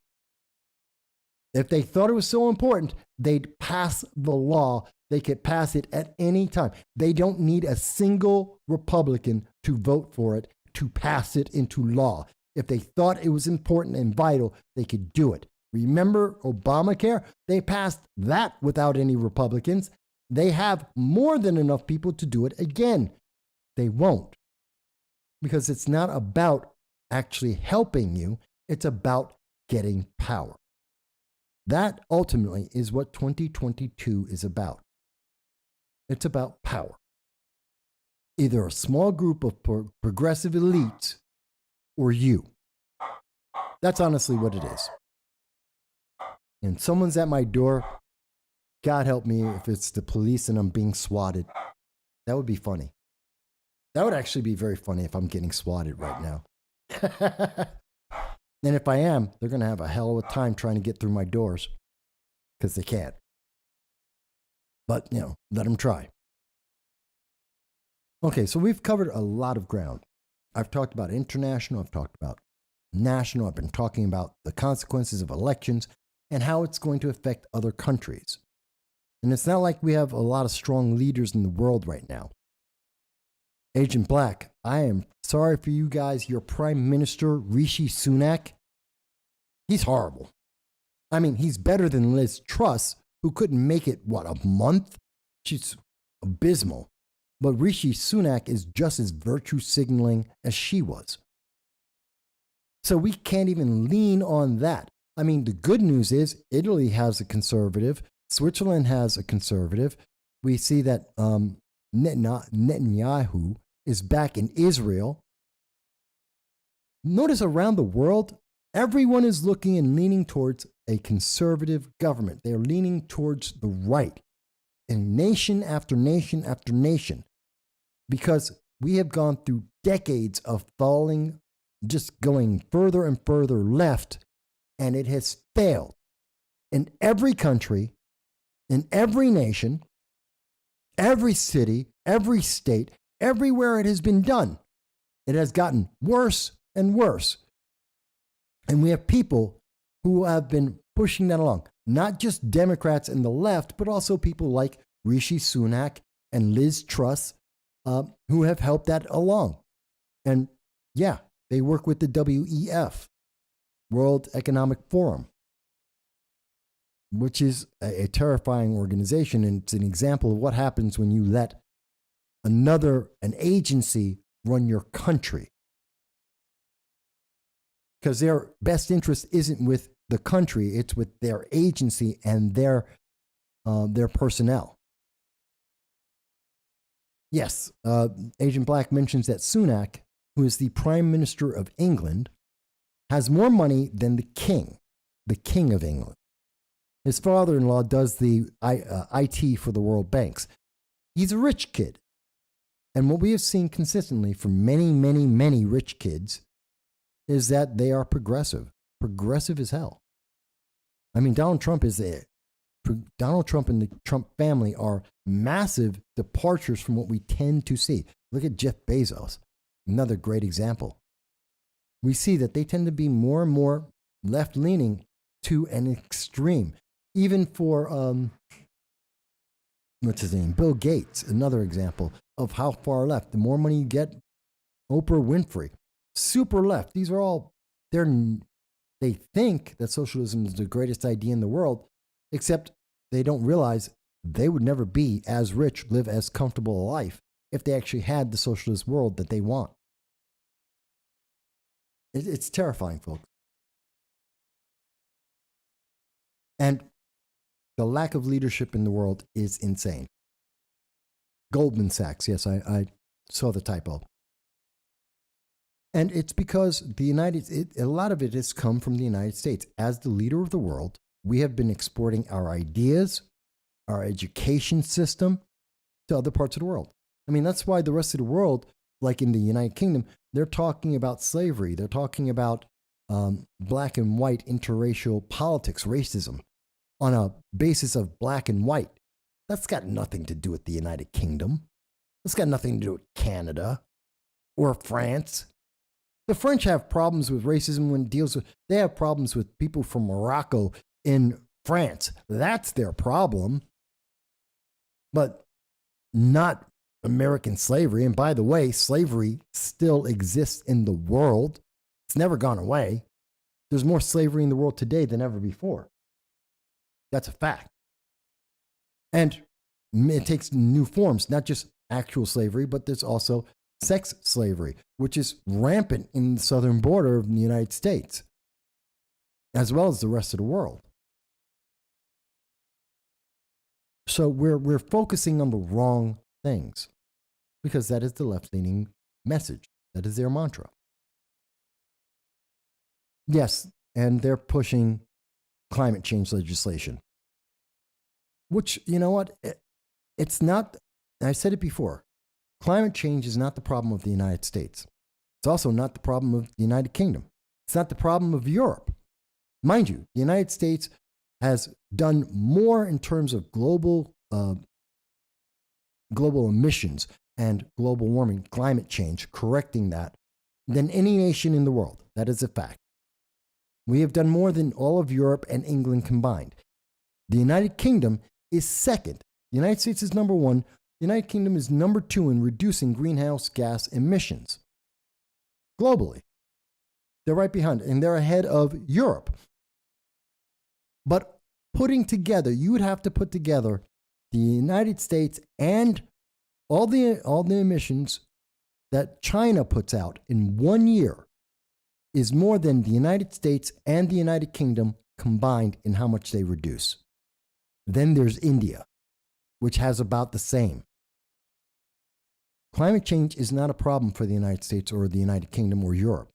If they thought it was so important, they'd pass the law. They could pass it at any time. They don't need a single Republican to vote for it to pass it into law. If they thought it was important and vital, they could do it. Remember Obamacare? They passed that without any Republicans. They have more than enough people to do it again. They won't. Because it's not about actually helping you, it's about getting power. That ultimately is what 2022 is about. It's about power. Either a small group of progressive elites or you. That's honestly what it is. And someone's at my door. God help me if it's the police and I'm being swatted. That would be funny. That would actually be very funny if I'm getting swatted right now. And if I am, they're going to have a hell of a time trying to get through my doors because they can't. But, let them try. Okay, so we've covered a lot of ground. I've talked about international, I've talked about national, I've been talking about the consequences of elections and how it's going to affect other countries. And it's not like we have a lot of strong leaders in the world right now. Agent Black, I am sorry for you guys. Your Prime Minister, Rishi Sunak, he's horrible. I mean, he's better than Liz Truss, who couldn't make it, a month? She's abysmal. But Rishi Sunak is just as virtue signaling as she was. So we can't even lean on that. I mean, the good news is Italy has a conservative. Switzerland has a conservative. We see that Netanyahu is back in Israel. Notice around the world, everyone is looking and leaning towards a conservative government. They're leaning towards the right. And nation after nation after nation. Because we have gone through decades of falling, just going further and further left, and it has failed. In every country, in every nation, every city, every state, everywhere it has been done, it has gotten worse and worse. And we have people who have been pushing that along. Not just Democrats and the left, but also people like Rishi Sunak and Liz Truss, who have helped that along. And yeah, they work with the WEF, World Economic Forum, which is a terrifying organization. And it's an example of what happens when you let an agency run your country. Because their best interest isn't with the country, it's with their agency and their personnel. Yes, Agent Black mentions that Sunak, who is the Prime Minister of England, has more money than the King of England. His father-in-law does the IT for the World Banks. He's a rich kid. And what we have seen consistently from many, many, many rich kids is that they are progressive as hell. I mean, Donald Trump and the Trump family are massive departures from what we tend to see. Look at Jeff Bezos, another great example. We see that they tend to be more and more left-leaning to an extreme. Even for, what's his name? Bill Gates, another example of how far left. The more money you get, Oprah Winfrey, super left. These are all, they think that socialism is the greatest idea in the world, except they don't realize they would never be as rich, live as comfortable a life if they actually had the socialist world that they want. It's terrifying, folks. And the lack of leadership in the world is insane. Goldman Sachs, yes, I saw the typo. And it's because a lot of it has come from the United States. As the leader of the world, we have been exporting our ideas, our education system to other parts of the world. I mean, that's why the rest of the world, like in the United Kingdom, they're talking about slavery. They're talking about black and white interracial politics, racism, on a basis of black and white. That's got nothing to do with the United Kingdom. That's got nothing to do with Canada or France. The French have problems with racism when it deals with, they have problems with people from Morocco in France. That's their problem. But not American slavery. And by the way, slavery still exists in the world. It's never gone away. There's more slavery in the world today than ever before. That's a fact. And it takes new forms, not just actual slavery, but there's also sex slavery, which is rampant in the southern border of the United States, as well as the rest of the world. So we're focusing on the wrong things because that is the left-leaning message. That is their mantra. Yes, and they're pushing climate change legislation, which, you know what? It's not, I said it before, climate change is not the problem of the United States. It's also not the problem of the United Kingdom. It's not the problem of Europe. Mind you, the United States has done more in terms of global emissions and global warming, climate change, correcting that, than any nation in the world. That is a fact. We have done more than all of Europe and England combined. The United Kingdom is second. The United States is number one. The United Kingdom is number two in reducing greenhouse gas emissions globally. They're right behind, and they're ahead of Europe. But putting together, you would have to put together the United States and all the emissions that China puts out in 1 year is more than the United States and the United Kingdom combined in how much they reduce. Then there's India, which has about the same. Climate change is not a problem for the United States or the United Kingdom or Europe.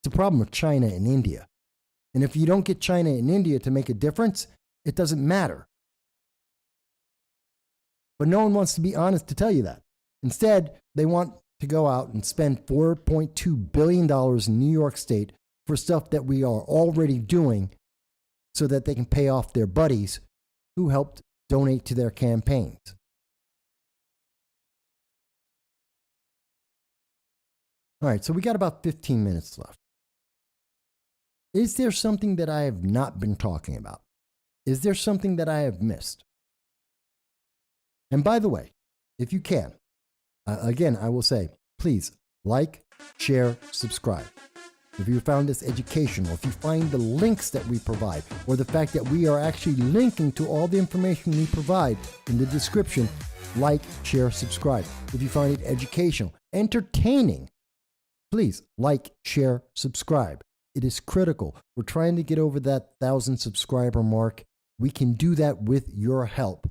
It's a problem with China and India. And if you don't get China and India to make a difference, it doesn't matter. But no one wants to be honest to tell you that. Instead, they want to go out and spend $4.2 billion in New York State for stuff that we are already doing so that they can pay off their buddies who helped donate to their campaigns. All right, so we got about 15 minutes left. Is there something that I have not been talking about? Is there something that I have missed? And by the way, if you can, again, I will say, please like, share, subscribe. If you found this educational, if you find the links that we provide, or the fact that we are actually linking to all the information we provide in the description, like, share, subscribe. If you find it educational, entertaining, please like, share, subscribe. It is critical. We're trying to get over that 1,000 subscriber mark. We can do that with your help.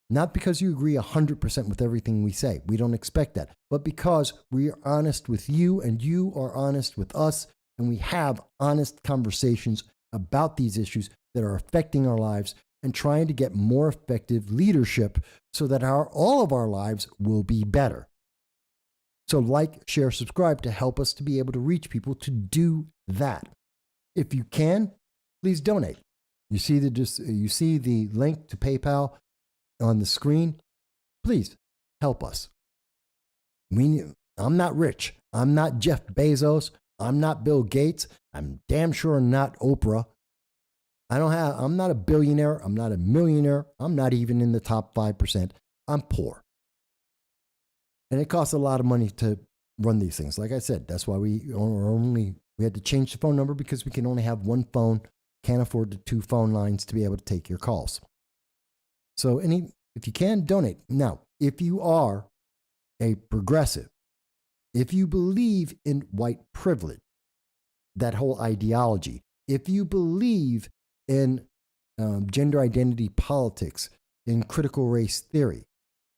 Not because you agree 100% with everything we say. We don't expect that. But because we are honest with you and you are honest with us, and we have honest conversations about these issues that are affecting our lives and trying to get more effective leadership so that all of our lives will be better. So like, share, subscribe to help us to be able to reach people to do that. If you can, please donate. You see the link to PayPal on the screen. Please help us. I'm not rich. I'm not Jeff Bezos. I'm not Bill Gates. I'm damn sure not Oprah. I'm not a billionaire. I'm not a millionaire. I'm not even in the top 5%. I'm poor. And it costs a lot of money to run these things. Like I said, that's why we had to change the phone number, because we can only have one phone, can't afford the 2 phone lines to be able to take your calls. So if you can, donate. Now, if you are a progressive, if you believe in white privilege, that whole ideology, if you believe in gender identity politics, in critical race theory,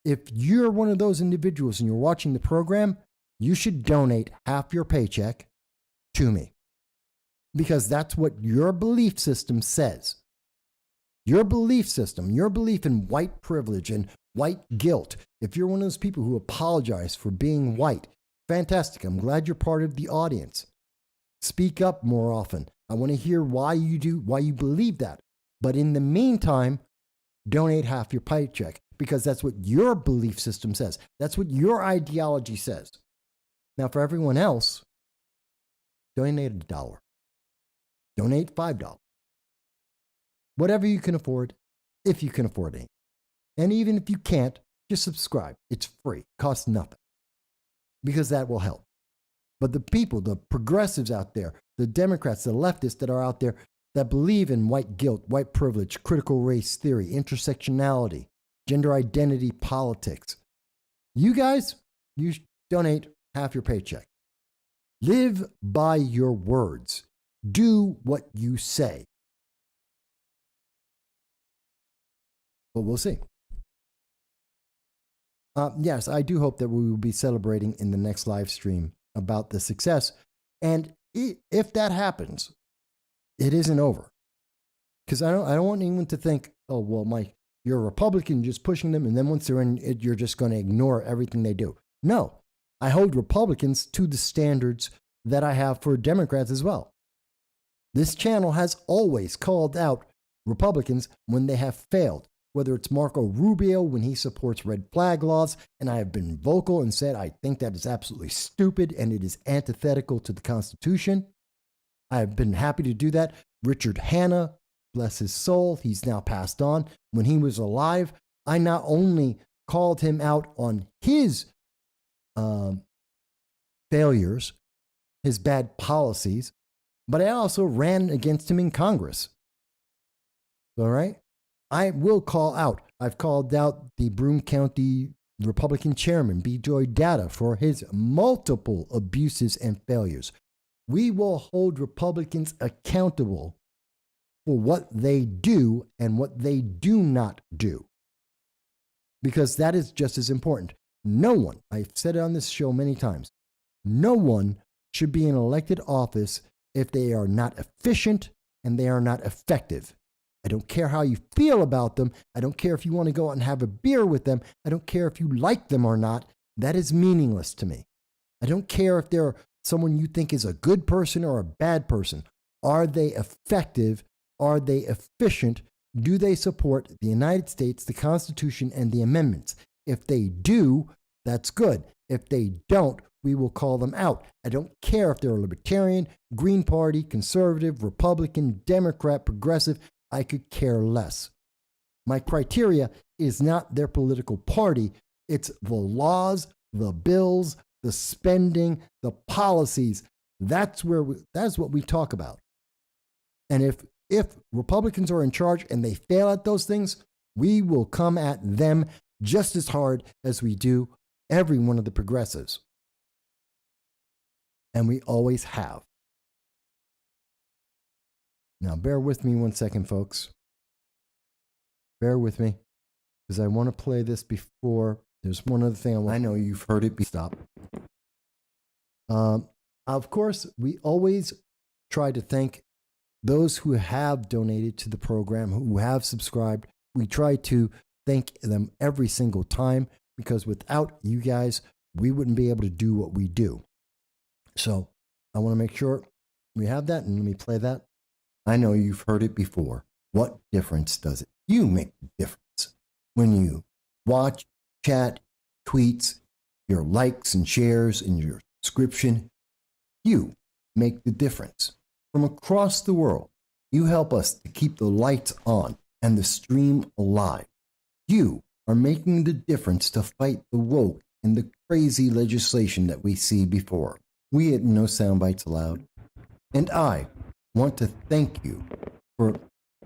if you're one of those individuals and you're watching the program, you should donate half your paycheck to me, because that's what your belief system says. Your belief system, your belief in white privilege and white guilt. If you're one of those people who apologize for being white, fantastic. I'm glad you're part of the audience. Speak up more often. I want to hear why you believe that. But in the meantime, donate half your paycheck, because that's what your belief system says. That's what your ideology says. Now, for everyone else, donate $1. Donate $5. whatever you can afford, if you can afford it. And even if you can't, just subscribe. It's free, costs nothing, because that will help. But the people, the progressives out there, the Democrats, the leftists that are out there that believe in white guilt, white privilege, critical race theory, intersectionality, gender identity politics, you guys, you donate half your paycheck. Live by your words. Do what you say. But we'll see. Yes, I do hope that we will be celebrating in the next live stream about the success. And if that happens, it isn't over. Because I don't want anyone to think, oh, well, Mike, you're a Republican, just pushing them, and then once they're in it, you're just going to ignore everything they do. No, I hold Republicans to the standards that I have for Democrats as well. This channel has always called out Republicans when they have failed, whether it's Marco Rubio when he supports red flag laws, and I have been vocal and said I think that is absolutely stupid and it is antithetical to the Constitution. I have been happy to do that. Richard Hanna, bless his soul, he's now passed on. When he was alive, I not only called him out on his failures, his bad policies, but I also ran against him in Congress. All right? I will call out. I've called out the Broome County Republican chairman, B. Joy Data, for his multiple abuses and failures. We will hold Republicans accountable for what they do and what they do not do, because that is just as important. No one, I've said it on this show many times, no one should be in elected office if they are not efficient and they are not effective. I don't care how you feel about them. I don't care if you want to go out and have a beer with them. I don't care if you like them or not. That is meaningless to me. I don't care if they're someone you think is a good person or a bad person. Are they effective? Are they efficient? Do they support the United States, the Constitution, and the amendments? If they do, that's good. If they don't, we will call them out. I don't care if they're a libertarian, Green Party, conservative, Republican, Democrat, progressive. I could care less. My criteria is not their political party. It's the laws, the bills, the spending, the policies. That's what we talk about. And if Republicans are in charge and they fail at those things, we will come at them just as hard as we do every one of the progressives. And we always have. Now, bear with me 1 second, folks. Bear with me, because I want to play this before. There's one other thing I know you've heard it. Stop. Of course, we always try to thank those who have donated to the program, who have subscribed. We try to thank them every single time, because without you guys, we wouldn't be able to do what we do. So I want to make sure we have that, and let me play that. I know you've heard it before. What difference does it? You make the difference. When you watch, chat, tweets, your likes and shares, and your subscription, you make the difference. From across the world, you help us to keep the lights on and the stream alive. You are making the difference to fight the woke and the crazy legislation that we see before. We at No Soundbites Allowed, and I want to thank you for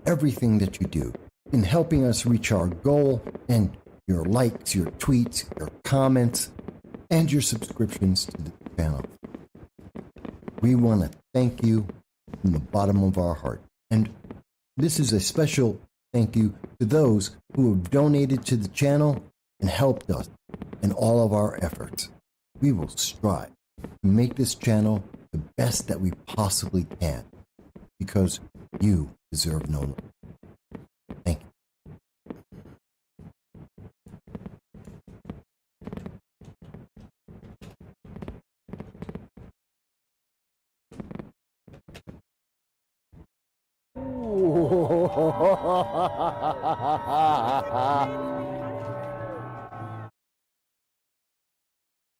everything that you do in helping us reach our goal, and your likes, your tweets, your comments, and your subscriptions to the channel. We want to thank you from the bottom of our heart. And this is a special thank you to those who have donated to the channel and helped us in all of our efforts. We will strive to make this channel the best that we possibly can, because you deserve no less. Thank you.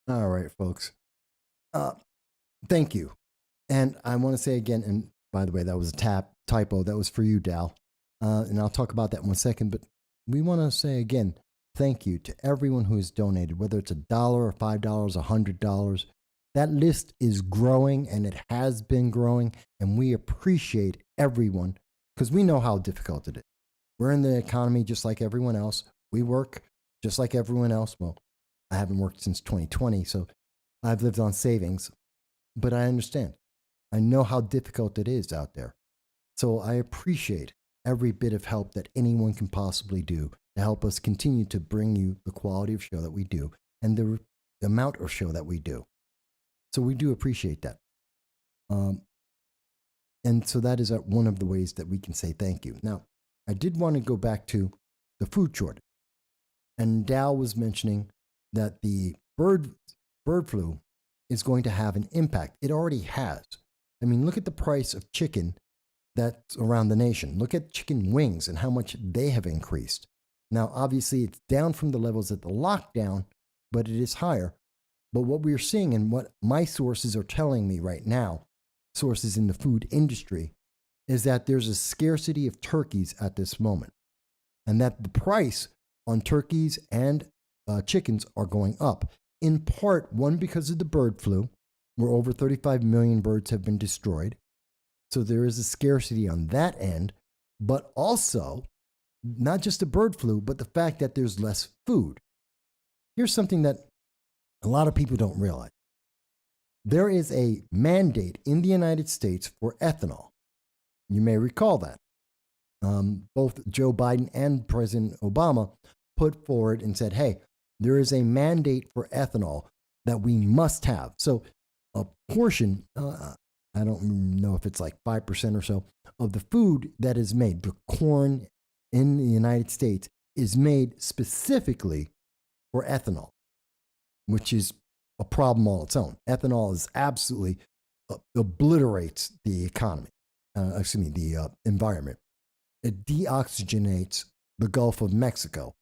All right, folks. Thank you. And I want to say again, and by the way, that was a typo. That was for you, Dal. and I'll talk about that in 1 second. But we want to say again, thank you to everyone who has donated, whether it's $1 or $5 or $100. That list is growing, and it has been growing, and we appreciate everyone because we know how difficult it is. We're in the economy just like everyone else. We work just like everyone else. Well, I haven't worked since 2020, so I've lived on savings, but I understand. I know how difficult it is out there. So I appreciate every bit of help that anyone can possibly do to help us continue to bring you the quality of show that we do and the amount of show that we do. So we do appreciate that. And so that is one of the ways that we can say thank you. Now, I did want to go back to the food shortage. And Dow was mentioning that the bird flu is going to have an impact. It already has. I mean, look at the price of chicken that's around the nation. Look at chicken wings and how much they have increased. Now, obviously, it's down from the levels at the lockdown, but it is higher. But what we're seeing and what my sources are telling me right now, sources in the food industry, is that there's a scarcity of turkeys at this moment. And that the price on turkeys and chickens are going up. In part, one, because of the bird flu, where over 35 million birds have been destroyed. So there is a scarcity on that end, but also not just the bird flu, but the fact that there's less food. Here's something that a lot of people don't realize. There is a mandate in the United States for ethanol. You may recall that. Both Joe Biden and President Obama put forward and said, hey, there is a mandate for ethanol that we must have. So a portion, I don't know if it's like 5% or so, of the food that is made, the corn in the United States, is made specifically for ethanol, which is a problem all its own. Ethanol is absolutely obliterates the economy, the environment. It deoxygenates the Gulf of Mexico.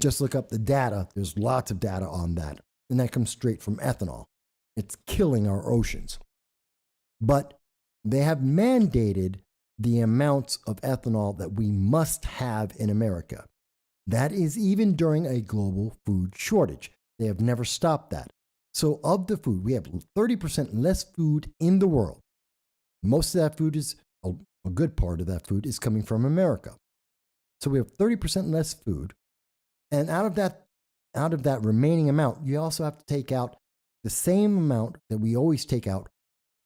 Just look up the data. There's lots of data on that. And that comes straight from ethanol. It's killing our oceans. But they have mandated the amounts of ethanol that we must have in America. That is even during a global food shortage. They have never stopped that. So of the food, we have 30% less food in the world. Most of that food is, a good part of that food is coming from America. So we have 30% less food. And out of that remaining amount, you also have to take out the same amount that we always take out,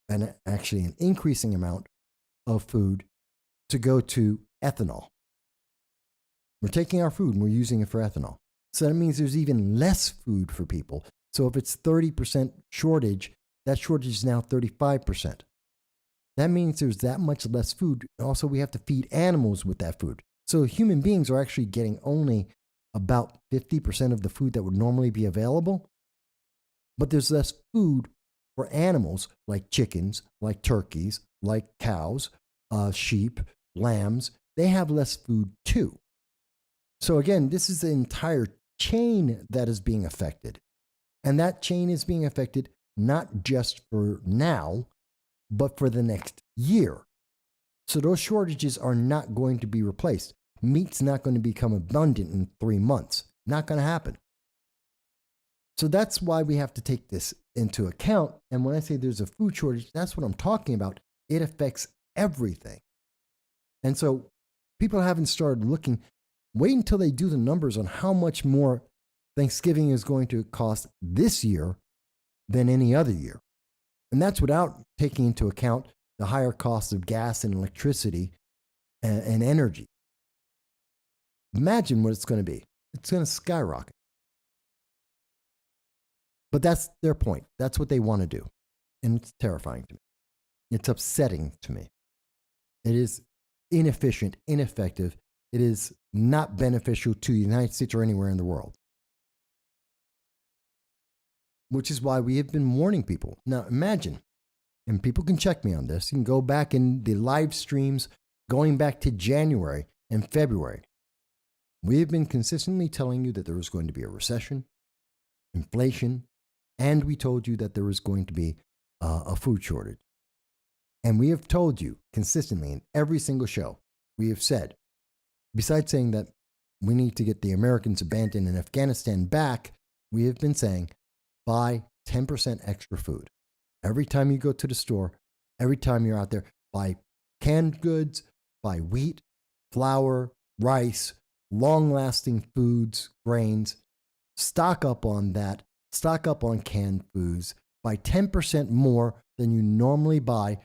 and actually an increasing amount of food to go to ethanol. We're taking our food and we're using it for ethanol. So that means there's even less food for people. So if it's 30% shortage, that shortage is now 35%. That means there's that much less food. Also, we have to feed animals with that food. So human beings are actually getting only about 50% of the food that would normally be available. But there's less food for animals like chickens, like turkeys, like cows, sheep, lambs. They have less food too. So again, this is the entire chain that is being affected. And that chain is being affected not just for now, but for the next year. So those shortages are not going to be replaced. Meat's not going to become abundant in 3 months. Not going to happen. So that's why we have to take this into account. And when I say there's a food shortage, that's what I'm talking about. It affects everything. And so people haven't started looking. Wait until they do the numbers on how much more Thanksgiving is going to cost this year than any other year. And that's without taking into account the higher cost of gas and electricity and energy. Imagine what it's going to be. It's going to skyrocket. But that's their point. That's what they want to do. And it's terrifying to me. It's upsetting to me. It is inefficient, ineffective. It is not beneficial to the United States or anywhere in the world. Which is why we have been warning people. Now imagine, and people can check me on this, you can go back in the live streams going back to January and February. We have been consistently telling you that there was going to be a recession, inflation, and we told you that there was going to be a food shortage. And we have told you consistently in every single show, we have said besides saying that we need to get the Americans abandoned in Afghanistan back, we have been saying buy 10% extra food. Every time you go to the store, every time you're out there, buy canned goods, buy wheat, flour, rice, long-lasting foods, grains. Stock up on that. Stock up on canned foods. Buy 10% more than you normally buy,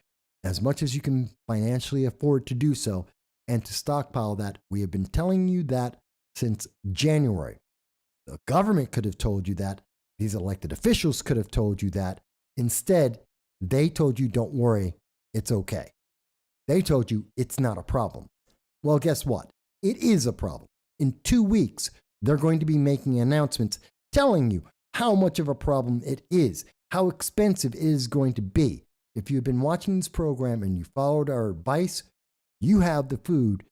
as much as you can financially afford to do so, and to stockpile that. We have been telling you that since January. The government could have told you that. These elected officials could have told you that. Instead, they told you, don't worry, it's okay. They told you it's not a problem. Well, guess what? It is a problem. In 2 weeks, they're going to be making announcements telling you how much of a problem it is, how expensive it is going to be. If you've been watching this program and you followed our advice, you have the food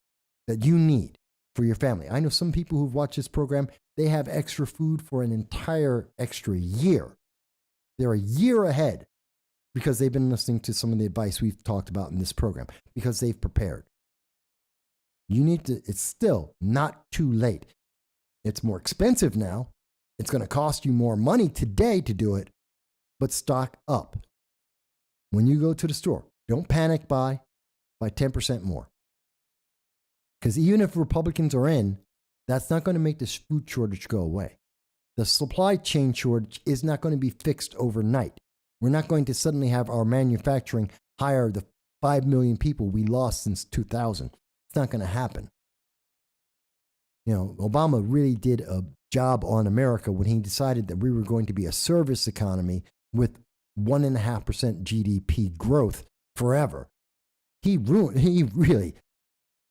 that you need for your family. I know some people who've watched this program, they have extra food for an entire extra year. They're a year ahead because they've been listening to some of the advice we've talked about in this program, because they've prepared. You need to, it's still not too late. It's more expensive now. It's going to cost you more money today to do it, but stock up. When you go to the store, don't panic buy 10% more. Because even if Republicans are in, that's not going to make this food shortage go away. The supply chain shortage is not going to be fixed overnight. We're not going to suddenly have our manufacturing hire the 5 million people we lost since 2000. It's not going to happen. You know, Obama really did a job on America when he decided that we were going to be a service economy with 1.5% GDP growth forever. He really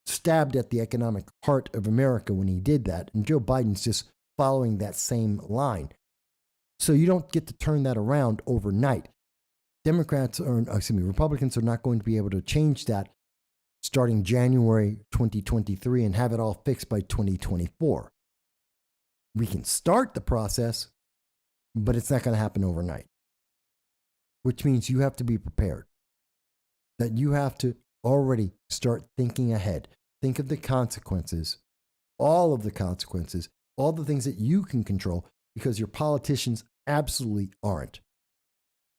stabbed at the economic heart of America when he did that. And Joe Biden's just following that same line. So you don't get to turn that around overnight. Republicans are not going to be able to change that starting January 2023 and have it all fixed by 2024. We can start the process, but it's not going to happen overnight, which means you have to be prepared. That you have to already start thinking ahead. Think of the consequences, all of the consequences, all the things that you can control, because your politicians absolutely aren't.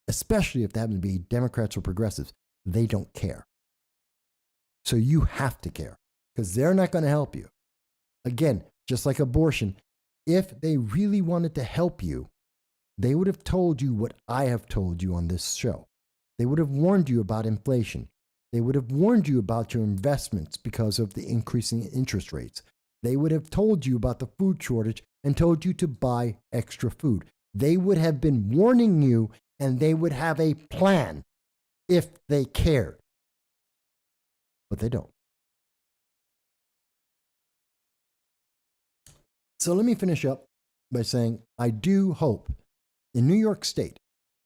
Especially if they happen to be Democrats or progressives. They don't care. So you have to care, because they're not going to help you. Again, just like abortion, if they really wanted to help you, they would have told you what I have told you on this show. They would have warned you about inflation. They would have warned you about your investments because of the increasing interest rates. They would have told you about the food shortage and told you to buy extra food. They would have been warning you, and they would have a plan if they cared. But they don't. So let me finish up by saying I do hope in New York State,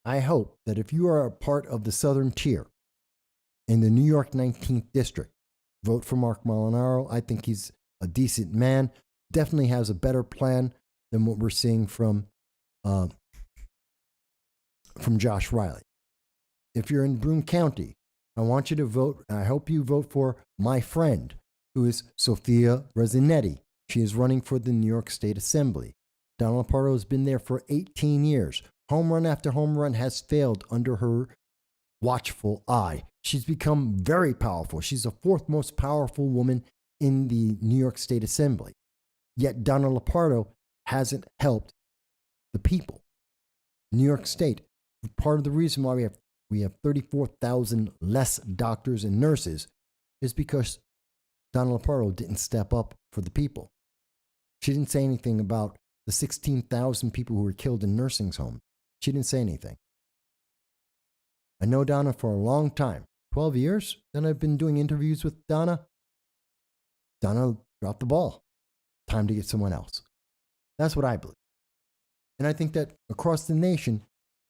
I hope that if you are a part of the Southern Tier in the New York 19th District, vote for Mark Molinaro. I think he's a decent man, definitely has a better plan than what we're seeing from Josh Riley. If you're in Broome County, I want you to vote. I hope you vote for my friend, who is Sophia Resinetti. She is running for the New York State Assembly. Donald Pardo has been there for 18 years. Home run after home run has failed under her watchful eye. She's become very powerful. She's the fourth most powerful woman in the New York State Assembly. Yet Donald Pardo hasn't helped the people. New York State, part of the reason why we have 34,000 less doctors and nurses is because Donald Pardo didn't step up for the people. She didn't say anything about the 16,000 people who were killed in nursing homes. She didn't say anything. I know Donna for a long time, 12 years. Then I've been doing interviews with Donna. Donna dropped the ball. Time to get someone else. That's what I believe. And I think that across the nation,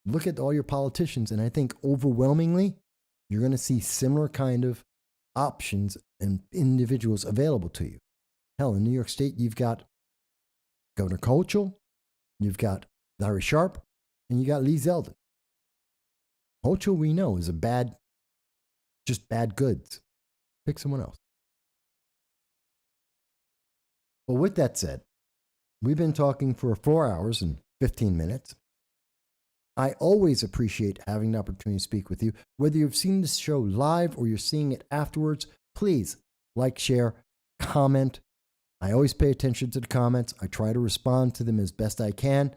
look at all your politicians, and I think overwhelmingly, you're going to see similar kind of options and individuals available to you. Hell, in New York State, you've got Governor Hochul, you've got Larry Sharp, and you got Lee Zeldin. Hochul, we know, is just bad goods. Pick someone else. But with that said, we've been talking for 4 hours and 15 minutes. I always appreciate having the opportunity to speak with you. Whether you've seen this show live or you're seeing it afterwards, please like, share, comment. I always pay attention to the comments. I try to respond to them as best I can.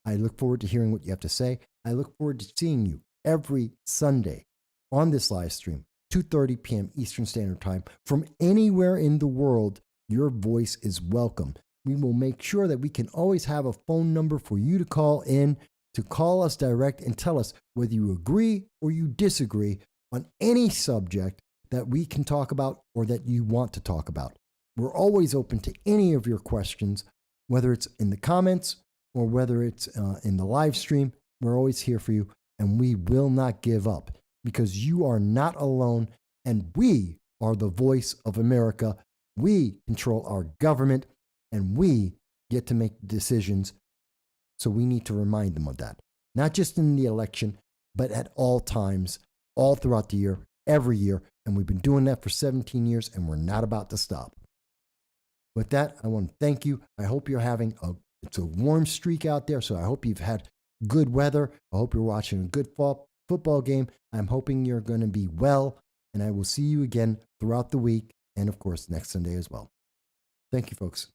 I look forward to hearing what you have to say. I look forward to seeing you every Sunday on this live stream, 2:30 p.m. Eastern Standard Time. From anywhere in the world, your voice is welcome. We will make sure that we can always have a phone number for you to call in, to call us direct and tell us whether you agree or you disagree on any subject that we can talk about or that you want to talk about. We're always open to any of your questions, whether it's in the comments or whether it's in the live stream. We're always here for you, and we will not give up because you are not alone, and we are the voice of America. We control our government, and we get to make decisions. So we need to remind them of that, not just in the election, but at all times, all throughout the year, every year. And we've been doing that for 17 years, and we're not about to stop. With that, I want to thank you. I hope you're having it's a warm streak out there, so I hope you've had good weather. I hope you're watching a good football game. I'm hoping you're going to be well, and I will see you again throughout the week and, of course, next Sunday as well. Thank you, folks.